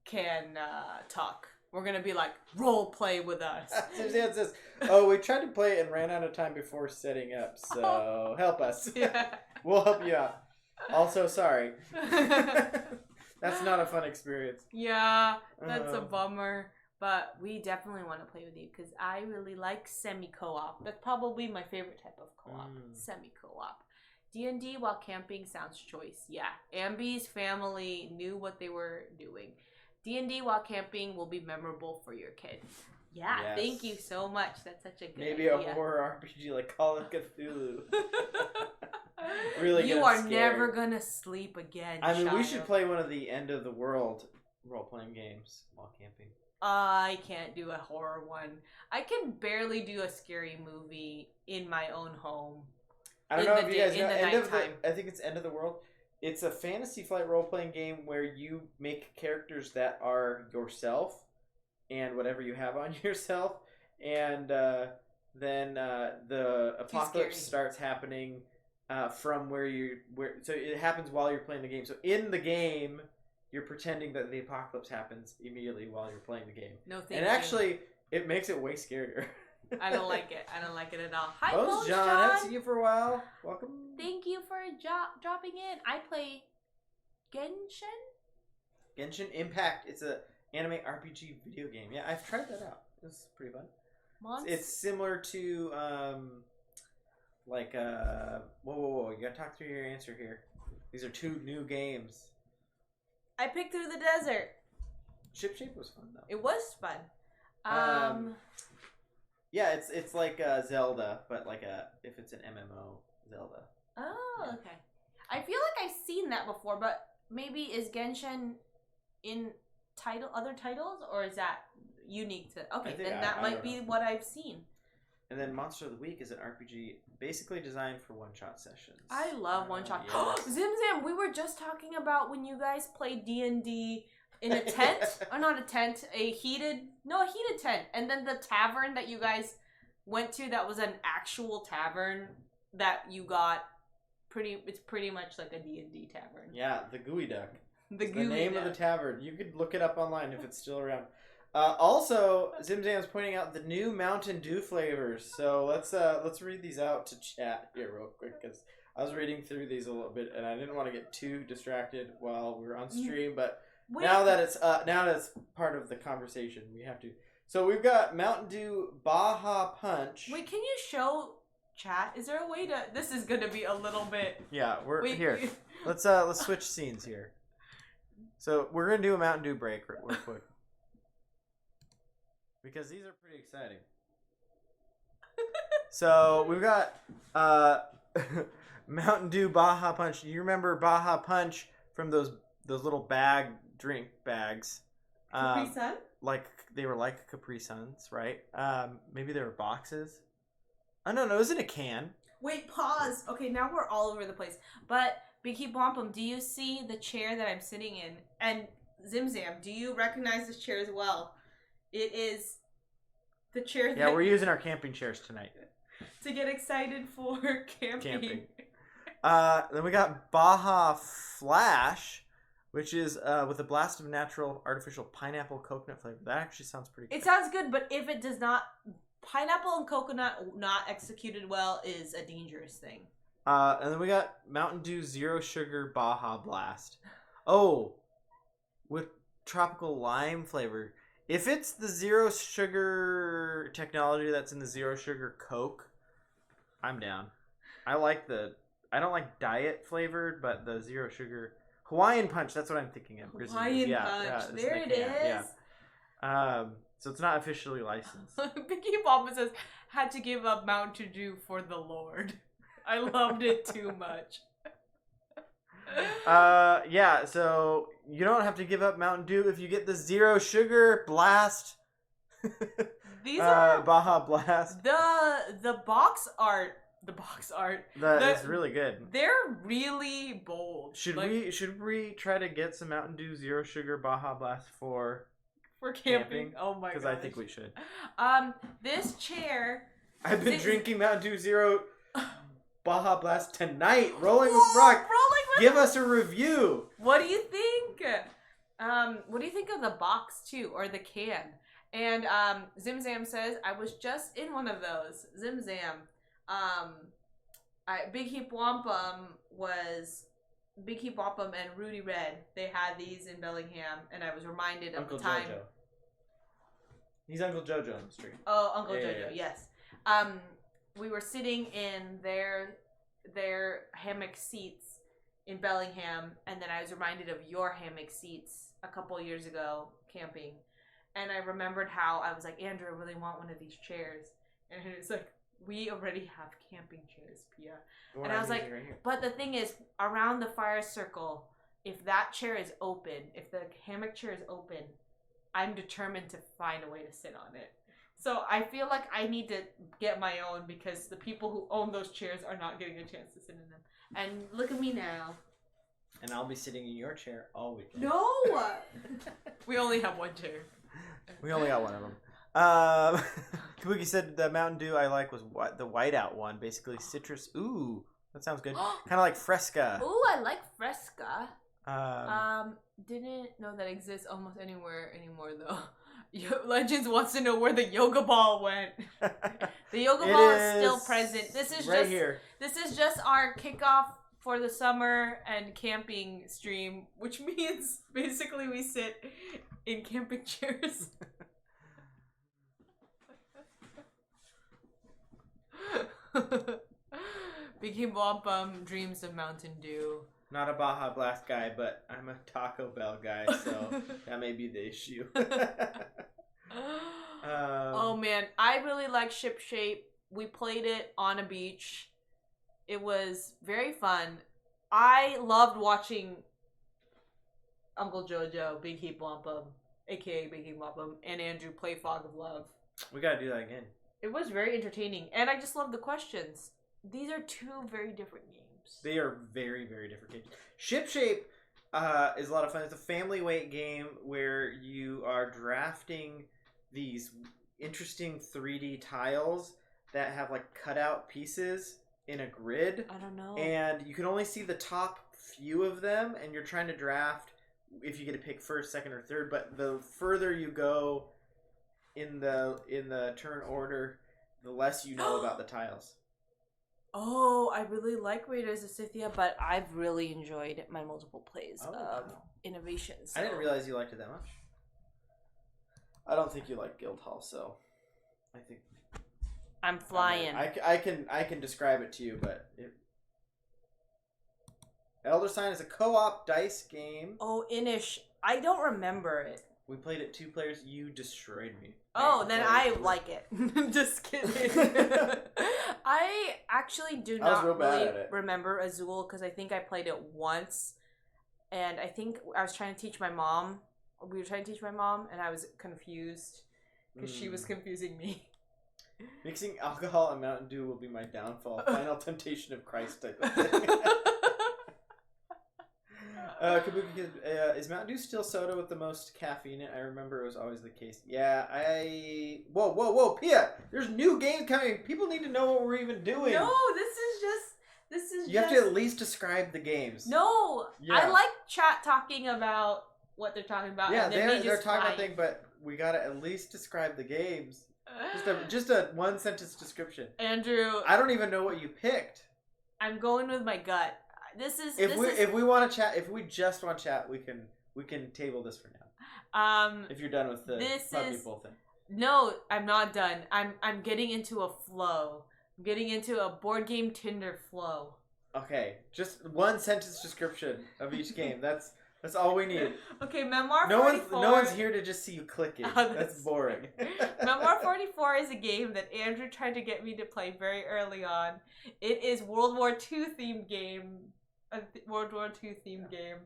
can talk. We're going to be like, role play with us. Suzanne says, oh, we tried to play it and ran out of time before setting up, so help us. Yeah. We'll help you out. Also, sorry. That's not a fun experience. Yeah, that's a bummer. But we definitely want to play with you because I really like semi-co-op. That's probably my favorite type of co-op. Semi-co-op. D&D while camping sounds choice. Yeah. Ambi's family knew what they were doing. D&D while camping will be memorable for your kid. Yeah, Yes. thank you so much. That's such a good Maybe idea. a horror RPG like Call of Cthulhu. Really you good are and never scary. gonna sleep again. I mean, we child. should play one of the end of the world role-playing games while camping. I can't do a horror one. I can barely do a scary movie in my own home. I don't In know the if you day- guys in know. the End of the, nighttime. I think it's End of the World. It's a Fantasy Flight role-playing game where you make characters that are yourself and whatever you have on yourself, and then the apocalypse scary. starts happening from so it happens while you're playing the game. So in the game, you're pretending that the apocalypse happens immediately while you're playing the game. No, thank And you. actually, it makes it way scarier. I don't like it. I don't like it at all. Hi, Bones Bones John. John. Haven't seen you for a while. Welcome. Thank you for dropping in. I play Genshin. Genshin Impact. It's a anime RPG video game. Yeah, I've tried that out. It's pretty fun. It's similar to whoa. You gotta talk through your answer here. These are 2 new games. I picked Through the Desert. Ship Shape was fun though. It was fun. Yeah, it's like Zelda, but if it's an MMO Zelda. Oh, Yeah. okay. I feel like I've seen that before, but maybe is Genshin in other titles, or is that unique to? Okay, then that I might don't be know. what I've seen. And then Monster of the Week is an RPG basically designed for one-shot sessions. I love one shot. Yes. Zim Zam, we were just talking about when you guys played D&D in a tent, or not a tent, a heated tent, and then the tavern that you guys went to that was an actual tavern that you got. It's pretty much like a D&D tavern. Yeah, the Gooey Duck. The name of the tavern. You could look it up online if it's still around. Also, Zimzam's pointing out the new Mountain Dew flavors. So let's read these out to chat here real quick, because I was reading through these a little bit and I didn't want to get too distracted while we were on stream. But now that it's part of the conversation, we have to. So we've got Mountain Dew Baja Punch. Wait, can you show chat? Is there a way to? This is gonna be a little bit. Yeah, we're here. Let's switch scenes here. So we're gonna do a Mountain Dew break real quick. Because these are pretty exciting. So we've got Mountain Dew Baja Punch. You remember Baja Punch from those little drink bags? Capri Sun? Like they were like Capri Suns, right? Maybe they were boxes. I don't know. It was in a can. Wait, pause. Okay, now we're all over the place. But Beaky Bompum, do you see the chair that I'm sitting in? And Zimzam, do you recognize this chair as well? It is the chair that... Yeah, we're using our camping chairs tonight. to get excited for camping. Then we got Baja Flash, which is with a blast of natural artificial pineapple coconut flavor. That actually sounds pretty good. It sounds good, but if it does not... Pineapple and coconut not executed well is a dangerous thing. And then we got Mountain Dew Zero Sugar Baja Blast. Oh, with tropical lime flavor. If it's the zero sugar technology that's in the zero sugar Coke, I'm down. I don't like diet flavored, but the zero sugar Hawaiian Punch. That's what I'm thinking of. Hawaiian Punch. There it is. Yeah. So it's not officially licensed. Beaky Bompum says, had to give up Mountain Dew for the Lord. I loved it too much. Yeah, so you don't have to give up Mountain Dew if you get the Zero Sugar Blast. These are Baja Blast. the box art. The box art. That is really good. They're really bold. Should we try to get some Mountain Dew Zero Sugar Baja Blast for camping? Oh my god. Because I think we should. This chair. I've been drinking Mountain Dew Zero Baja Blast tonight. Rolling with Rock. Give us a review. What do you think? What do you think of the box too, or the can? And Zimzam says, I was just in one of those. Zimzam. Big Heap Wampum and Rudy Red. They had these in Bellingham, and I was reminded of Uncle the time. Jojo. He's Uncle Jojo on the street. Oh, Uncle Jojo, Yeah. yes. We were sitting in their hammock seats in Bellingham, and then I was reminded of your hammock seats a couple years ago camping, And I remembered how I was like, Andrew, I really want one of these chairs. And it's like, we already have camping chairs, Pia. And I was like, right, but the thing is, around the fire circle, if that chair is open, if the hammock chair is open, I'm determined to find a way to sit on it. So I feel like I need to get my own because the people who own those chairs are not getting a chance to sit in them. And look at me now. And I'll be sitting in your chair all weekend. No! We only have one chair. We only got one of them. Kabuki said the Mountain Dew I like was the whiteout one. Basically citrus. Ooh, that sounds good. Kind of like Fresca. Ooh, I like Fresca. Didn't know that exists almost anywhere anymore though. Legends wants to know where the yoga ball went. The yoga ball is still present. This is right just here. This is just our kickoff for the summer and camping stream, which means basically we sit in camping chairs. Big Wampum dreams of Mountain Dew. Not a Baja Blast guy, but I'm a Taco Bell guy, so that may be the issue. Oh man, I really like Ship Shape. We played it on a beach. It was very fun. I loved watching Uncle Jojo, Big Heap Wampum, aka Big Heap Wampum, and Andrew play Fog of Love. We gotta do that again. It was very entertaining, and I just love the questions. These are two very different games. They are very, very different games. Ship Shape is a lot of fun. It's a family weight game where you are drafting these interesting 3D tiles that have like cutout pieces in a grid. I don't know. And you can only see the top few of them, and you're trying to draft if you get to pick first, second, or third. But the further you go in the turn order, the less you know about the tiles. Oh, I really like Raiders of Scythia, but I've really enjoyed my multiple plays of Innovations. So. I didn't realize you liked it that much. I don't think you like Guildhall, so I think I'm flying. I can describe it to you, but Elder Sign is a co-op dice game. Oh, Inish, I don't remember it. We played it 2 players. You destroyed me. Oh, then I like it. Just kidding. I actually do not really remember Azul because I think I played it once, and I think I was trying to teach my mom. We were trying to teach my mom, and I was confused because she was confusing me. Mixing alcohol and Mountain Dew will be my downfall. Final temptation of Christ type of thing. Kabuki, is Mountain Dew still soda with the most caffeine in it? I remember it was always the case. Yeah, Whoa, Pia! There's new games coming. People need to know what we're even doing. No, this is You have to at least describe the games. No, yeah. I like chat talking about what they're talking about. Yeah, and they're talking about things, but we gotta at least describe the games. Just a 1-sentence description. Andrew, I don't even know what you picked. I'm going with my gut. If we want to chat, if we just want to chat, we can table this for now. If you're done with the Pub Meeple thing. No, I'm not done. I'm getting into a flow. I'm getting into a board game Tinder flow. Okay, just 1-sentence description of each game. That's all we need. Okay, Memoir 44. No one's here to just see you clicking. That's boring. Memoir 44 is a game that Andrew tried to get me to play very early on. It is World War II themed game. World War II themed game,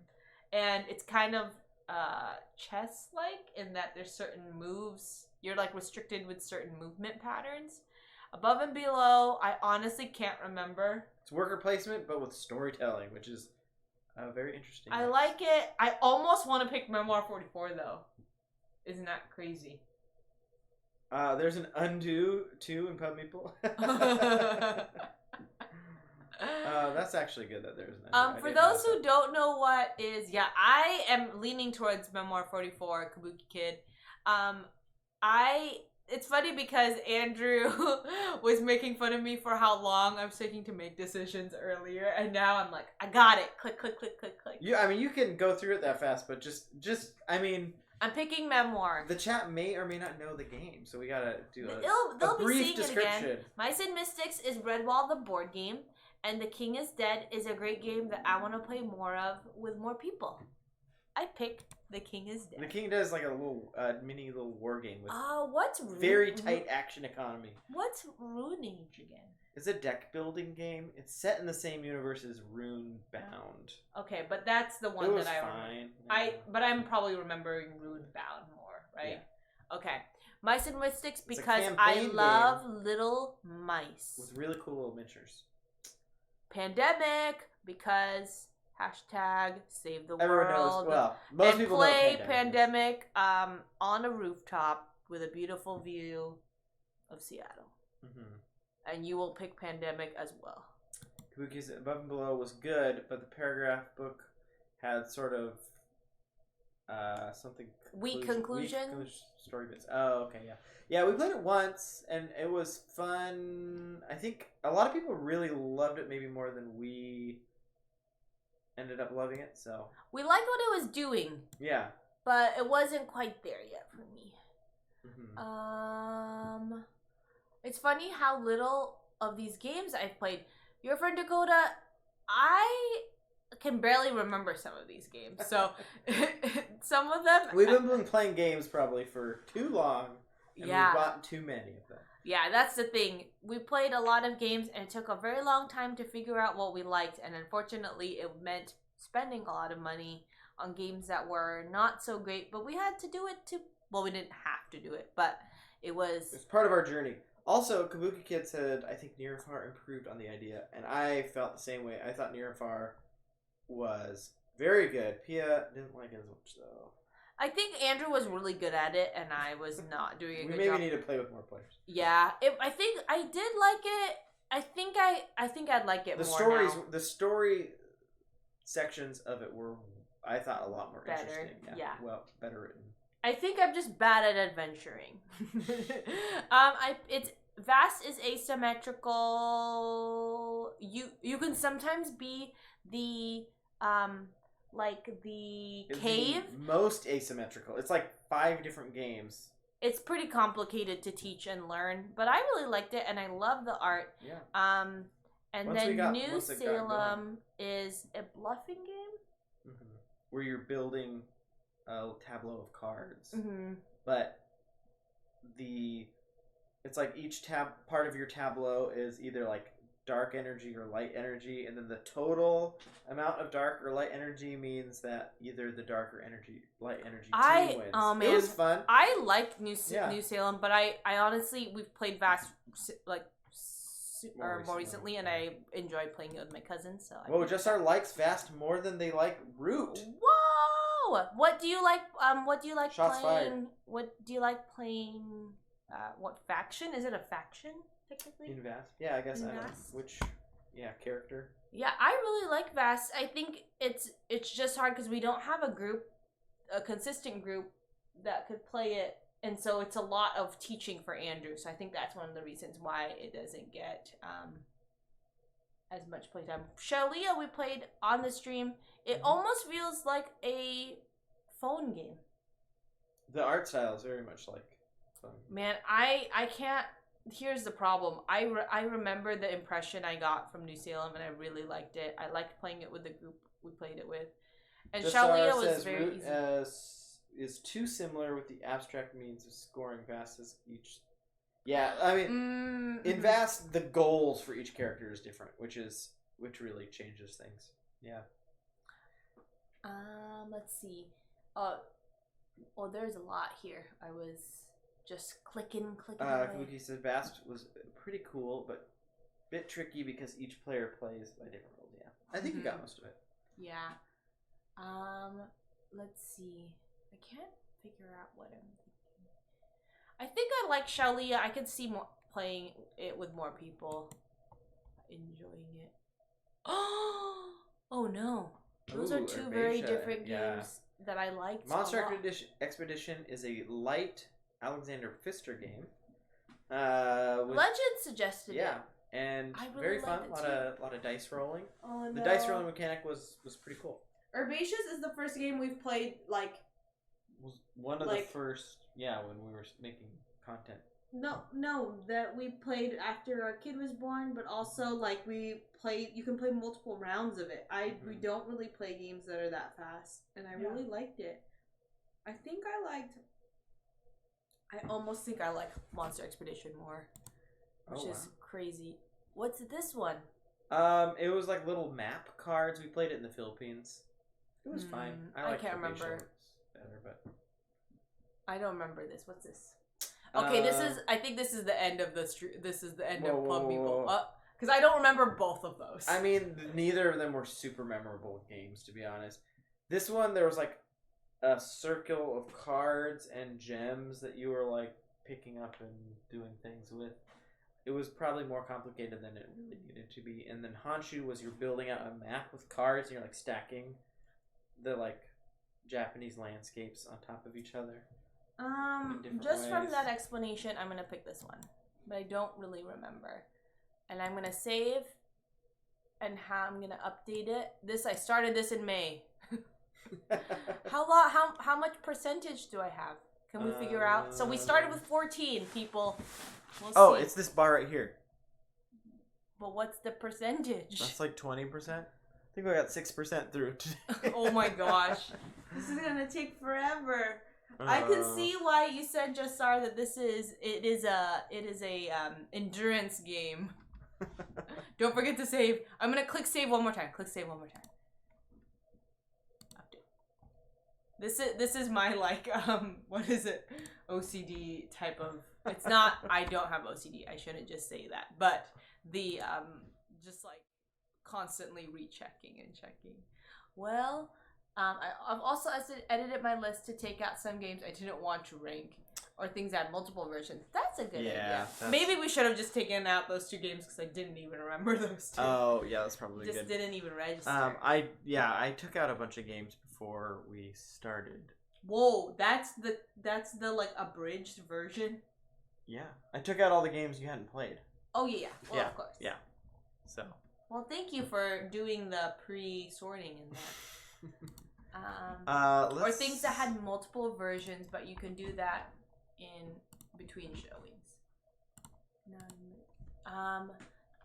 and it's kind of chess-like in that there's certain moves. You're like restricted with certain movement patterns. Above and below, I honestly can't remember. It's worker placement, but with storytelling, which is very interesting. I like it. I almost want to pick Memoir 44 though. Isn't that crazy? There's an Undo too in Pub Meeple. That's actually good that there's an for those who don't know what is, I am leaning towards Memoir 44, Kabuki Kid. It's funny because Andrew was making fun of me for how long I was taking to make decisions earlier, and now I'm like, I got it. Click, click, click, click, click. You can go through it that fast, but I'm picking Memoir. The chat may or may not know the game, so we gotta do they'll a brief be seeing description. It again. Mice and Mystics is Redwall the board game, and The King is Dead is a great game that I want to play more of with more people. I picked The king is dead. The king does like a little mini little war game with What's very tight action economy. What's Rune Age again? It's a deck building game. It's set in the same universe as Rune Bound. Okay, but that's the one It was that I fine. remember. But I'm probably remembering Rune Bound more, right? Yeah. Okay. Mice and Mystics because I love little mice. With really cool little miniatures. Pandemic because hashtag save the Everyone world. knows. Well, most people play know Pandemic on a rooftop with a beautiful view of Seattle. Mm-hmm. And you will pick Pandemic as well. Kabuki's Above and Below was good, but the paragraph book had sort of something weak conclusion story bits. Oh, okay, yeah, we played it once and it was fun. I think a lot of people really loved it, maybe more than we ended up loving it. So we liked what it was doing. Yeah, but it wasn't quite there yet for me. Mm-hmm. It's funny how little of these games I've played. Your friend Dakota, I can barely remember some of these games. So some of them we've been playing games probably for too long, and we've bought too many of them. Yeah, that's the thing. We played a lot of games, and it took a very long time to figure out what we liked. And unfortunately, it meant spending a lot of money on games that were not so great. But we had to do it to. Well, we didn't have to do it, but it's part of our journey. Also, Kabuki Kid said, I think Near and Far improved on the idea, and I felt the same way. I thought Near and Far was very good. Pia didn't like it as much, though. I think Andrew was really good at it, and I was not doing a good job. We maybe need to play with more players. Yeah, I think I did like it. I think I'd like it more now. The story sections of it were, I thought, a lot more interesting. Yeah. Well, better written. I think I'm just bad at adventuring. Vast is asymmetrical. You can sometimes be the cave. Most asymmetrical. It's like 5 different games. It's pretty complicated to teach and learn, but I really liked it and I love the art. Yeah. And then New Salem is a bluffing game. Mm-hmm. Where you're building a tableau of cards, but it's like each part of your tableau is either like dark energy or light energy, and then the total amount of dark or light energy means that either the darker energy, light energy team wins. Oh man, it was fun. I like New Salem, but I honestly we've played Vast more recently, and I enjoy playing it with my cousins. So just our likes Vast more than they like Root. Whoa! What do you like? What do you like Shots playing? Fired. What do you like playing? What faction? Is it a faction technically? In Vast, yeah, I guess I don't know which. Yeah, character. Yeah, I really like Vast. I think it's just hard because we don't have a consistent group that could play it, and so it's a lot of teaching for Andrew. So I think that's one of the reasons why it doesn't get as much playtime. Shalia, we played on the stream. It almost feels like a phone game. The art style is very much like phone. Man, I can't. Here's the problem. I remember the impression I got from New Salem, and I really liked it. I liked playing it with the group we played it with. And Shalia was very easy. Is too similar with the abstract means of scoring Vast as each. Yeah, I mean, in Vast, the goals for each character is different, which really changes things. Yeah. Let's see. There's a lot here. I was just clicking. Kabuki said Vast was pretty cool, but a bit tricky because each player plays by different rules. Yeah, I think you got most of it. Yeah. Let's see. I can't figure out what I'm thinking. I think I like Shalia. I could see more playing it with more people, enjoying it. Oh no. Those are two very different games that I liked. Monster Expedition is a light Alexander Pfister game. Legend suggested it. Yeah, and really very fun. A lot of dice rolling. Oh, the dice rolling mechanic was pretty cool. Herbaceous is the first game we've played. Was one of the first. Yeah, when we were making content. No, that we played after our kid was born, but also you can play multiple rounds of it. We don't really play games that are that fast, and I really liked it. I think I almost think I like Monster Expedition more, which is crazy. What's this one? It was like little map cards. We played it in the Philippines. It was fine. I liked can't the remember. facial better, but I don't remember this. What's this? Okay, this is. I think this is the end of the street. This is the end of Pub Meeple. Because I don't remember both of those. I mean, neither of them were super memorable games, to be honest. This one, there was like a circle of cards and gems that you were like picking up and doing things with. It was probably more complicated than it really needed to be. And then Honshu was you're building out a map with cards and you're like stacking the like Japanese landscapes on top of each other. Just from that explanation, I'm gonna pick this one, but I don't really remember. And I'm gonna save, and how I'm gonna update it. I started this in May. How much percentage do I have? Can we figure out? So we started with 14 people. We'll see. It's this bar right here. But what's the percentage? That's like 20%. I think we got 6% through today. Oh my gosh. This is gonna take forever. I can see why you said, Jassar, that it is a endurance game. Don't forget to save. I'm gonna click save one more time. Click save one more time. Update. This is my like what is it? OCD type of. It's not. I don't have OCD. I shouldn't just say that. But the just like constantly rechecking and checking. Well, I've also edited my list to take out some games I didn't want to rank. Or things that had multiple versions. That's a good idea. Maybe we should have just taken out those 2 games because I didn't even remember those 2. Oh, yeah, that's probably just good. Didn't even register. I took out a bunch of games before we started. Whoa, that's the like abridged version? Yeah. I took out all the games you hadn't played. Oh, yeah. Well, yeah. Of course. Yeah. So. Well, thank you for doing the pre-sorting in that. Or things that had multiple versions, but you can do that in between showings.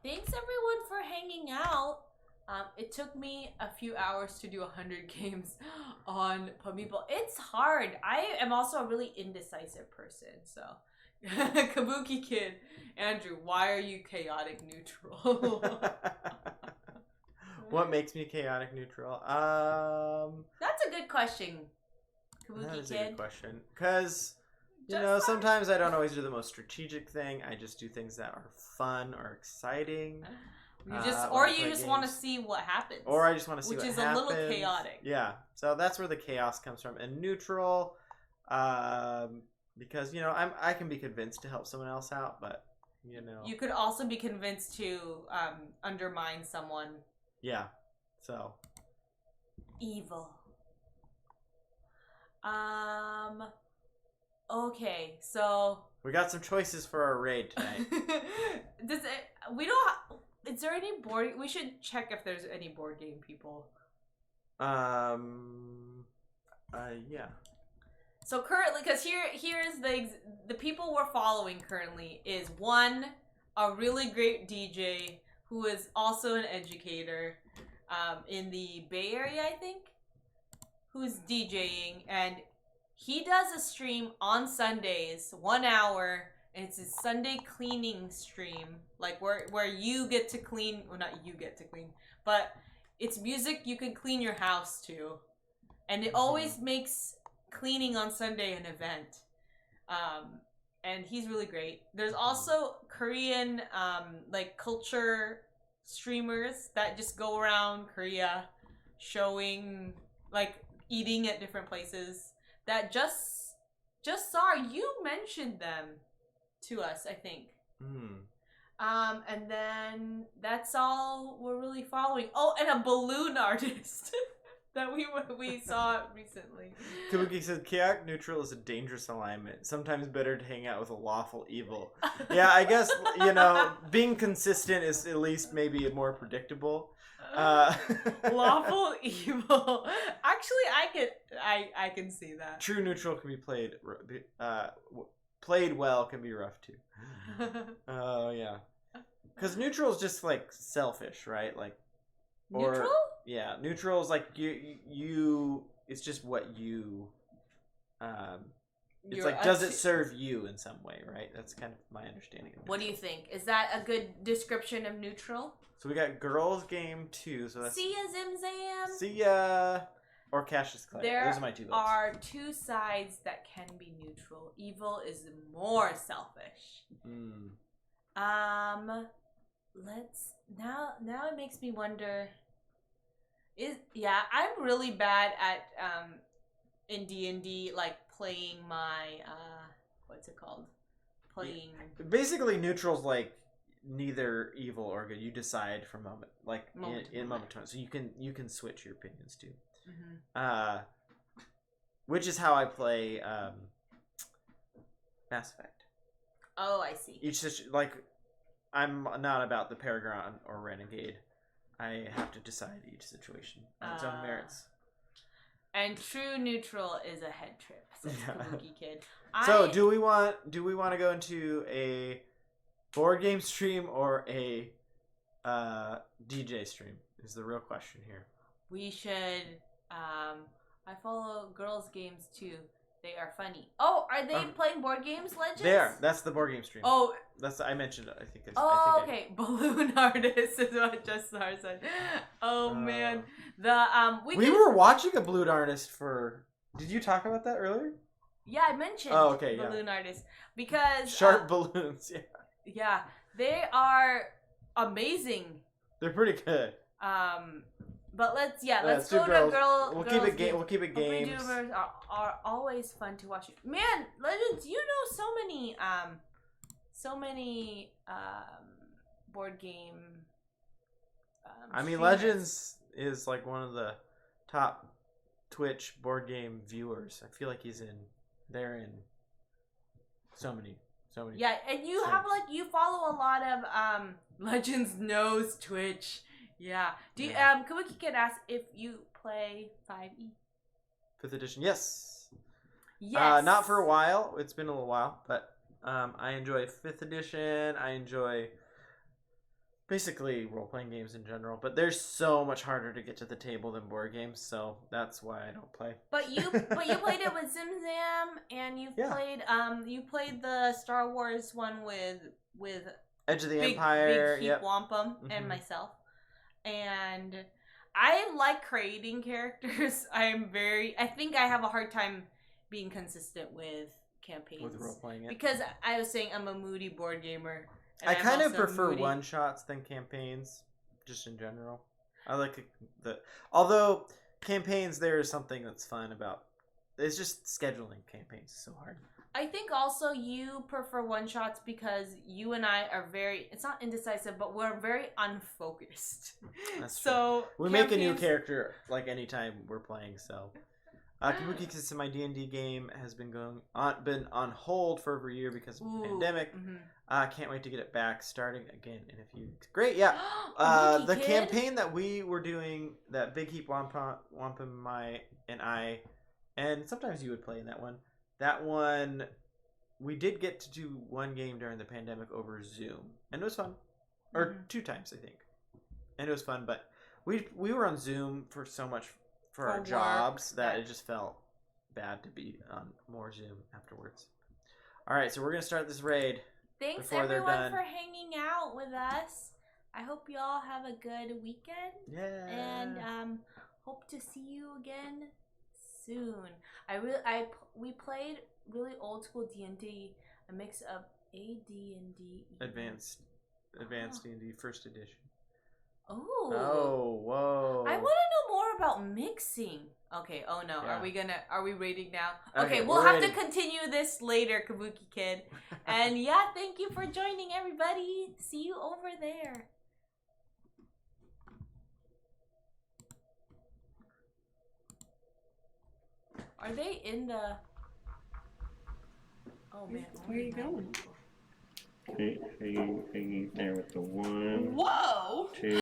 Thanks everyone for hanging out. It took me a few hours to do 100 games on Pub Meeple. It's hard. I am also a really indecisive person, so Kabuki Kid, Andrew, why are you chaotic neutral? What makes me chaotic neutral? That's a good question, Kabuki That is Kid. a good question. Because, sometimes I don't always do the most strategic thing. I just do things that are fun or exciting. You just want to see what happens. Or I just want to see what happens. Which is a little chaotic. Yeah. So that's where the chaos comes from. And neutral, because, I can be convinced to help someone else out, but, You could also be convinced to undermine someone. Yeah. So. Evil. Okay, so we got some choices for our raid tonight. Is there any board? We should check if there's any board game people. Yeah. So currently, because here's the people we're following currently is one, a really great DJ who is also an educator, in the Bay Area, I think, who's DJing, and he does a stream on Sundays, 1 hour, and it's a Sunday cleaning stream, like where you get to clean, well, not you get to clean, but it's music you can clean your house to, and it always makes cleaning on Sunday an event, and he's really great. There's also Korean like culture streamers that just go around Korea showing, like, eating at different places. That just saw, you mentioned them to us, I think. And then that's all we're really following. Oh, and a balloon artist that we saw recently. Kabuki said, chaotic neutral is a dangerous alignment. Sometimes better to hang out with a lawful evil. Yeah, I guess, being consistent is at least maybe more predictable. Lawful evil. Actually, I can see that. True neutral can be played well can be rough too. Oh yeah, because neutral is just like selfish, right? Like neutral. Yeah, neutral is like you. It's just what you it's You're like, does it serve you in some way, right? That's kind of my understanding of What do you neutral. think? Is that a good description of neutral? So we got girls game 2. So that's See ya, Zim Zam. See ya or Cassius Clay. There Those are my 2 votes. are 2 sides that can be neutral. Evil is more selfish. Let's now it makes me wonder. I'm really bad at in D&D, like playing my what's it called? Playing. Basically, neutral's like neither evil or good. You decide for moment, like in moment to moment. So you can switch your opinions too. Which is how I play Mass Effect. Oh, I see. Each like I'm not about the Paragon or Renegade. I have to decide each situation on its own merits. And true neutral is a head trip, says Kabuki Kid. So do we want to go into a board game stream or a DJ stream? Is the real question here. We should. I follow girls' games too. They are funny. Oh, are they playing board games, Legends? They are. That's the board game stream. Oh, I mentioned it. I think. Okay. Balloon Artist is what Justar said. Oh man, we were watching a Balloon Artist for. Did you talk about that earlier? Yeah, I mentioned. Balloon Artist because sharp balloons. Yeah. Yeah, they are amazing. They're pretty good. But let's go to girl. We'll keep it game. We'll keep it games. YouTubers are always fun to watch. Man, Legends, you know so many board game. I mean, streamers. Legends is like one of the top Twitch board game viewers. I feel like they're in so many. Yeah, and you follow a lot of Legends knows Twitch. Yeah. Do you, Kabuki Kid ask if you play 5e? 5th edition, yes. Yes. Not for a while. It's been a little while, but I enjoy 5th edition. I enjoy basically role-playing games in general, but they're so much harder to get to the table than board games, so that's why I don't play. But you played it with Zim Zam, and you played the Star Wars one with Edge of the Empire, Big Heap Wampum, and myself. And I like creating characters. I think I have a hard time being consistent with campaigns. With role-playing it. Because I was saying I'm a moody board gamer. I kind of prefer one-shots than campaigns, just in general. I like although campaigns, there is something that's fun about. It's just scheduling campaigns is so hard. I think also you prefer one-shots because you and I are it's not indecisive, but we're very unfocused. That's so true. We make a new character like anytime we're playing, so. Kabuki Kids, my D&D game has been on hold for over a year because of the pandemic. Can't wait to get it back, starting again in a few weeks. Great, yeah. The campaign that we were doing, that Big Heap Wampum, and I, and sometimes you would play in that one. That one, we did get to do one game during the pandemic over Zoom, and it was fun. Or 2 times, I think. And it was fun, but we were on Zoom for so much for our jobs that it just felt bad to be on more Zoom afterwards. All right, so we're going to start this raid. Thanks everyone for hanging out with us. I hope you all have a good weekend. Yeah. And hope to see you again soon. We played really old school D&D, a mix of AD&D, advanced D&D 1st edition. Oh, whoa! I want to know more about mixing. Okay. Oh no, Yeah. Are we rating now? Okay, we'll have to continue this later, Kabuki Kid. And yeah, thank you for joining, everybody. See you over there. Are they in the? Oh man, where are you going? Hanging there with the 1. Whoa! 2.